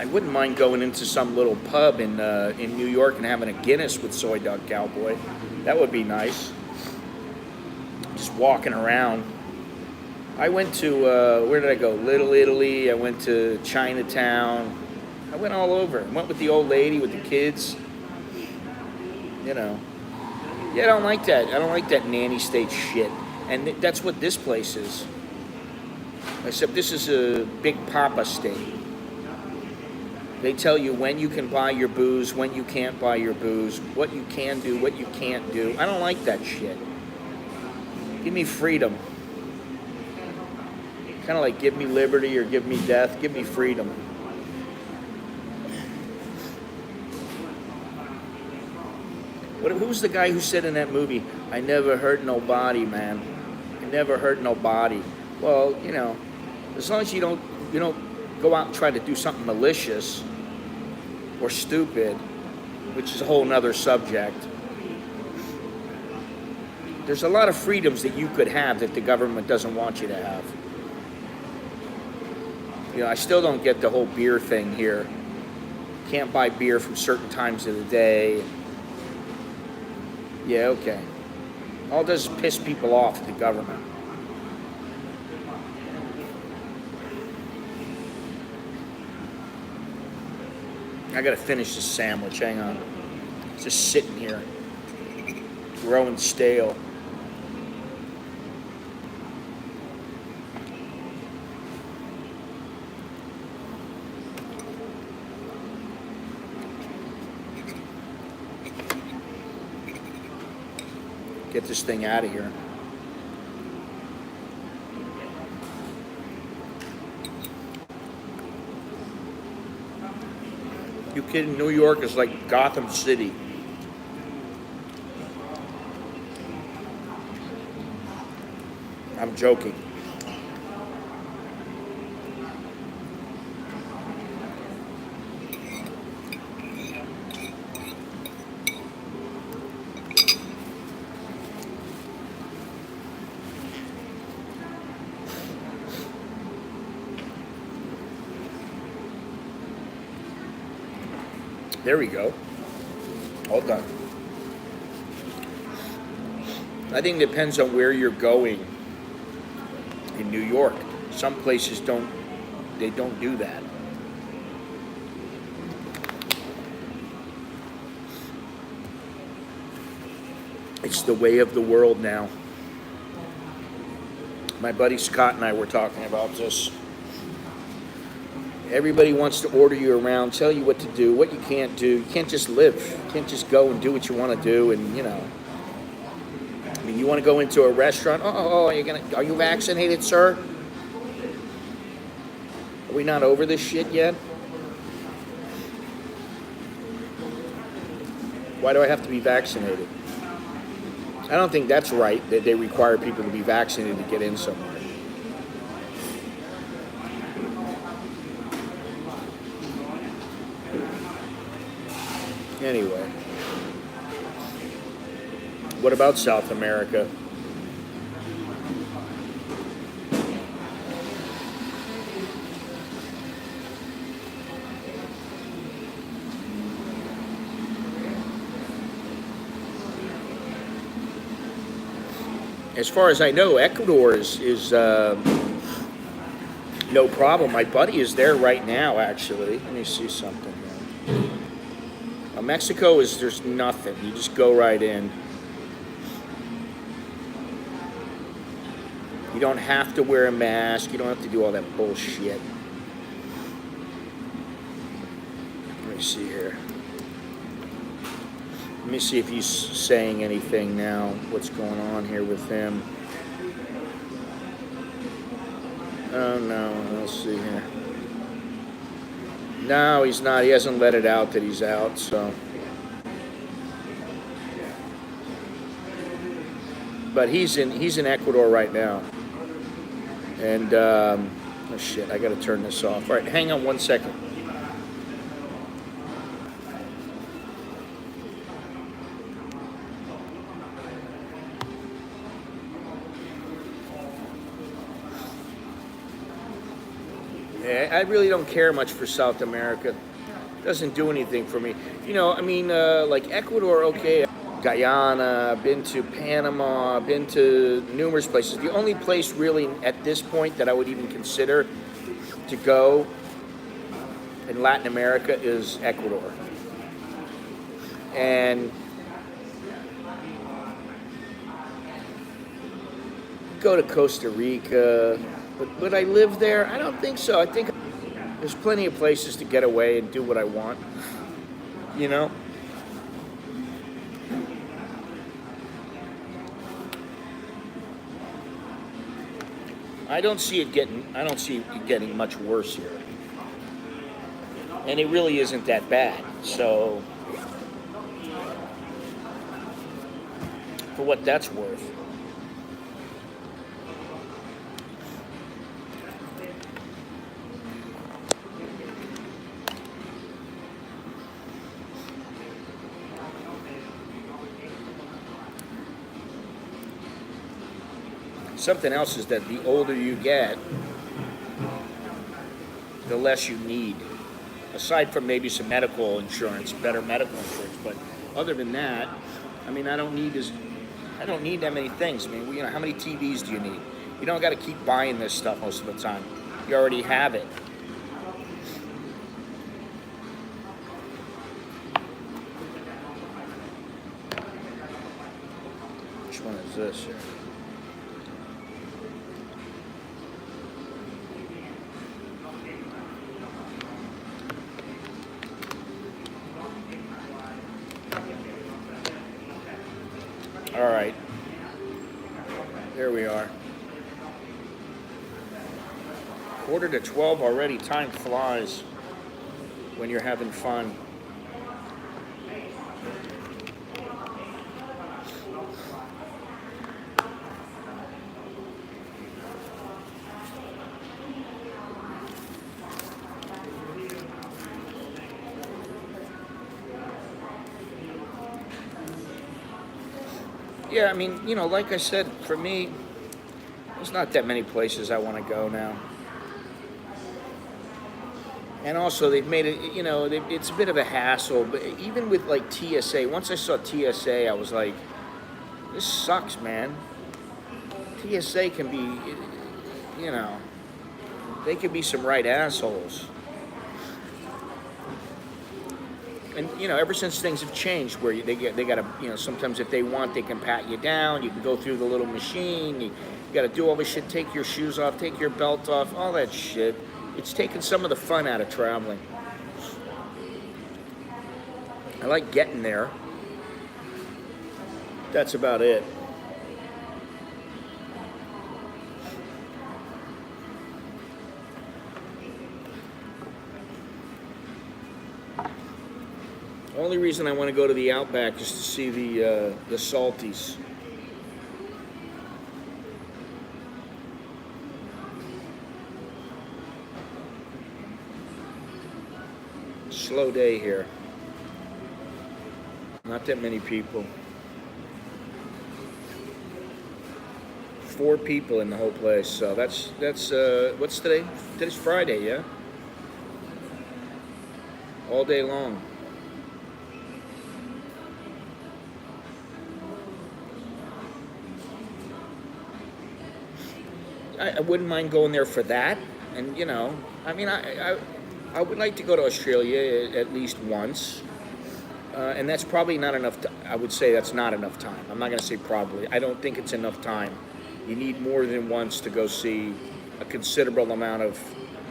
I wouldn't mind going into some little pub in New York and having a Guinness with Soy Dog Cowboy. That would be nice. Just walking around. I went to, where did I go? Little Italy. I went to Chinatown. I went all over. I went with the old lady with the kids. you know. Yeah, I don't like that. I don't like that nanny state shit. And that's what this place is. Except this is a big papa state. They tell you when you can buy your booze, when you can't buy your booze, what you can do, what you can't do. I don't like that shit. Give me freedom. Kind of like give me liberty or give me death. Give me freedom. Who's the guy who said in that movie, I never hurt nobody, man. I never hurt nobody. Well, you know, as long as you don't go out and try to do something malicious or stupid, which is a whole nother subject. There's a lot of freedoms that you could have that the government doesn't want you to have. You know, I still don't get the whole beer thing here. Can't buy beer from certain times of the day. Yeah, okay. All it does is piss people off, the government. I gotta finish this sandwich, hang on. It's just sitting here, growing stale. Get this thing out of here. You kidding? New York is like Gotham City. I'm joking. There we go. All done. I think it depends on where you're going in New York. Some places don't do that. It's the way of the world now. My buddy Scott and I were talking about this. Everybody wants to order you around, tell you what to do, what you can't do. You can't just live. You can't just go and do what you want to do. And you know, I mean, you want to go into a restaurant. Are you vaccinated, sir? Are we not over this shit yet? Why do I have to be vaccinated? I don't think that's right that they require people to be vaccinated to get in somewhere. Anyway, what about South America? As far as I know, Ecuador is no problem. My buddy is there right now, actually. Let me see something. Mexico there's nothing. You just go right in. You don't have to wear a mask. You don't have to do all that bullshit. Let me see here. Let me see if he's saying anything now. What's going on here with him? Oh no, let's see here. No, he's not. He hasn't let it out that he's out, so. But he's in Ecuador right now. And, oh shit, I gotta turn this off. All right, hang on one second. I really don't care much for South America. It doesn't do anything for me. You know, I mean, like Ecuador, okay. Guyana, been to Panama, been to numerous places. The only place really at this point that I would even consider to go in Latin America is Ecuador. And go to Costa Rica, but would I live there? I don't think so. I think there's plenty of places to get away and do what I want, you know? I don't see it getting much worse here. And it really isn't that bad. So, for what that's worth. Something else is that the older you get, the less you need. Aside from maybe some medical insurance, better medical insurance, but other than that, I mean, I don't need that many things. I mean, how many TVs do you need? You don't got to keep buying this stuff most of the time. You already have it. Which one is this here? All right, there we are. 11:45 already. Time flies when you're having fun. Yeah, I mean, like I said, for me, there's not that many places I want to go now. And also, they've made it, it's a bit of a hassle. But even with, like, TSA, once I saw TSA, I was like, this sucks, man. TSA can be, they can be some right assholes. And ever since things have changed, where they got to, sometimes if they want, they can pat you down. You can go through the little machine. You got to do all this shit. Take your shoes off. Take your belt off. All that shit. It's taken some of the fun out of traveling. I like getting there. That's about it. The only reason I want to go to the Outback is to see the Salties. Slow day here. Not that many people. 4 people in the whole place. So that's what's today? Today's Friday, yeah? All day long. I wouldn't mind going there for that, and I mean, I would like to go to Australia at least once, and that's probably not enough. I would say that's not enough time. I'm not going to say probably. I don't think it's enough time. You need more than once to go see a considerable amount of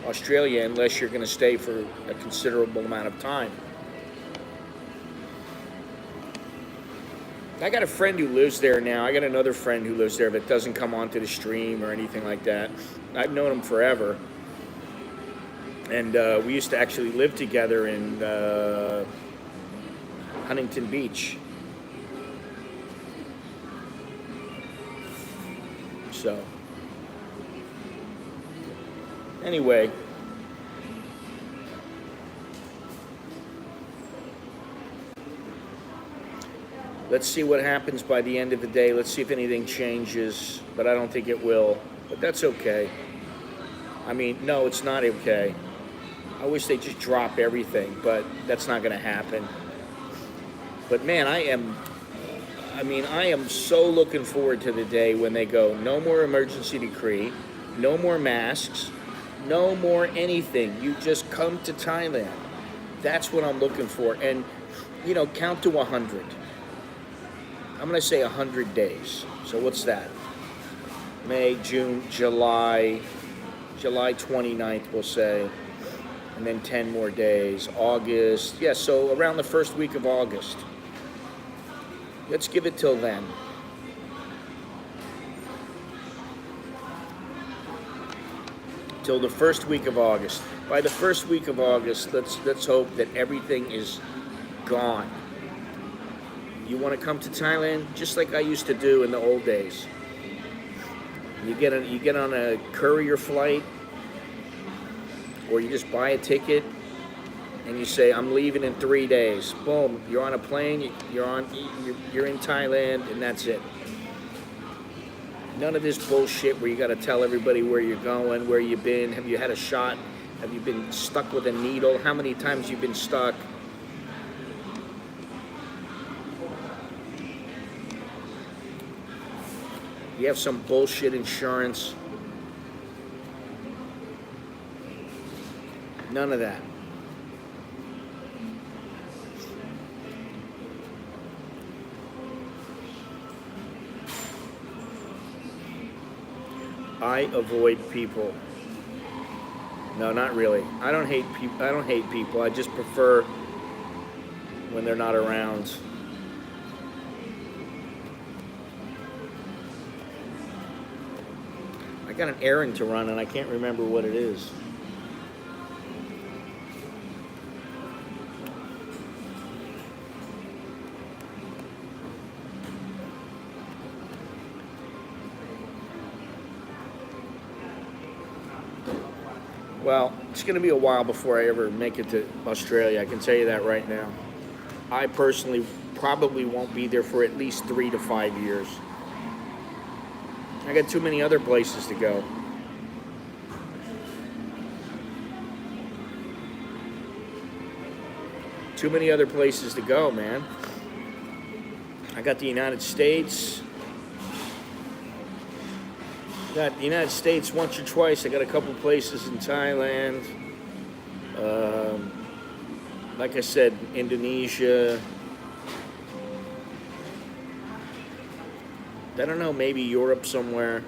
Australia, unless you're going to stay for a considerable amount of time. I got a friend who lives there now. I got another friend who lives there that doesn't come onto the stream or anything like that. I've known him forever. And we used to actually live together in Huntington Beach. So, anyway. Let's see what happens by the end of the day. Let's see if anything changes, but I don't think it will. But that's okay. I mean, no, it's not okay. I wish they'd just drop everything, but that's not going to happen. But man, I am so looking forward to the day when they go, no more emergency decree, no more masks, no more anything. You just come to Thailand. That's what I'm looking for. And, count to 100. I'm going to say 100 days. So what's that? May, June, July, July 29th, we'll say, and then 10 more days. August, yeah, so around the first week of August. Let's give it till then. Till the first week of August. By the first week of August, let's hope that everything is gone. You want to come to Thailand, just like I used to do in the old days. You get on a courier flight, or you just buy a ticket, and you say, "I'm leaving in 3 days." Boom, you're on a plane. You're in Thailand, and that's it. None of this bullshit where you got to tell everybody where you're going, where you've been. Have you had a shot? Have you been stuck with a needle? How many times you've been stuck? You have some bullshit insurance. None of that. I avoid people. No, not really. I don't hate people. I just prefer when they're not around. I got an errand to run and I can't remember what it is. Well, it's going to be a while before I ever make it to Australia. I can tell you that right now. I personally probably won't be there for at least 3 to 5 years. I got too many other places to go. Too many other places to go, man. I got the United States. Got the United States once or twice. I got a couple places in Thailand. Like I said, Indonesia. I don't know, maybe Europe somewhere.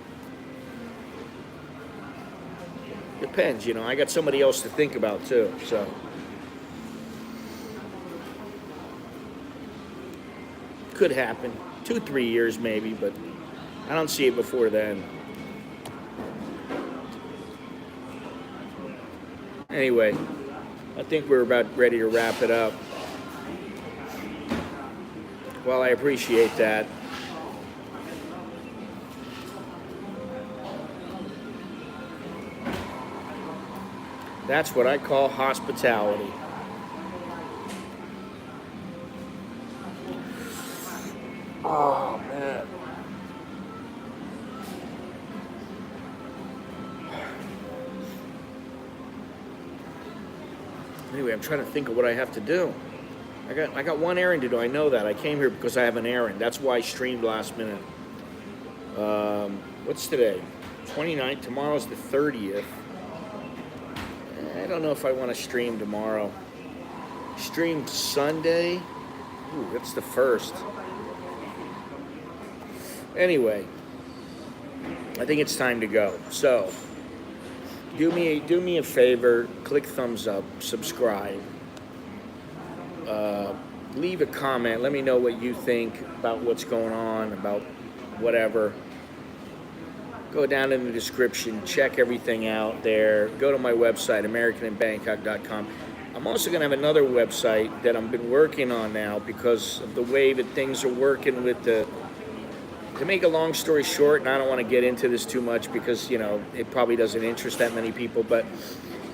Depends, you know. I got somebody else to think about too, so. Could happen. 2-3 years maybe, but I don't see it before then. Anyway, I think we're about ready to wrap it up. Well, I appreciate that. That's what I call hospitality. Oh, man. Anyway, I'm trying to think of what I have to do. I got one errand to do. I know that. I came here because I have an errand. That's why I streamed last minute. What's today? 29th. Tomorrow's the 30th. I don't know if I want to stream tomorrow. Stream Sunday. Ooh, that's the 1st. Anyway, I think it's time to go. So, do me a favor. Click thumbs up. Subscribe. Leave a comment. Let me know what you think about what's going on, about whatever. Go down in the description. Check everything out there. Go to my website, americaninbangkok.com. I'm also going to have another website that I've been working on now because of the way that things are working with the... To make a long story short, and I don't want to get into this too much because, you know, it probably doesn't interest that many people, but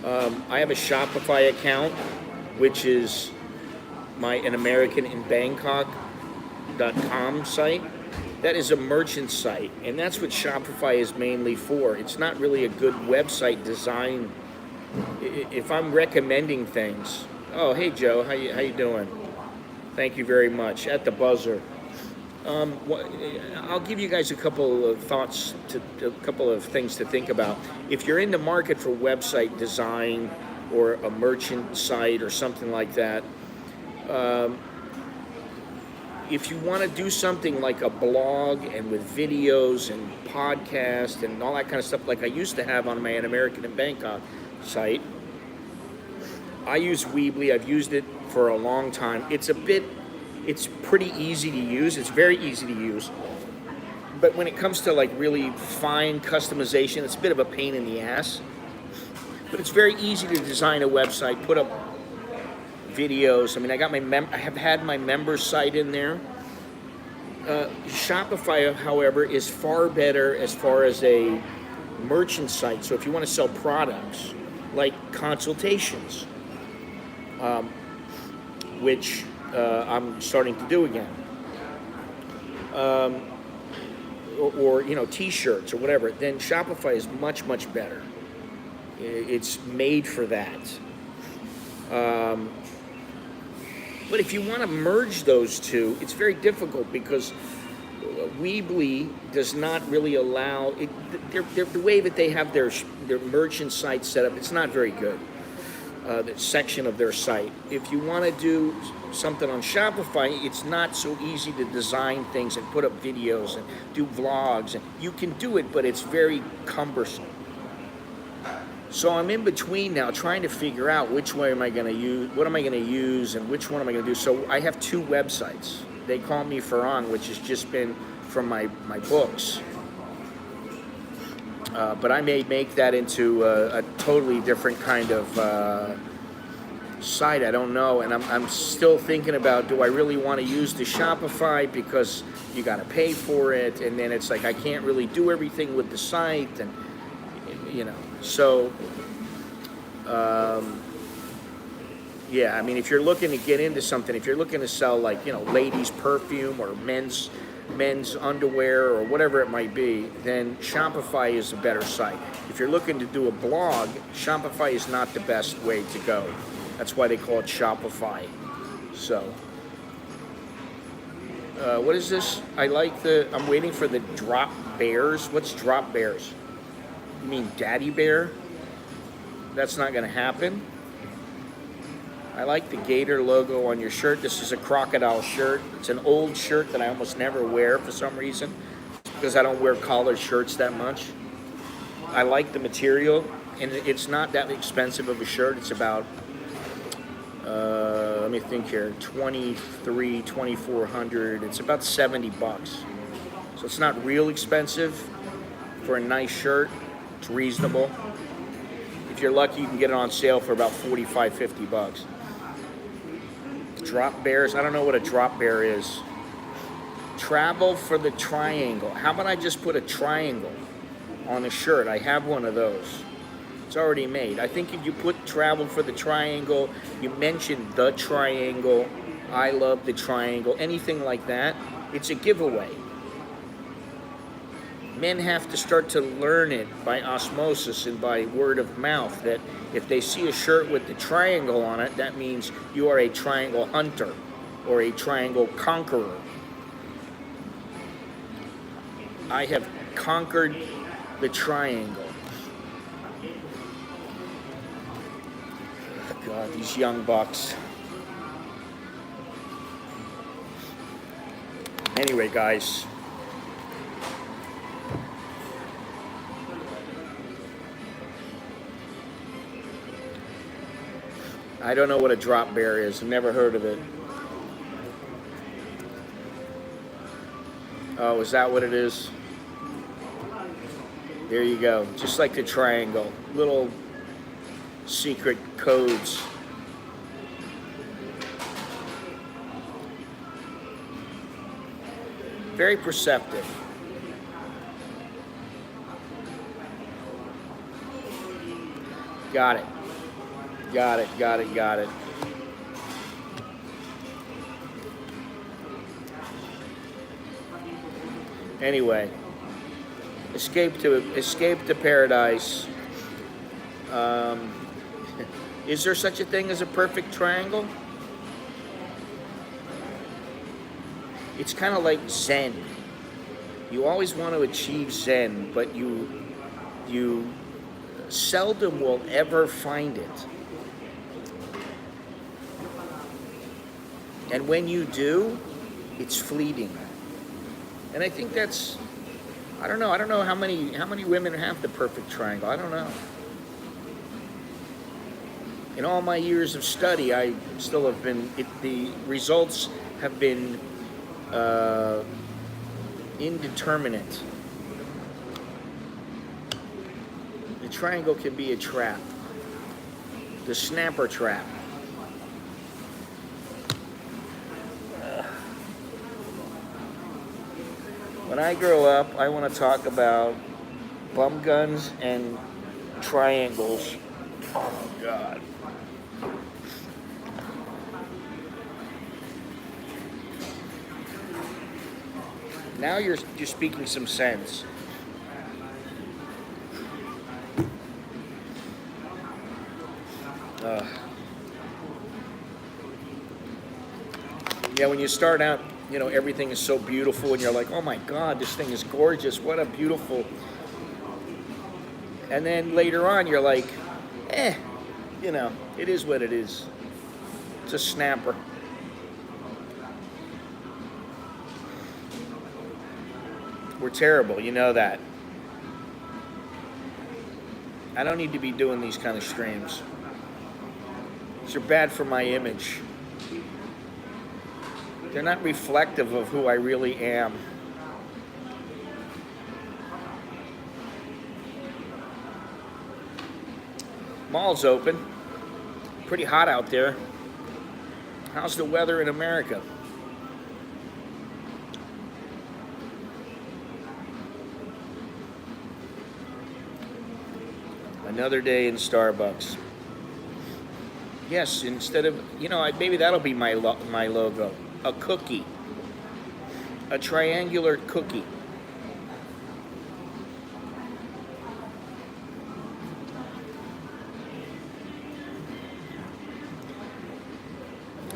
I have a Shopify account, which is an americaninbangkok.com site. That is a merchant site, and that's what Shopify is mainly for. It's not really a good website design. If I'm recommending things, oh, hey, Joe, how you doing? Thank you very much. At the buzzer. I'll give you guys a couple of thoughts, a couple of things to think about. If you're in the market for website design or a merchant site or something like that, if you want to do something like a blog and with videos and podcast and all that kind of stuff, like I used to have on my An American in Bangkok site, I use Weebly. I've used it for a long time. It's pretty easy to use. It's very easy to use. But when it comes to like really fine customization, it's a bit of a pain in the ass. But it's very easy to design a website, put up videos. I mean, I have had my member site in there. Shopify, however, is far better as far as a merchant site. So if you want to sell products like consultations, which I'm starting to do again, or T-shirts or whatever, then Shopify is much, much better. It's made for that. But if you want to merge those two, it's very difficult because Weebly does not really allow it. The way that they have their merchant site set up, it's not very good. The section of their site. If you want to do something on Shopify, it's not so easy to design things and put up videos and do vlogs. And you can do it, but it's very cumbersome. So I'm in between now trying to figure out which way am I going to use, what am I going to use, and which one am I going to do. So I have two websites. They call me Farang, which has just been from my books. But I may make that into a totally different kind of site. I don't know. And I'm still thinking about, do I really want to use the Shopify because you got to pay for it. And then it's like I can't really do everything with the site. And, so, yeah, I mean, if you're looking to get into something, if you're looking to sell like, ladies' perfume or men's underwear or whatever it might be, then Shopify is a better site. If you're looking to do a blog, Shopify is not the best way to go. That's why they call it Shopify. So, what is this? I'm waiting for the drop bears. What's drop bears? You mean daddy bear? That's not going to happen. I like the gator logo on your shirt. This is a crocodile shirt. It's an old shirt that I almost never wear for some reason because I don't wear collared shirts that much. I like the material, and it's not that expensive of a shirt. It's about, let me think here, $2,400. It's about $70. So it's not real expensive for a nice shirt. It's reasonable. If you're lucky, you can get it on sale for about $45, $50. Drop bears. I don't know what a drop bear is. Travel for the triangle. How about I just put a triangle on the shirt? I have one of those. It's already made. I think if you put travel for the triangle, you mention the triangle, I love the triangle, anything like that, it's a giveaway. Men have to start to learn it by osmosis and by word of mouth that if they see a shirt with the triangle on it, that means you are a triangle hunter or a triangle conqueror. I have conquered the triangle. God, these young bucks. Anyway, guys. I don't know what a drop bear is. I've never heard of it. Oh, is that what it is? There you go. Just like the triangle. Little secret codes. Very perceptive. Got it. Got it. Anyway, escape to paradise. Is there such a thing as a perfect triangle? It's kind of like Zen. You always want to achieve Zen, but you seldom will ever find it. And when you do, It's fleeting. And I think that's, I don't know. I don't know how many women have the perfect triangle. I don't know. In all my years of study, I still have been, the results have been indeterminate. The triangle can be a trap. The snapper trap. When I grow up, I want to talk about bum guns and triangles. Oh, God. Now you're speaking some sense. Yeah, when you start out, you know, everything is so beautiful and you're like, oh my God, this thing is gorgeous. What a beautiful. And then later on, you're like, you know, it is what it is. It's a snapper. We're terrible, you know that. I don't need to be doing these kind of streams. These are bad for my image. They're not reflective of who I really am. Mall's open. Pretty hot out there. How's the weather in America? Another day in Starbucks. Yes, instead of, you know, maybe that'll be my logo. A cookie. A triangular cookie.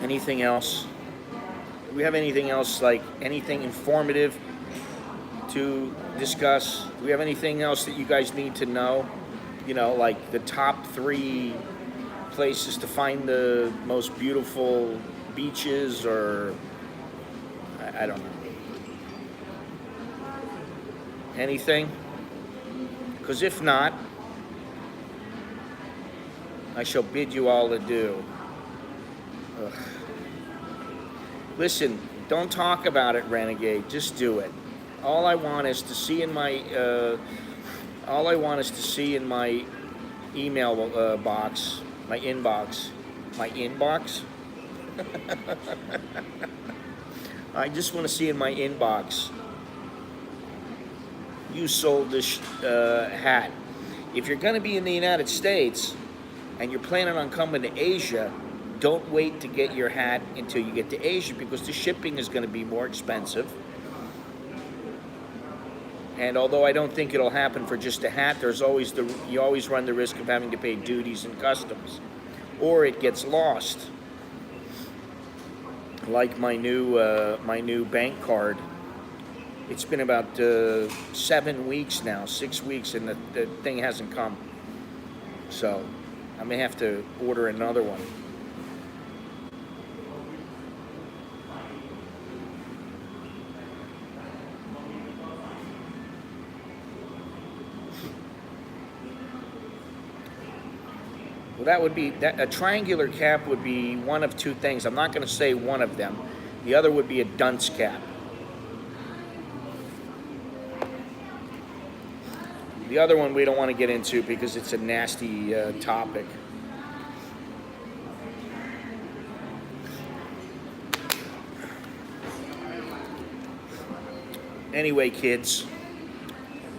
Anything else? Do we have anything else, like anything informative to discuss? Do we have anything else that you guys need to know? You know, like the top 3 places to find the most beautiful beaches, or I don't know. Anything? Because if not, I shall bid you all adieu. Ugh. Listen, don't talk about it, Renegade. Just do it. All I want is to see in my email box, my inbox. I just want to see in my inbox, you sold this hat. If you're going to be in the United States and you're planning on coming to Asia, don't wait to get your hat until you get to Asia, because the shipping is going to be more expensive. And although I don't think it'll happen for just a hat, you always run the risk of having to pay duties and customs, or it gets lost. Like my new bank card. It's been about 7 weeks now, 6 weeks, and the thing hasn't come. So I may have to order another one. Well, that would be a triangular cap would be one of 2 things. I'm not going to say one of them. The other would be a dunce cap. The other one we don't want to get into because it's a nasty topic. Anyway, kids,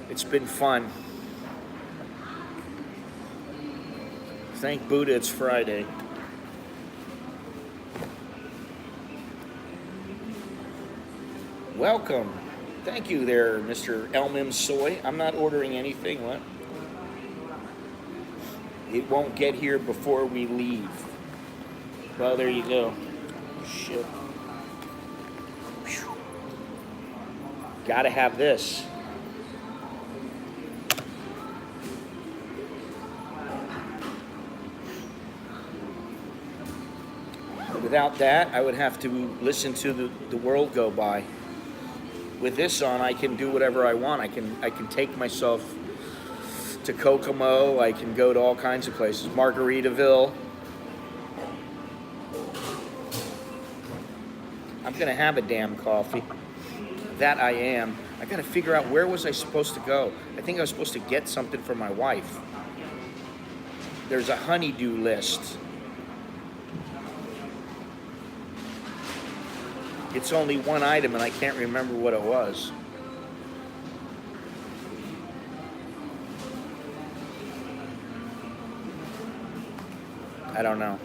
it's been fun. Thank Buddha it's Friday. Welcome. Thank you there, Mr. Elmim Soy. I'm not ordering anything. What? It won't get here before we leave. Well, there you go. Shit. Whew. Gotta have this. Without that, I would have to listen to the world go by. With this on, I can do whatever I want. I can take myself to Kokomo. I can go to all kinds of places. Margaritaville. I'm gonna have a damn coffee. That I am. I gotta figure out, where was I supposed to go? I think I was supposed to get something for my wife. There's a honeydew list. It's only one item and I can't remember what it was. I don't know.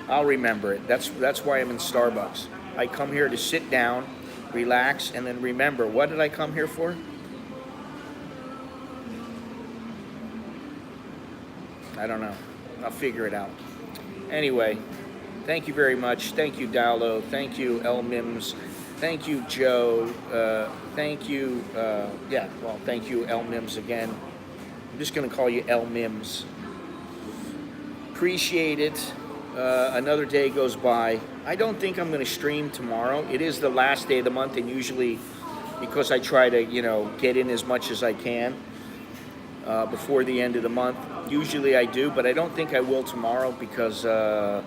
I'll remember it. That's why I'm in Starbucks. I come here to sit down, relax, and then remember, what did I come here for? I don't know. I'll figure it out. Anyway, thank you very much. Thank you, Dowlo. Thank you, L. Mims. Thank you, Joe. Thank you, thank you, L. Mims again. I'm just going to call you L. Mims. Appreciate it. Another day goes by. I don't think I'm going to stream tomorrow. It is the last day of the month, and usually, because I try to, get in as much as I can before the end of the month, usually I do, but I don't think I will tomorrow because, I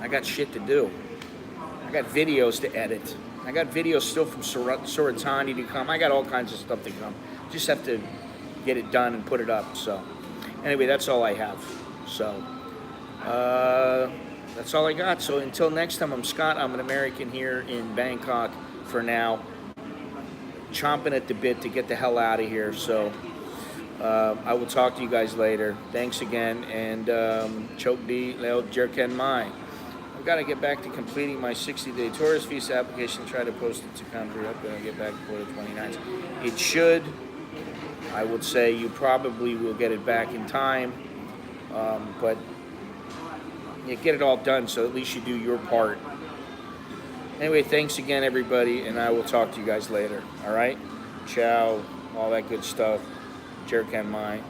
got shit to do. I got videos to edit. I got videos still from Suratani to come. I got all kinds of stuff to come. Just have to get it done and put it up. So, anyway, that's all I have. So, that's all I got. So, until next time, I'm Scott. I'm an American here in Bangkok for now. Chomping at the bit to get the hell out of here. So, I will talk to you guys later. Thanks again. And Chok Di Leo Jerken Mai. I've got to get back to completing my 60-day tourist visa application. Try to post it to country up. Then I'll get back before the 29th. It should. I would say you probably will get it back in time. But you get it all done, so at least you do your part. Anyway, thanks again, everybody, and I will talk to you guys later. All right? Ciao. All that good stuff. Jerk and mine.